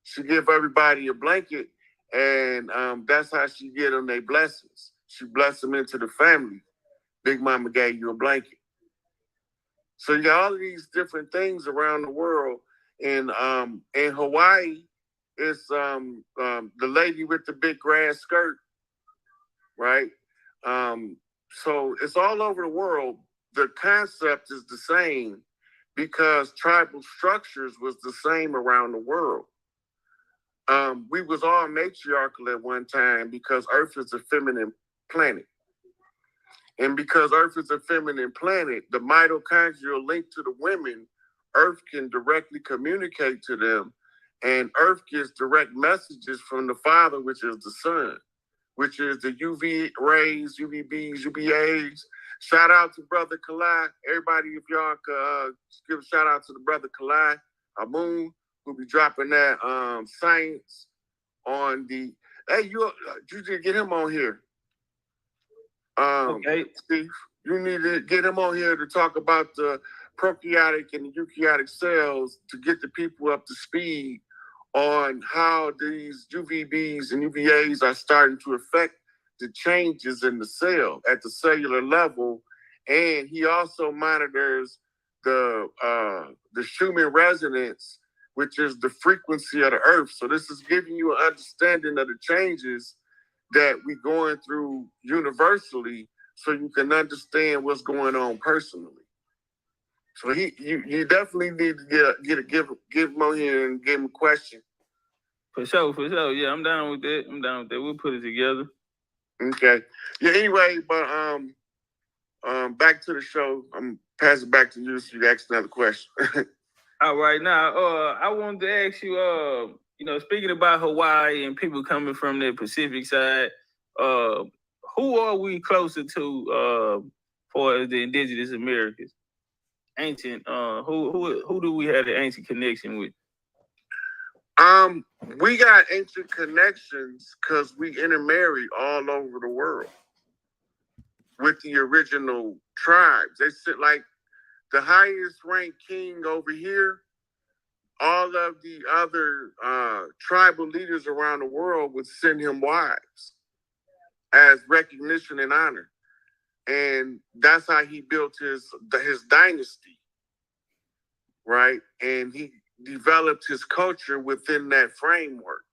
She give everybody a blanket, and that's how she get them their blessings. She bless them into the family. Big Mama gave you a blanket. So you got all of these different things around the world. In Hawaii, it's the lady with the big grass skirt, right? So it's all over the world. The concept is the same because tribal structures was the same around the world. We was all matriarchal at one time because Earth is a feminine planet. And because Earth is a feminine planet, the mitochondrial link to the women, Earth can directly communicate to them. And Earth gets direct messages from the Father, which is the Sun, which is the UV rays, UVBs, UVAs. Shout out to Brother Kalai. Everybody, if y'all could give a shout out to the Brother Kalai Amun, who'll be dropping that science on the. Hey, you did get him on here.
Okay.
Steve, you need to get him on here to talk about the prokaryotic and the eukaryotic cells to get the people up to speed on how these UVBs and UVAs are starting to affect the changes in the cell at the cellular level. And he also monitors the Schumann resonance, which is the frequency of the earth. So this is giving you an understanding of the changes that we're going through universally so you can understand what's going on personally. So you definitely need to give him on here and give him a question.
For sure. Yeah, I'm down with that. We'll put it together.
Okay. Yeah, anyway, but back to the show. I'm passing it back to you so you can ask another question.
All right, now I wanted to ask you, speaking about Hawaii and people coming from the Pacific side, who are we closer to for the Indigenous Americans? Ancient, who do we have the ancient connection with?
We got ancient connections because we intermarried all over the world with the original tribes. They sit like the highest ranked king over here. All of the other tribal leaders around the world would send him wives as recognition and honor. And that's how he built his dynasty, right? And he developed his culture within that framework.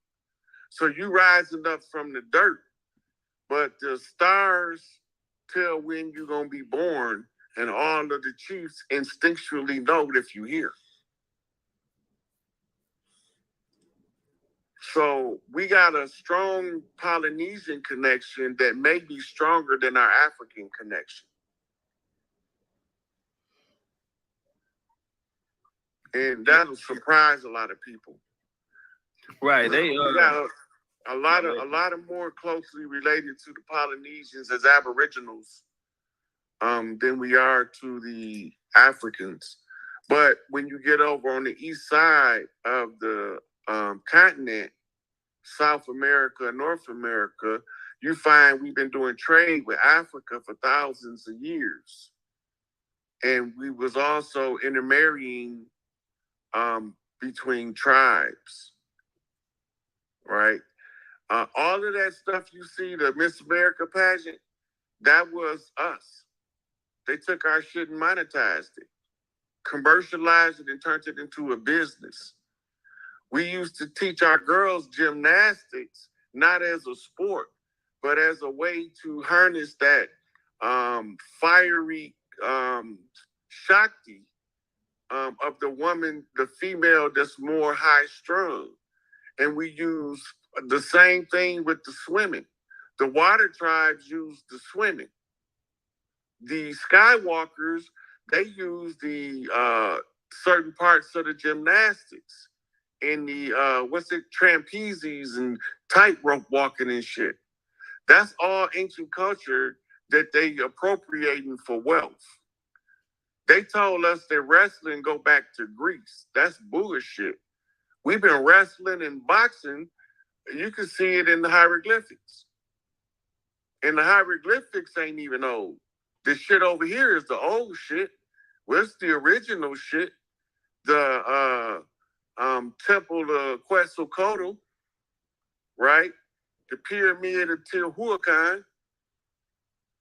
So you rising up from the dirt, but the stars tell when you're going to be born, and all of the chiefs instinctually know if you're here. So we got a strong Polynesian connection that may be stronger than our African connection. And that'll surprise a lot of people.
Right. They
got a lot of more closely related to the Polynesians as Aboriginals than we are to the Africans. But when you get over on the east side of the continent, South America and North America, you find we've been doing trade with Africa for thousands of years. And we was also intermarrying between tribes, right? All of that stuff you see, the Miss America pageant, that was us. They took our shit and monetized it, commercialized it, and turned it into a business. We used to teach our girls gymnastics, not as a sport, but as a way to harness that fiery Shakti of the woman, the female that's more high strung. And we use the same thing with the swimming. The water tribes use the swimming. The Skywalkers, they use the certain parts of the gymnastics in the, trapezes and tightrope walking and shit. That's all ancient culture that they appropriating for wealth. They told us that wrestling go back to Greece. That's bullshit. We've been wrestling and boxing. You can see it in the hieroglyphics. And the hieroglyphics ain't even old. This shit over here is the old shit. What's the original shit? The Temple of Quetzalcoatl, right? The Pyramid of Teotihuacan.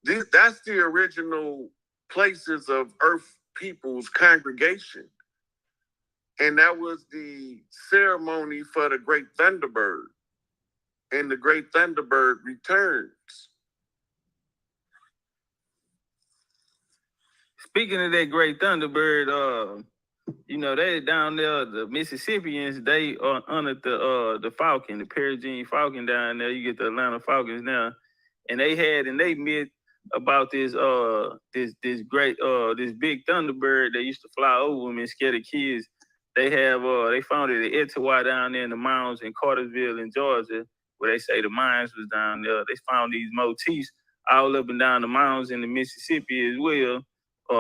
That's the original places of Earth people's congregation. And that was the ceremony for the Great Thunderbird. And the Great Thunderbird returns.
speaking of that great Thunderbird, you know, they down there, the Mississippians, they honored the Falcon, the Peregrine Falcon down there. You get the Atlanta Falcons now. And they had in their myth about this this big Thunderbird that used to fly over them and scare the kids. They found it at Etowah down there in the mountains in Cartersville in Georgia, where they say the mines was down there. They found these motifs all up and down the mountains in the Mississippi as well,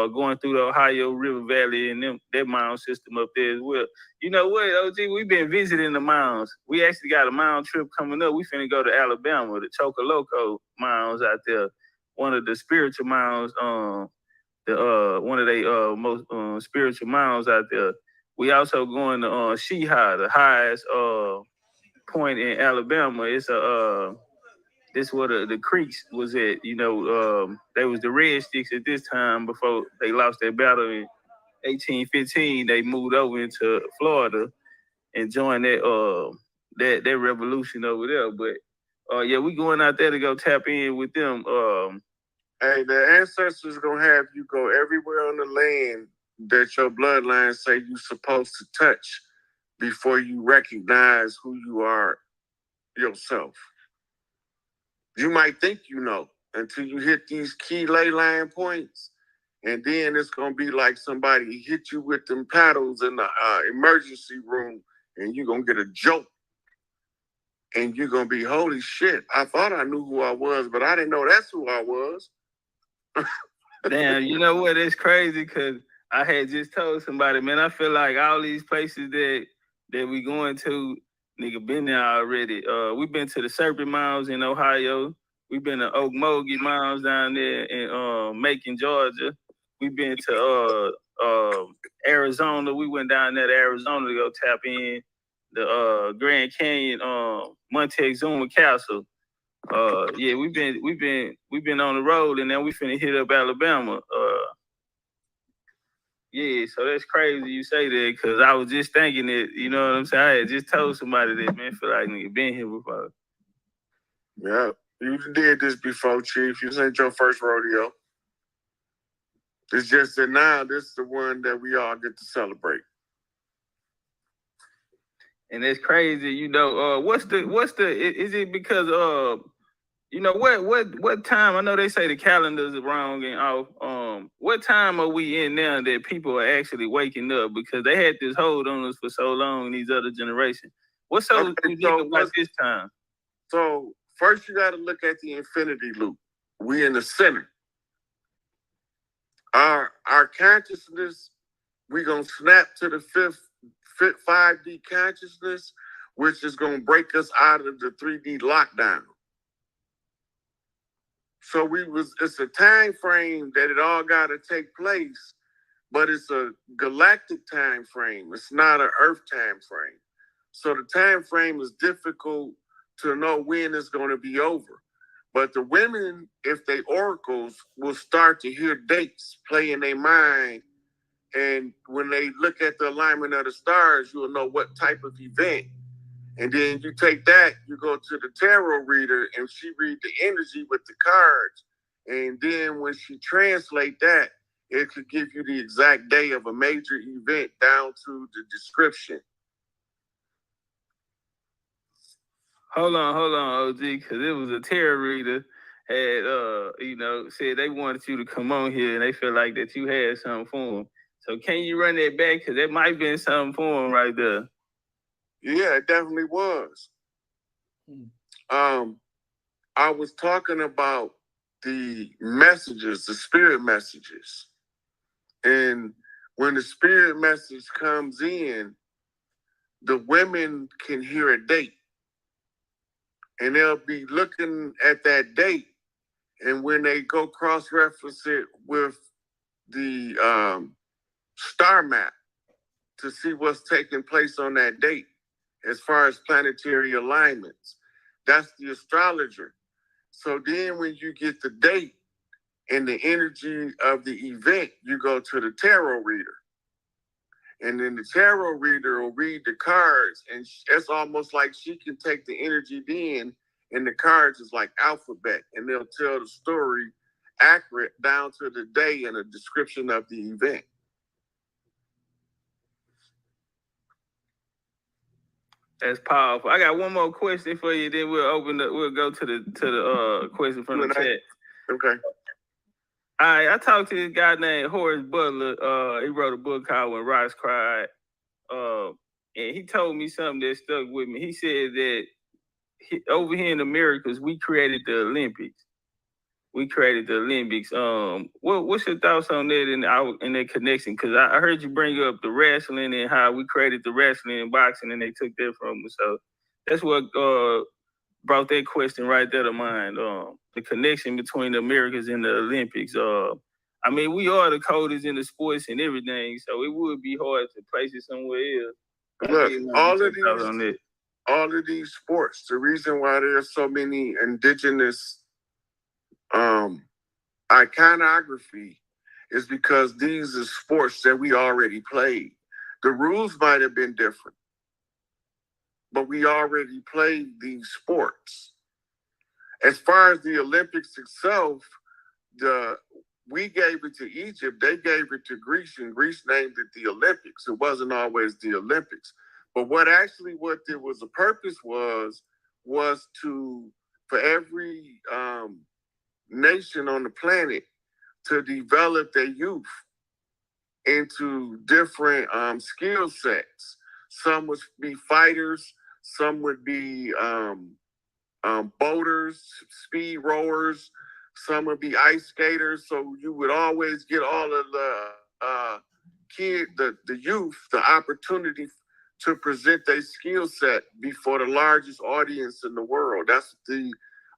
going through the Ohio River Valley and that mound system up there as well. You know what, OG? We've been visiting the mounds. We actually got a mound trip coming up. We finna go to Alabama, the Chocoloco mounds out there. One of the spiritual mounds, one of the most spiritual mounds out there. We also going to Sheha, the highest point in Alabama. It's this where the creeks was at. You know, they was the Red Sticks at this time before they lost their battle in 1815. They moved over into Florida and joined that revolution over there. But yeah, we going out there to go tap in with them.
Hey, the ancestors gonna have you go everywhere on the land that your bloodline say you supposed to touch before you recognize who you are yourself. You might think you know until you hit these key ley line points, and then it's gonna be like somebody hit you with them paddles in the emergency room, and you're gonna get a jolt, and you're gonna be, holy shit! I thought I knew who I was, but I didn't know that's who I was.
Damn, you know what? It's crazy because I had just told somebody, man, I feel like all these places that we going to, nigga, been there already. We've been to the Serpent Mounds in Ohio. We've been to Okmulgee Mounds down there in Macon, Georgia. We've been to Arizona. We went down there to Arizona to go tap in the Grand Canyon Montezuma Castle. Yeah, we've been on the road, and then we finna hit up Alabama. Yeah, so that's crazy you say that, because I was just thinking it, you know what I'm saying? I had just told somebody that, man, feel like nigga been here before.
Yeah, you did this before, Chief. This ain't your first rodeo. It's just that now this is the one that we all get to celebrate.
And it's crazy, you know, is it because you know, what time? I know they say the calendars are wrong and off. What time are we in now that people are actually waking up? Because they had this hold on us for so long, these other generations. What's so unique about this time?
So first you got to look at the infinity loop. We in the center. Our consciousness, we gonna snap to the fifth 5D consciousness, which is gonna break us out of the 3D lockdown. So it's a time frame that it all got to take place, but it's a galactic time frame. It's not an Earth time frame. So the time frame is difficult to know when it's going to be over. But the women, if they oracles, will start to hear dates play in their mind. And when they look at the alignment of the stars, you'll know what type of event. And then you take that, you go to the tarot reader, and she read the energy with the cards. And then when she translate that, it could give you the exact day of a major event down to the description.
Hold on, OG, because it was a tarot reader had, you know, said they wanted you to come on here and they feel like that you had something for them. So can you run that back? Because that might have been something for them right there.
Yeah, it definitely was. I was talking about the messages, the spirit messages. And when the spirit message comes in, the women can hear a date. And they'll be looking at that date. And when they go cross-reference it with the star map to see what's taking place on that date, as far as planetary alignments. That's the astrologer. So then when you get the date and the energy of the event, you go to the tarot reader. And then the tarot reader will read the cards, and it's almost like she can take the energy in, and the cards is like alphabet, and they'll tell the story accurate down to the day and a description of the event.
That's powerful. I got one more question for you, then we'll go to the question from the chat.
Okay.
All right, I talked to this guy named Horace Butler. He wrote a book called When Rocks Cried. And he told me something that stuck with me. He said that over here in Americas, we created the Olympics. What's your thoughts on that in that connection? Because I heard you bring up the wrestling and how we created the wrestling and boxing, and they took that from us. So that's what brought that question right there to mind. The connection between the Americas and the Olympics. I mean, we are the coldest in the sports and everything, so it would be hard to place it somewhere else.
Look, all of these sports, the reason why there's so many indigenous iconography is because these are sports that we already played. The rules might have been different, but we already played these sports. As far as the Olympics itself, we gave it to Egypt, they gave it to Greece, and Greece named it the Olympics. It wasn't always the Olympics. But what there was a purpose was to, for every nation on the planet to develop their youth into different skill sets. Some would be fighters, some would be boaters, speed rowers, some would be ice skaters. So you would always get all of the the youth, the opportunity to present their skill set before the largest audience in the world. That's the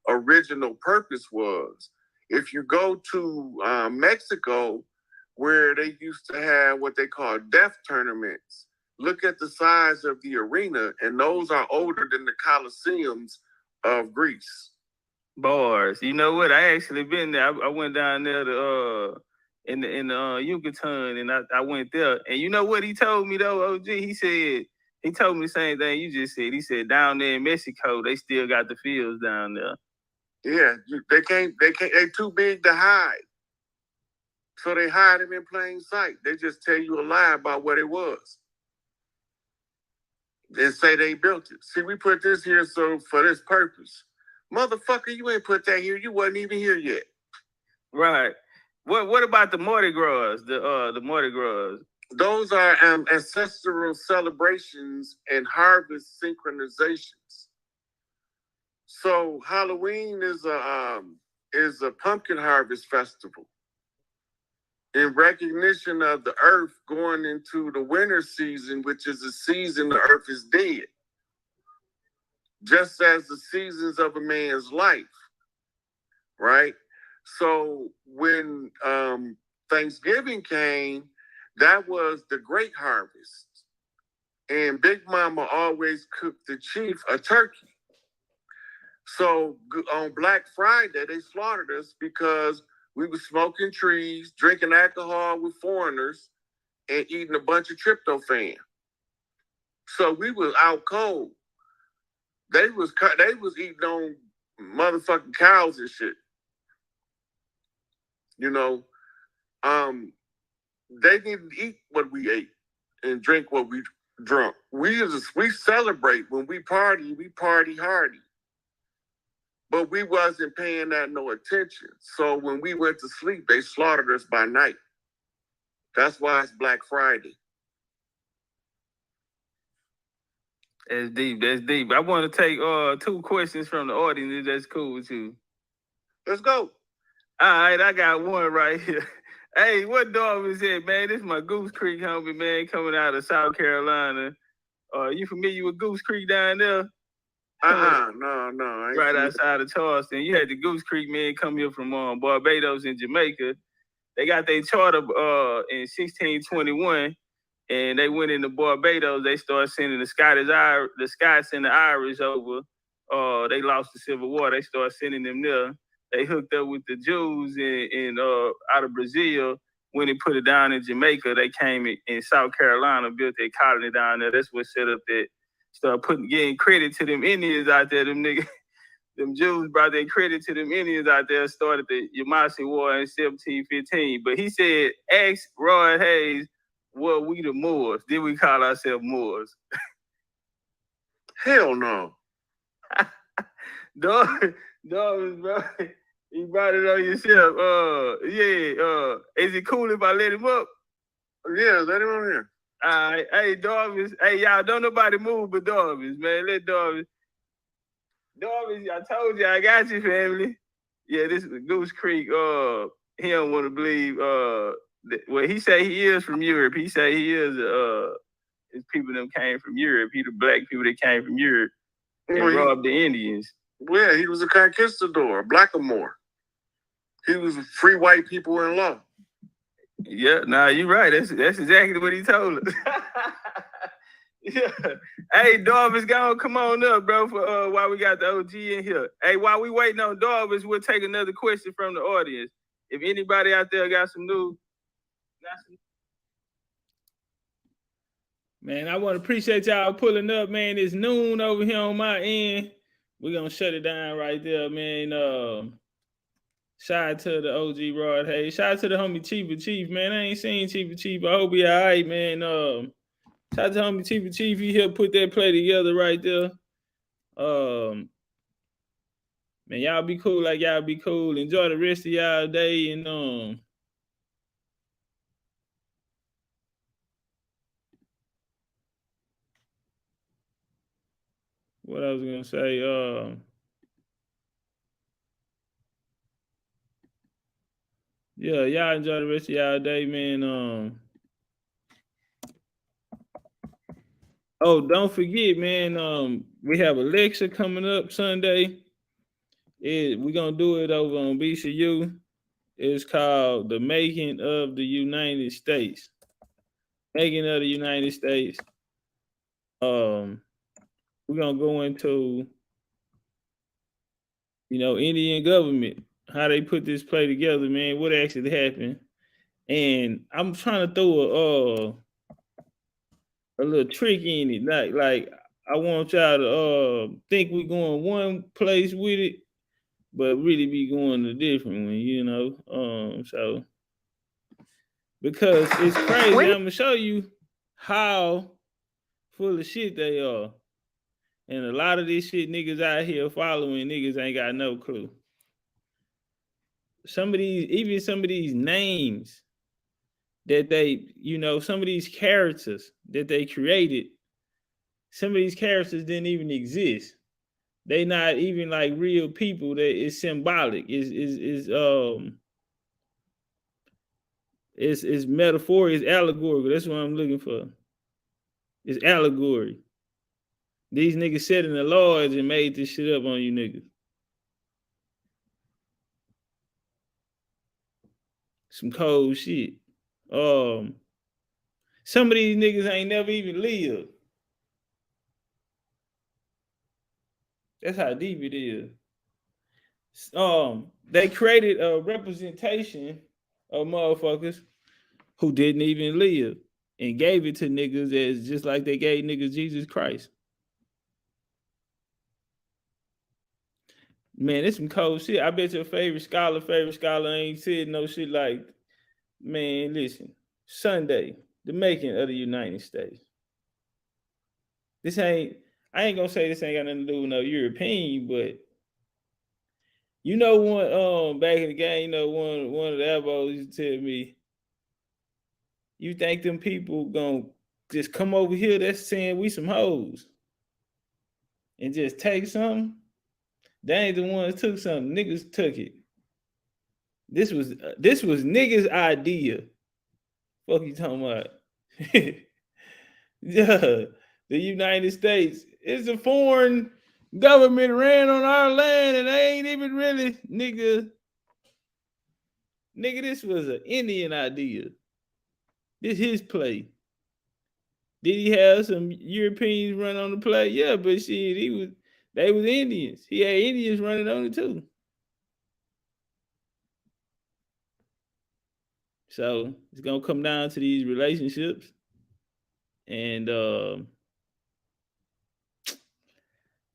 original purpose was. If you go to Mexico, where they used to have what they call death tournaments, look at the size of the arena, and those are older than the Colosseums of Greece.
Bars. You know what? I actually been there. I went down there to in the Yucatan, and I went there. And you know what he told me though, OG? He told me the same thing you just said. He said down there in Mexico, they still got the fields down there.
Yeah, they too big to hide. So they hide them in plain sight. They just tell you a lie about what it was. And say they built it. See, we put this here so for this purpose. Motherfucker, you ain't put that here. You wasn't even here yet.
Right. What about the Mardi Gras? The Mardi Gras.
Those are ancestral celebrations and harvest synchronizations. So Halloween is a pumpkin harvest festival in recognition of the earth going into the winter season, which is the season the earth is dead. Just as the seasons of a man's life, right? So when Thanksgiving came, that was the great harvest. And Big Mama always cooked the chief a turkey. So on Black Friday, they slaughtered us because we were smoking trees, drinking alcohol with foreigners, and eating a bunch of tryptophan. So we was out cold. They was eating on motherfucking cows and shit. You know, they didn't eat what we ate and drink what we drunk. We celebrate when we party hardy. But we wasn't paying that no attention. So when we went to sleep, they slaughtered us by night. That's why it's Black Friday.
That's deep. That's deep. I want to take 2 questions from the audience, if that's cool with you.
Let's go.
All right, I got one right here. Hey, what dog is it, man? This is my Goose Creek homie, man, coming out of South Carolina. You familiar with Goose Creek down there?
No.
Right outside of Charleston. You had the Goose Creek men come here from Barbados and Jamaica. They got their charter in 1621, and they went into Barbados. They started sending the Scots and the Irish over. They lost the Civil War. They started sending them there. They hooked up with the Jews in out of Brazil. When they put it down in Jamaica, they came in South Carolina, built their colony down there. That's what set up that. Start getting credit to them Indians out there, them them Jews brought their credit to them Indians out there, started the Yamasee War in 1715. But he said, ask Roy Hayes, were we the Moors? Did we call ourselves Moors?
Hell no.
Dog, bro. You brought it on yourself. Is it cool if I let him up?
Yeah, let him on here.
All right. Hey, Darvis. Hey, y'all, don't nobody move but Darvis, man. Let Darvis. Darvis, I told you I got you, family. Yeah, this is Goose Creek. He don't want to believe. Well, he say he is from Europe. He say he is. His people them came from Europe. He the black people that came from Europe and robbed the Indians.
Yeah, he was a conquistador, a blackamoor. He was free white people in law.
Yeah, nah, you're right. That's exactly what he told us. Yeah. Hey, Darvis, go on, come on up, bro. For while we got the OG in here. Hey, while we waiting on Darvis, we'll take another question from the audience. If anybody out there got some news. Man, I want to appreciate y'all pulling up, man. It's noon over here on my end. We're gonna shut it down right there, man. Shout out to the OG Rod Hayes. Shout out to the homie Chief of Chief, man. I ain't seen Chief of Chief. I hope he all right, man. Shout out to homie Chief of Chief. He helped put that play together right there. Man, y'all be cool like y'all be cool. Enjoy the rest of y'all day. And what I was gonna say, yeah, y'all enjoy the rest of y'all day, man. Oh, don't forget, man. We have a lecture coming up Sunday. We're gonna do it over on BCU. It's called "The Making of the United States." Making of the United States. We're gonna go into, Indian government, how they put this play together, man. What actually happened, and I'm trying to throw a little trick in it. Like I want y'all to think we're going one place with it, but really be going a different one, So because it's crazy, I'm gonna show you how full of shit they are. And a lot of these shit niggas out here following niggas ain't got no clue. Some of these names that they, some of these characters that they created, some of these characters didn't even exist. They not even like real people. That is symbolic. Is metaphor. It's allegorical. That's what I'm looking for. It's allegory. These niggas sat in the lodge and made this shit up on you niggas. Some cold shit. Some of these niggas ain't never even lived. That's how deep it is. They created a representation of motherfuckers who didn't even live and gave it to niggas as just like they gave niggas Jesus Christ. Man, it's some cold shit. I bet your favorite scholar ain't said no shit like, man, listen, Sunday, the making of the United States. I ain't gonna say this ain't got nothing to do with no European, but one back in the game, one of the elbows used to tell me, you think them people gonna just come over here that's saying we some hoes and just take something? They ain't the ones that took something. Niggas took it. This was niggas' idea. Fuck you talking about? Yeah, the United States is a foreign government ran on our land, and they ain't even really, nigga. This was an Indian idea. This his play. Did he have some Europeans run on the play? Yeah, but shit, they was Indians. He had Indians running on it too. So it's gonna come down to these relationships. And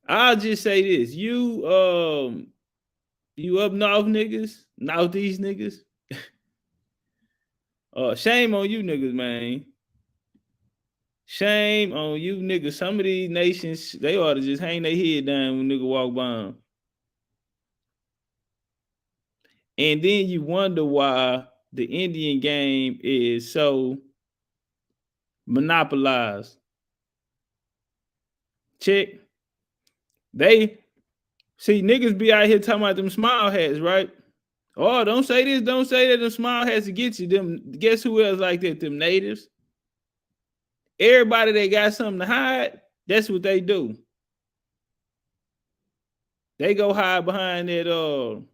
I'll just say this. You up north niggas, northeast niggas. Shame on you niggas, man. Shame on you niggas. Some of these nations, they ought to just hang their head down when nigga walk by them. And then you wonder why the Indian game is so monopolized. Check. They see niggas be out here talking about them smile hats, right? Oh, don't say this, don't say that. Them smile hats to get you. Them, guess who else like that? Them natives. Everybody that got something to hide, that's what they do. They go hide behind that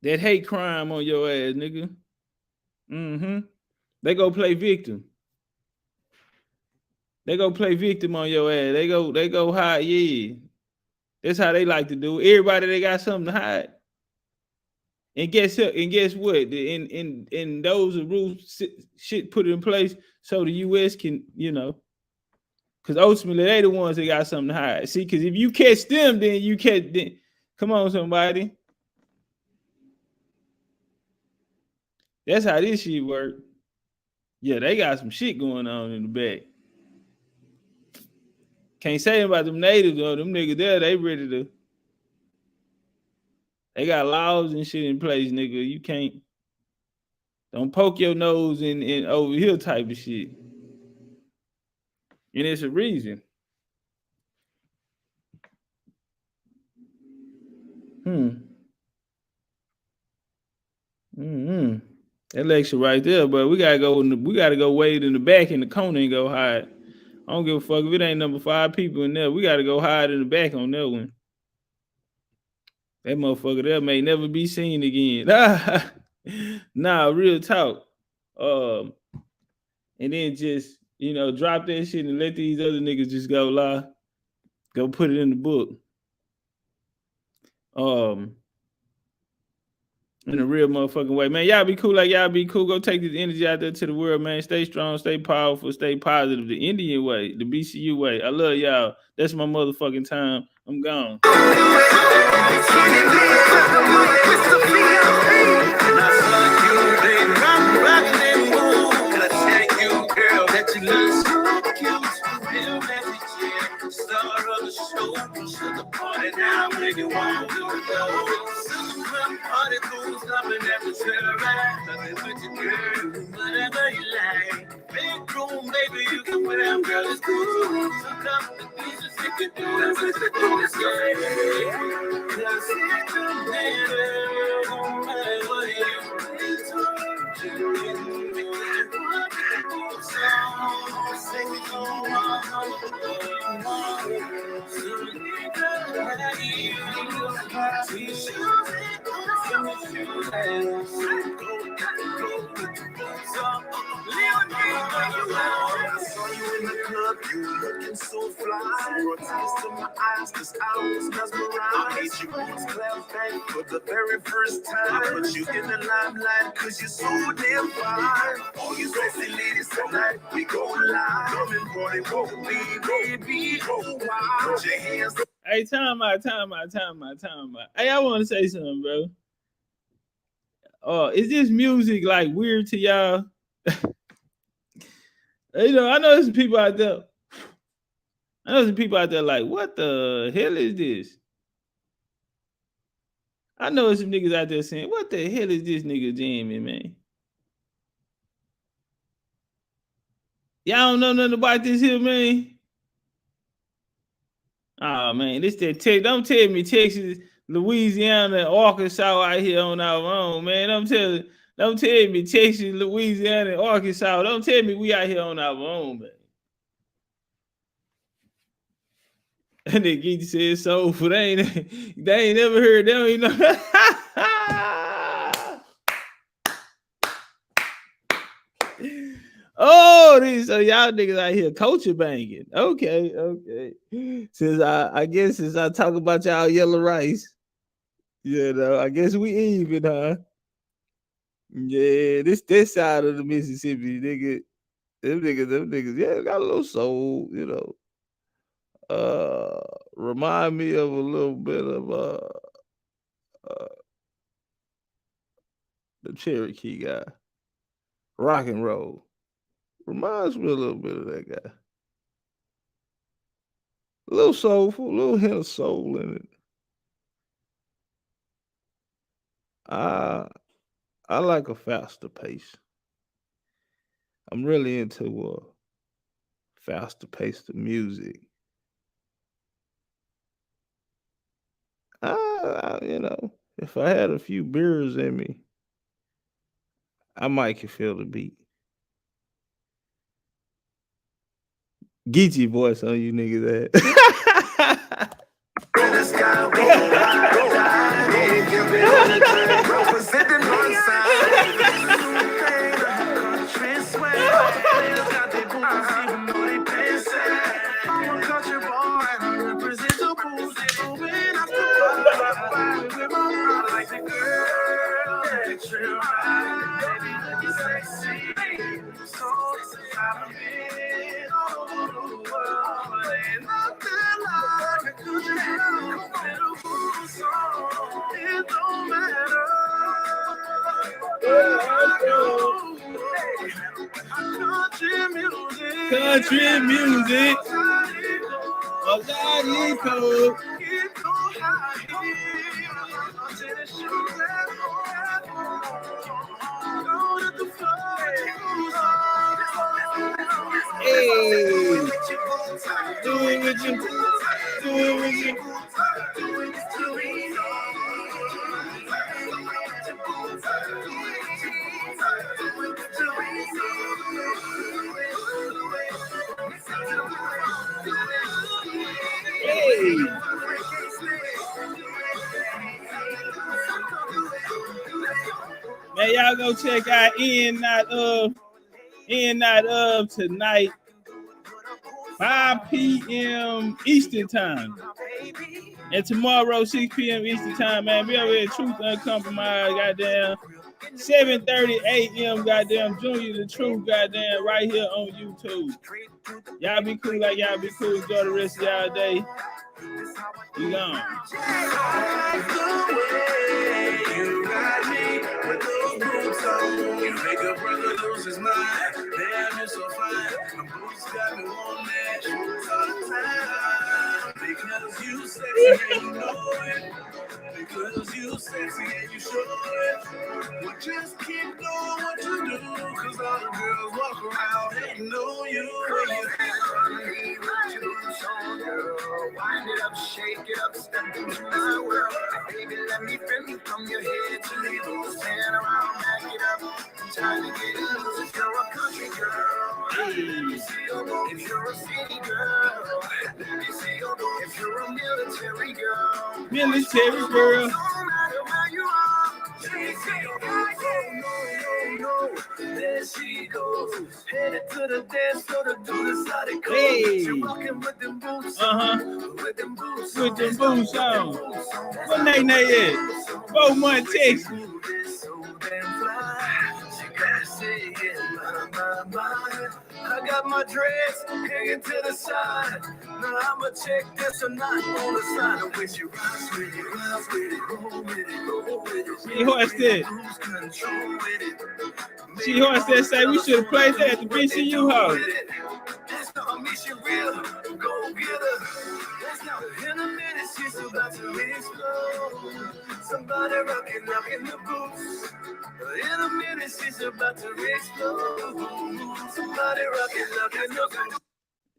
hate crime on your ass, nigga. Mm-hmm. They go play victim. They go play victim on your ass. They go hide, yeah. That's how they like to do. Everybody they got something to hide. And guess what? In those rules shit put in place so the US can, because ultimately they the ones that got something to hide. See, because if you catch them, then you catch them. Come on, somebody. That's how this shit work. Yeah, they got some shit going on in the back. Can't say about them natives though. Them niggas there, they ready to. They got laws and shit in place, nigga. You can't. Don't poke your nose in over here type of shit. And it's a reason. That lecture right there, but we gotta go wait in the back in the corner and go hide. I don't give a fuck if it ain't number 5 people in there. We gotta go hide in the back on that one. That motherfucker there may never be seen again. Nah, real talk. And then just drop that shit and let these other niggas just go lie. Go put it in the book. In a real motherfucking way, man. Y'all be cool like y'all be cool. Go take this energy out there to the world, man. Stay strong, stay powerful, stay positive. The Indian way, the BCU way. I love y'all. That's my motherfucking time. I'm gone.
Whatever you like, bedroom, baby, you can wear them, girl, it's cool. So come the pieces, you can do it, what you do is good. Cause it's a matter, no matter what you you looking so fly. Brought tears to my eyes, cause I was mesmerized. I made you bones clap back for the very first time. I put you in the limelight, cause you're so damn fine. All you sexy ladies tonight, we go live. Come and party, go be, baby, go wild. Put your hands up.
Hey, time out. Hey, I want to say something, bro. Is this music like weird to y'all? I know there's some people out there. Like, what the hell is this? I know there's some niggas out there saying, what the hell is this nigga jamming, man? Y'all don't know nothing about this here, man? Oh, man, this that Texas. Don't tell me Texas, Louisiana, Arkansas out here on our own, man. Don't tell me Texas, Louisiana, Arkansas. Don't tell me we out here on our own, man. And then Geek said soulful. They ain't never heard. They don't even know. Oh, so y'all niggas out here culture banging. Okay. Since I talk about y'all yellow rice, I guess we even, huh? Yeah, this side of the Mississippi, nigga. Them niggas, yeah, got a little soul, Remind me of a little bit of the Cherokee guy. Rock and roll. Reminds me a little bit of that guy. A little soulful, a little hint of soul in it. I like a faster pace. I'm really into a faster pace of music. You know, if I had a few beers in me, I might can feel the beat. Geechee voice on you niggas that. Country music. Hey, do it with you. Do it with you. Hey. Man, y'all go check out In Not Of tonight, 5 p.m. Eastern time. And tomorrow, 6 p.m. Eastern time, man. Be over here, Truth Uncompromised, goddamn. 7:30 a.m. goddamn Junior the Truth, goddamn, right here on YouTube. Y'all be cool like y'all be cool. Enjoy the rest of y'all day. You gone. You got me with those boots on. You make a brother lose his mind. Damn, you're so fine. My boots got me on that all the time. Because you sexy and you know it. Because you sexy and you show it. Well, just keep doing what you do. Cause all the girls walk around and know you. When you wind it up, shake it up, step into my world. Baby, let me feel you from your head to your toes. Stand around, back it up. I'm trying to get loose. If you're a country girl, let me see you go. If you're a city girl, let me see you go. If you're a military girl, military girl. No matter where you are, no. There she goes, headed to the dance floor to do the side of hey. She walking with them boots with them boots on. What name they is? 4 months Texas. So damn fly. She got shit in my mind. I got my dress hanging to the side. Now I'ma check this or not on the side. I wish you rise with it, rise with it, roll with it, roll with it. She hoisted. She hoisted say we should have played that at the BCU house. That's not me, she real. Go get her. That's not in a minute, she's about to explode. Somebody rocking up in the boots. In a minute, she's about to explode. Somebody rocking up in the boots.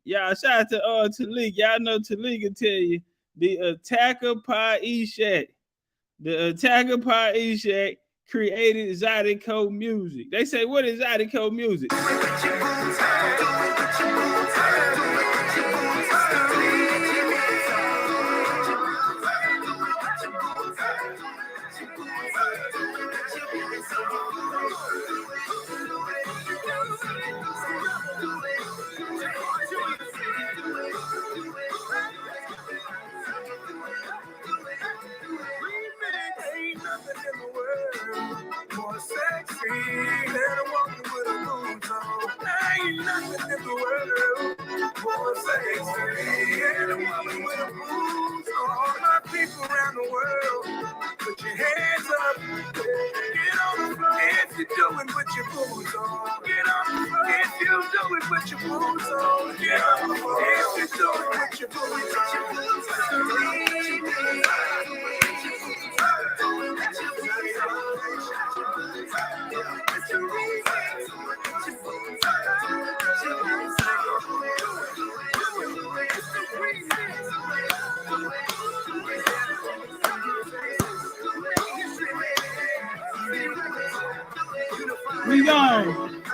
Y'all, shout out to Talik. Y'all know Talik can tell you the Attacker Pie E-Shack. The Attacker Pie E-Shack created Zydeco music. They say, what is Zydeco music? More sexy than a woman with a boot on. Ain't nothing in the world more
And a woman with a blues. All my people around the world, put your hands up. Get on the floor if you're doing what your boots on. Get on the floor if you're doing what your boots on. Get on the floor if you're doing what your boots on.
We gone.